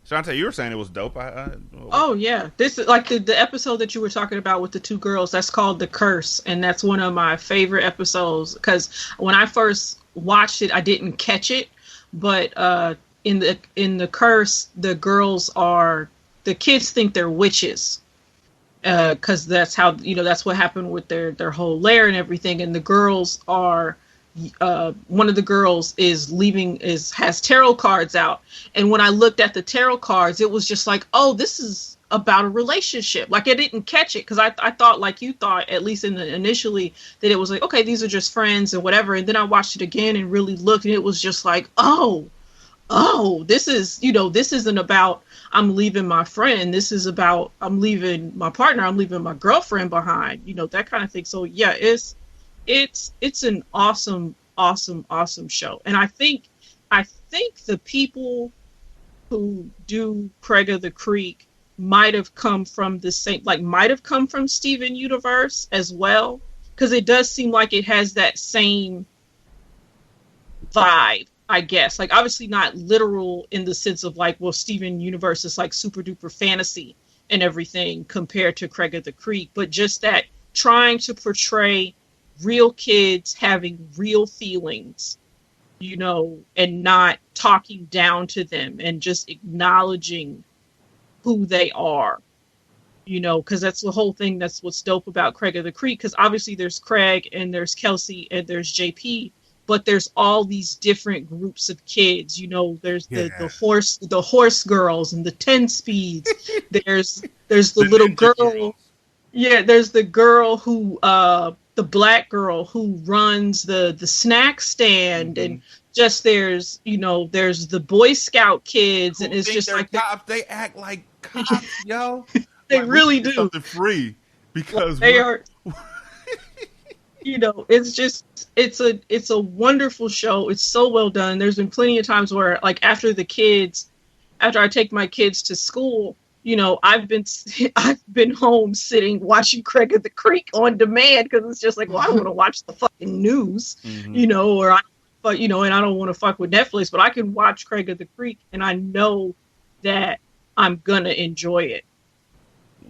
Shantae, you were saying it was dope. Oh yeah, this is like the episode that you were talking about with the two girls. That's called The Curse, and that's one of my favorite episodes because when I first watched it, I didn't catch it, but in the Curse, the kids think they're witches because that's how that's what happened with their whole lair and everything, and the girls are. One of the girls has tarot cards out, and when I looked at the tarot cards, it was just like, oh, this is about a relationship. Like I didn't catch it because I thought like you thought, at least initially, that it was like, okay, these are just friends and whatever. And then I watched it again and really looked, and it was just like, oh, this is this isn't about I'm leaving my friend. This is about I'm leaving my partner. I'm leaving my girlfriend behind. That kind of thing. So yeah, it's an awesome show, and I think the people who do Craig of the Creek might have come from Steven Universe as well, because it does seem like it has that same vibe, I guess. Like obviously not literal in the sense of like, well, Steven Universe is like super duper fantasy and everything compared to Craig of the Creek, but just that trying to portray real kids having real feelings, and not talking down to them and just acknowledging who they are, because that's the whole thing. That's what's dope about Craig of the Creek, because obviously there's Craig and there's Kelsey and there's JP, but there's all these different groups of kids. There's the horse girls and the 10 speeds. there's the little girl. Girls. Yeah, there's the girl who the black girl who runs the snack stand, and just there's the Boy Scout kids, and it's just like cops. They act like cops, yo. They like, really do something free because they are. It's just it's a wonderful show. It's so well done. There's been plenty of times where like after I take my kids to school. I've been home sitting watching Craig of the Creek on demand because it's just like, well, I don't want to watch the fucking news, and I don't want to fuck with Netflix, but I can watch Craig of the Creek and I know that I'm gonna enjoy it.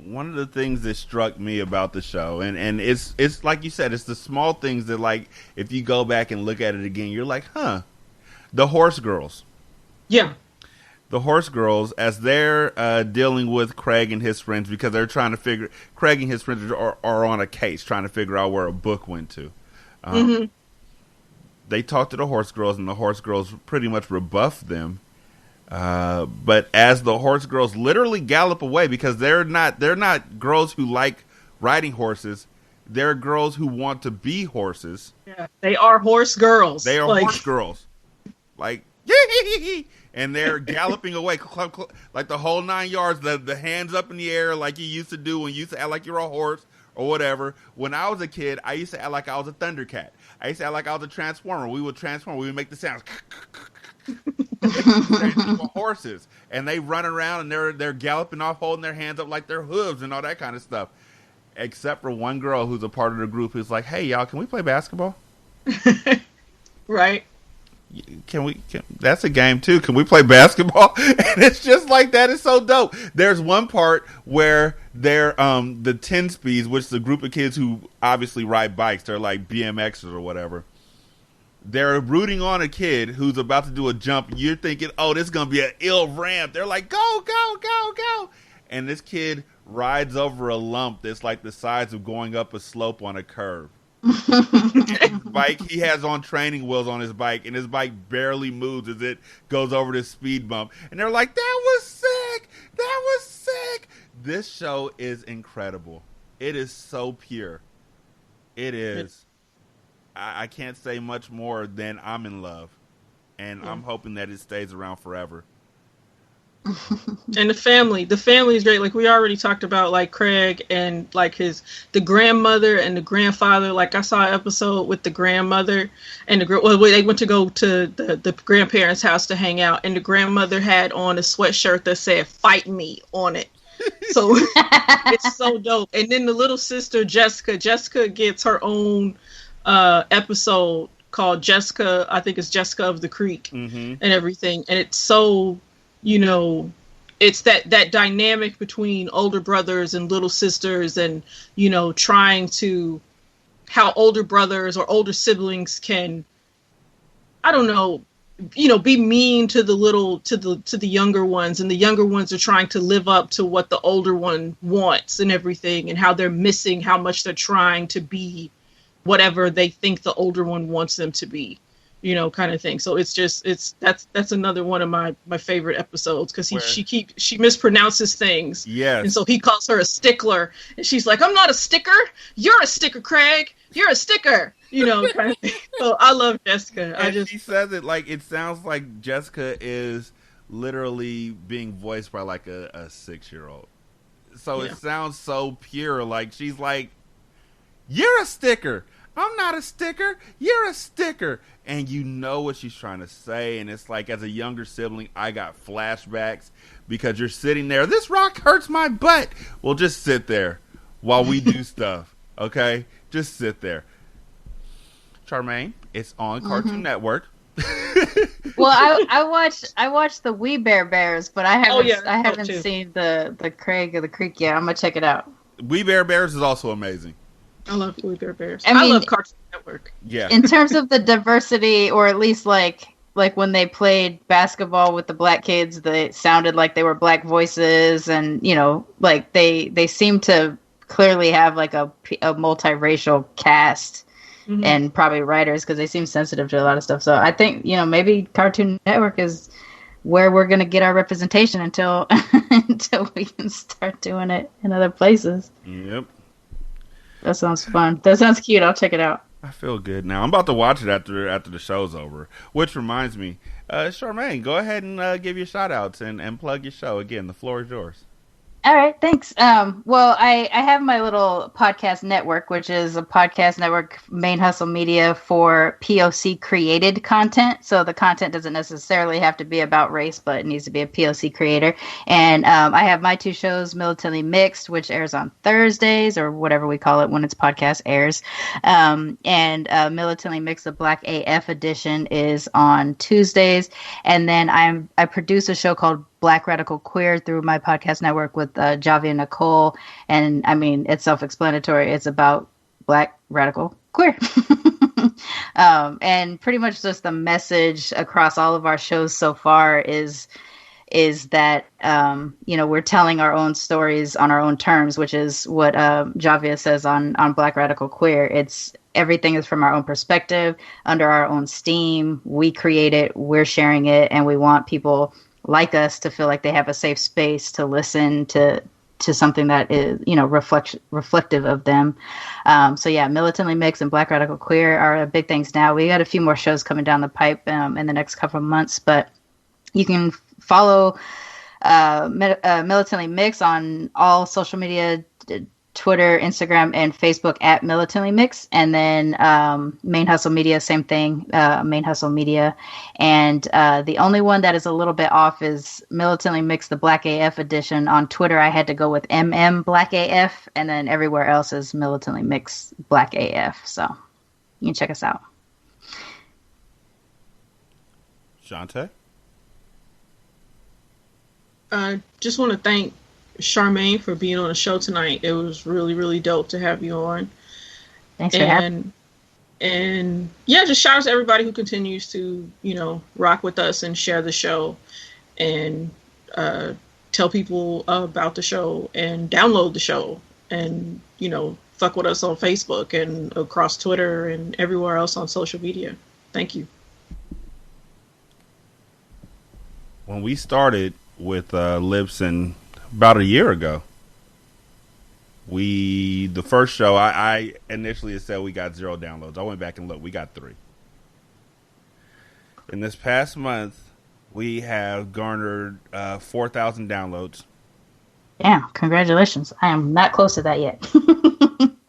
One of the things that struck me about the show, and it's like you said, it's the small things that, like, if you go back and look at it again, you're like, huh, the horse girls. Yeah. The horse girls, as they're dealing with Craig and his friends, because they're trying to figure, Craig and his friends are on a case trying to figure out where a book went to. They talk to the horse girls, and the horse girls pretty much rebuff them. But as the horse girls literally gallop away, because they're not girls who like riding horses, they're girls who want to be horses. Yeah, they are horse girls. They are horse girls. Like, and they're galloping away like the whole 9 yards, the hands up in the air like you used to do when you used to act like you're a horse or whatever. When I was a kid, I used to act like I was a Thundercat. I used to act like I was a Transformer. We would transform. We would make the sounds. They were horses, and they run around and they're galloping off, holding their hands up like they're hooves and all that kind of stuff. Except for one girl who's a part of the group who's like, "Hey, y'all, can we play basketball?" Right. That's a game too. Can we play basketball? And it's just like that. It's so dope. There's one part where they're the 10 speeds, which is a group of kids who obviously ride bikes. They're like BMXers or whatever. They're rooting on a kid who's about to do a jump. You're thinking, oh, this is gonna be an ill ramp. They're like, go, go, go, go. And this kid rides over a lump that's like the size of going up a slope on a curve. His bike, he has on training wheels on his bike, and his bike barely moves as it goes over this speed bump. And they're like, that was sick. That was sick. This show is incredible. It is so pure. It is. I can't say much more than I'm in love, and I'm hoping that it stays around forever. And the family is great. Like we already talked about, like Craig and like the grandmother and the grandfather. Like I saw an episode with the grandmother and they went to go to the grandparents' house to hang out, and the grandmother had on a sweatshirt that said "Fight Me" on it. So it's so dope. And then the little sister Jessica gets her own episode called Jessica. I think it's Jessica of the Creek and everything. And it's so, it's that dynamic between older brothers and little sisters, and trying to how older brothers or older siblings can, I don't know, be mean to the younger ones, and the younger ones are trying to live up to what the older one wants and everything, and how they're missing how much they're trying to be whatever they think the older one wants them to be, kind of thing. So that's another one of my favorite episodes, because she mispronounces things. Yes. And so he calls her a stickler, and she's like, "I'm not a sticker. You're a sticker, Craig. You're a sticker." Kind of thing. So I love Jessica. She says it like it sounds like Jessica is literally being voiced by like a 6-year-old. So It sounds so pure. Like she's like, "You're a sticker. I'm not a sticker. You're a sticker." And you know what she's trying to say. And it's like, as a younger sibling, I got flashbacks because you're sitting there. "This rock hurts my butt." Well, just sit there while we do stuff. Okay? Just sit there. Sharmane, it's on Cartoon Network. Well, I watched the We Bare Bears, but I haven't seen the Craig of the Creek yet. I'm gonna check it out. We Bare Bears is also amazing. I love We Bare Bears. I love Cartoon Network. Yeah. In terms of the diversity, or at least like when they played basketball with the black kids, they sounded like they were black voices, and like they seem to clearly have like a multiracial cast. Mm-hmm. And probably writers, because they seem sensitive to a lot of stuff. So I think maybe Cartoon Network is where we're gonna get our representation until we can start doing it in other places. Yep. That sounds fun. That sounds cute. I'll check it out. I feel good now. I'm about to watch it after the show's over. Which reminds me, Sharmane, go ahead and give your shout outs and plug your show. Again, the floor is yours. All right, thanks. Well, I have my little podcast network, which is a podcast network, Main Hustle Media, for POC created content. So the content doesn't necessarily have to be about race, but it needs to be a POC creator. And I have my 2 shows, Militantly Mixed, which airs on Thursdays, or whatever we call it when its podcast airs. And Militantly Mixed, the Black AF edition, is on Tuesdays. And then I produce a show called Black Radical Queer through my podcast network with Javi and Nicole. And I mean, it's self-explanatory. It's about Black radical queer. And pretty much just the message across all of our shows so far is that, we're telling our own stories on our own terms, which is what Javia says on Black Radical Queer. It's everything is from our own perspective, under our own steam. We create it, we're sharing it, and we want people like us to feel like they have a safe space to listen to something that is, reflective of them. So yeah, Militantly Mixed and Black Radical Queer are big things now. We got a few more shows coming down the pipe in the next couple of months, but you can follow Militantly Mixed on all social media, Twitter, Instagram, and Facebook at Militantly Mixed. And then Main Hustle Media, same thing, Main Hustle Media. And the only one that is a little bit off is Militantly Mixed, the Black AF edition. On Twitter, I had to go with Black AF, and then everywhere else is Militantly Mixed Black AF. So you can check us out. Shante? I just want to thank Sharmane for being on the show tonight. It was really, really dope to have you on. Thanks for having me. And yeah, just shout out to everybody who continues to, rock with us and share the show, and tell people about the show, and download the show, and, fuck with us on Facebook and across Twitter and everywhere else on social media. Thank you. When we started with Libsyn about a year ago, the first show, I initially said we got 0 downloads. I went back and looked. We got 3. In this past month, We have garnered 4,000 downloads. Yeah, congratulations. I am not close to that yet.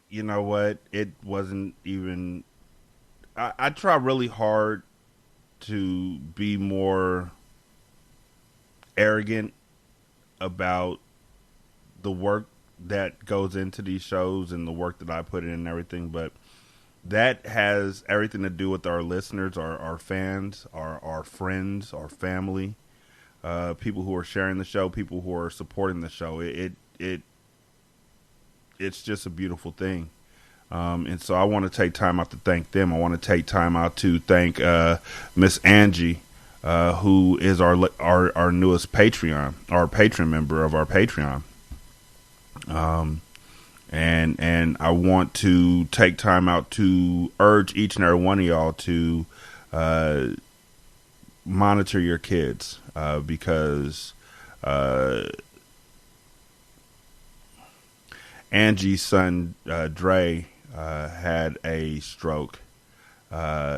You know what? It wasn't even. I try really hard to be more arrogant about the work that goes into these shows and the work that I put in and everything, but that has everything to do with our listeners, our fans, our friends, our family, people who are sharing the show, people who are supporting the show. It's just a beautiful thing. And so I want to take time out to thank them. I want to take time out to thank Miss Angie, who is our newest Patreon, our patron member of our Patreon. And I want to take time out to urge each and every one of y'all to monitor your kids, because Angie's son Dre had a stroke.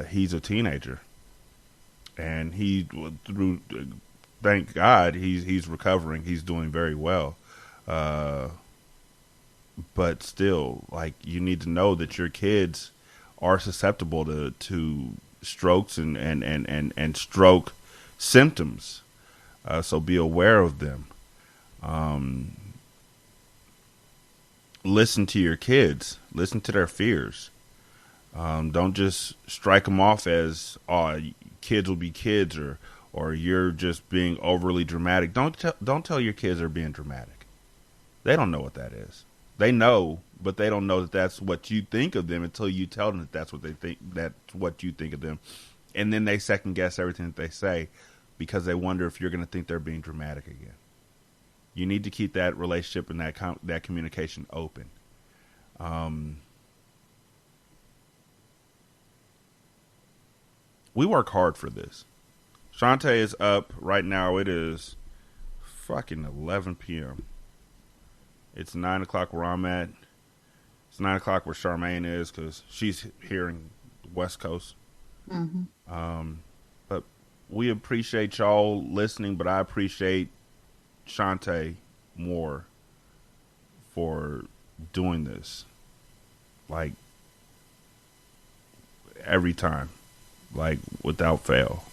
He's a teenager, and thank God he's recovering. He's doing very well. But still, like, you need to know that your kids are susceptible to strokes and stroke symptoms. So be aware of them. Listen to your kids. Listen to their fears. Don't just strike them off as, oh, kids will be kids, or you're just being overly dramatic. Don't tell your kids they're being dramatic. They don't know what that is. They know, but they don't know that that's what you think of them until you tell them that that's what they think, that's what you think of them. And then they second guess everything that they say because they wonder if you're going to think they're being dramatic again. You need to keep that relationship and that communication open. We work hard for this. Shantae is up right now. It is fucking 11 p.m. It's 9 o'clock where I'm at. It's 9 o'clock where Sharmane is because she's here in the West Coast. Mm-hmm. But we appreciate y'all listening, but I appreciate Shantae more for doing this. Like, every time. Like, without fail.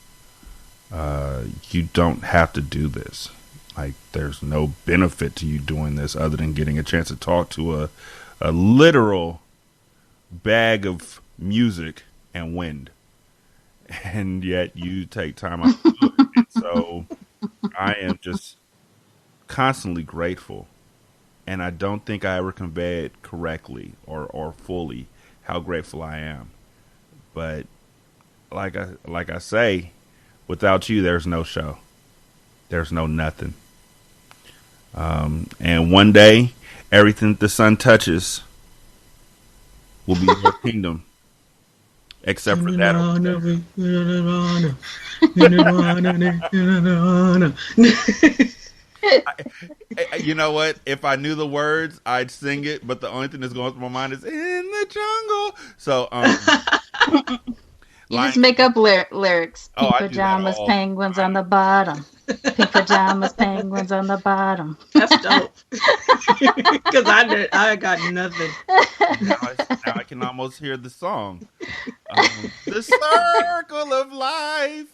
You don't have to do this. Like, there's no benefit to you doing this other than getting a chance to talk to a literal bag of music and wind. And yet you take time out to do it. And so I am just constantly grateful. And I don't think I ever conveyed correctly or fully how grateful I am. But like I say, without you, there's no show. There's no nothing. And one day, everything the sun touches will be your kingdom. Except for that. You know what? If I knew the words, I'd sing it. But the only thing that's going through my mind is "in the jungle." So, you just make up lyrics. Pink I pajamas, penguins on the bottom. Pink pajamas, penguins on the bottom. That's dope. Because I got nothing. Now I can almost hear the song. The circle of life.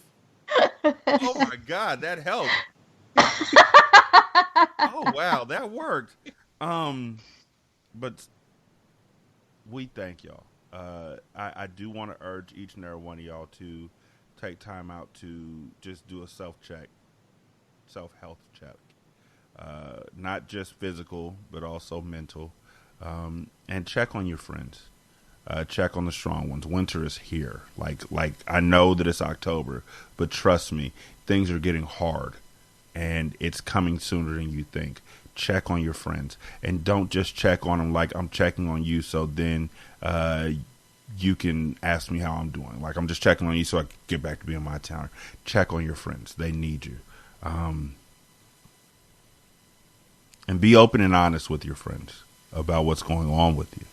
Oh my God, that helped. Oh wow, that worked. But we thank y'all. I do want to urge each and every one of y'all to take time out to just do a self-health check. Not just physical, but also mental. And check on your friends. Check on the strong ones. Winter is here. Like I know that it's October, but trust me, things are getting hard, and it's coming sooner than you think. Check on your friends, and don't just check on them like I'm checking on you. So then you can ask me how I'm doing. Like I'm just checking on you so I can get back to being my town. Check on your friends. They need you. And be open and honest with your friends about what's going on with you.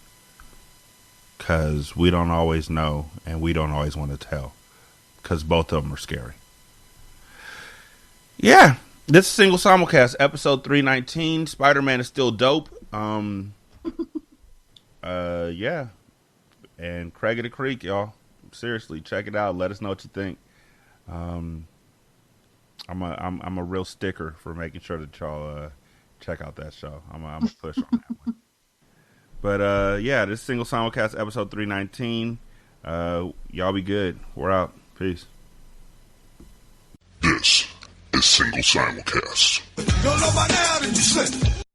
Because we don't always know, and we don't always want to tell. Because both of them are scary. Yeah, this is Single Simulcast, episode 319. Spider-Man is still dope. Yeah. And Craig of the Creek, y'all. Seriously, check it out. Let us know what you think. I'm a real sticker for making sure that y'all check out that show. I'm a push on that one. But yeah, this is Single Simulcast, episode 319. Y'all be good. We're out. Peace. This is Single Simulcast. Don't know by now that you slip.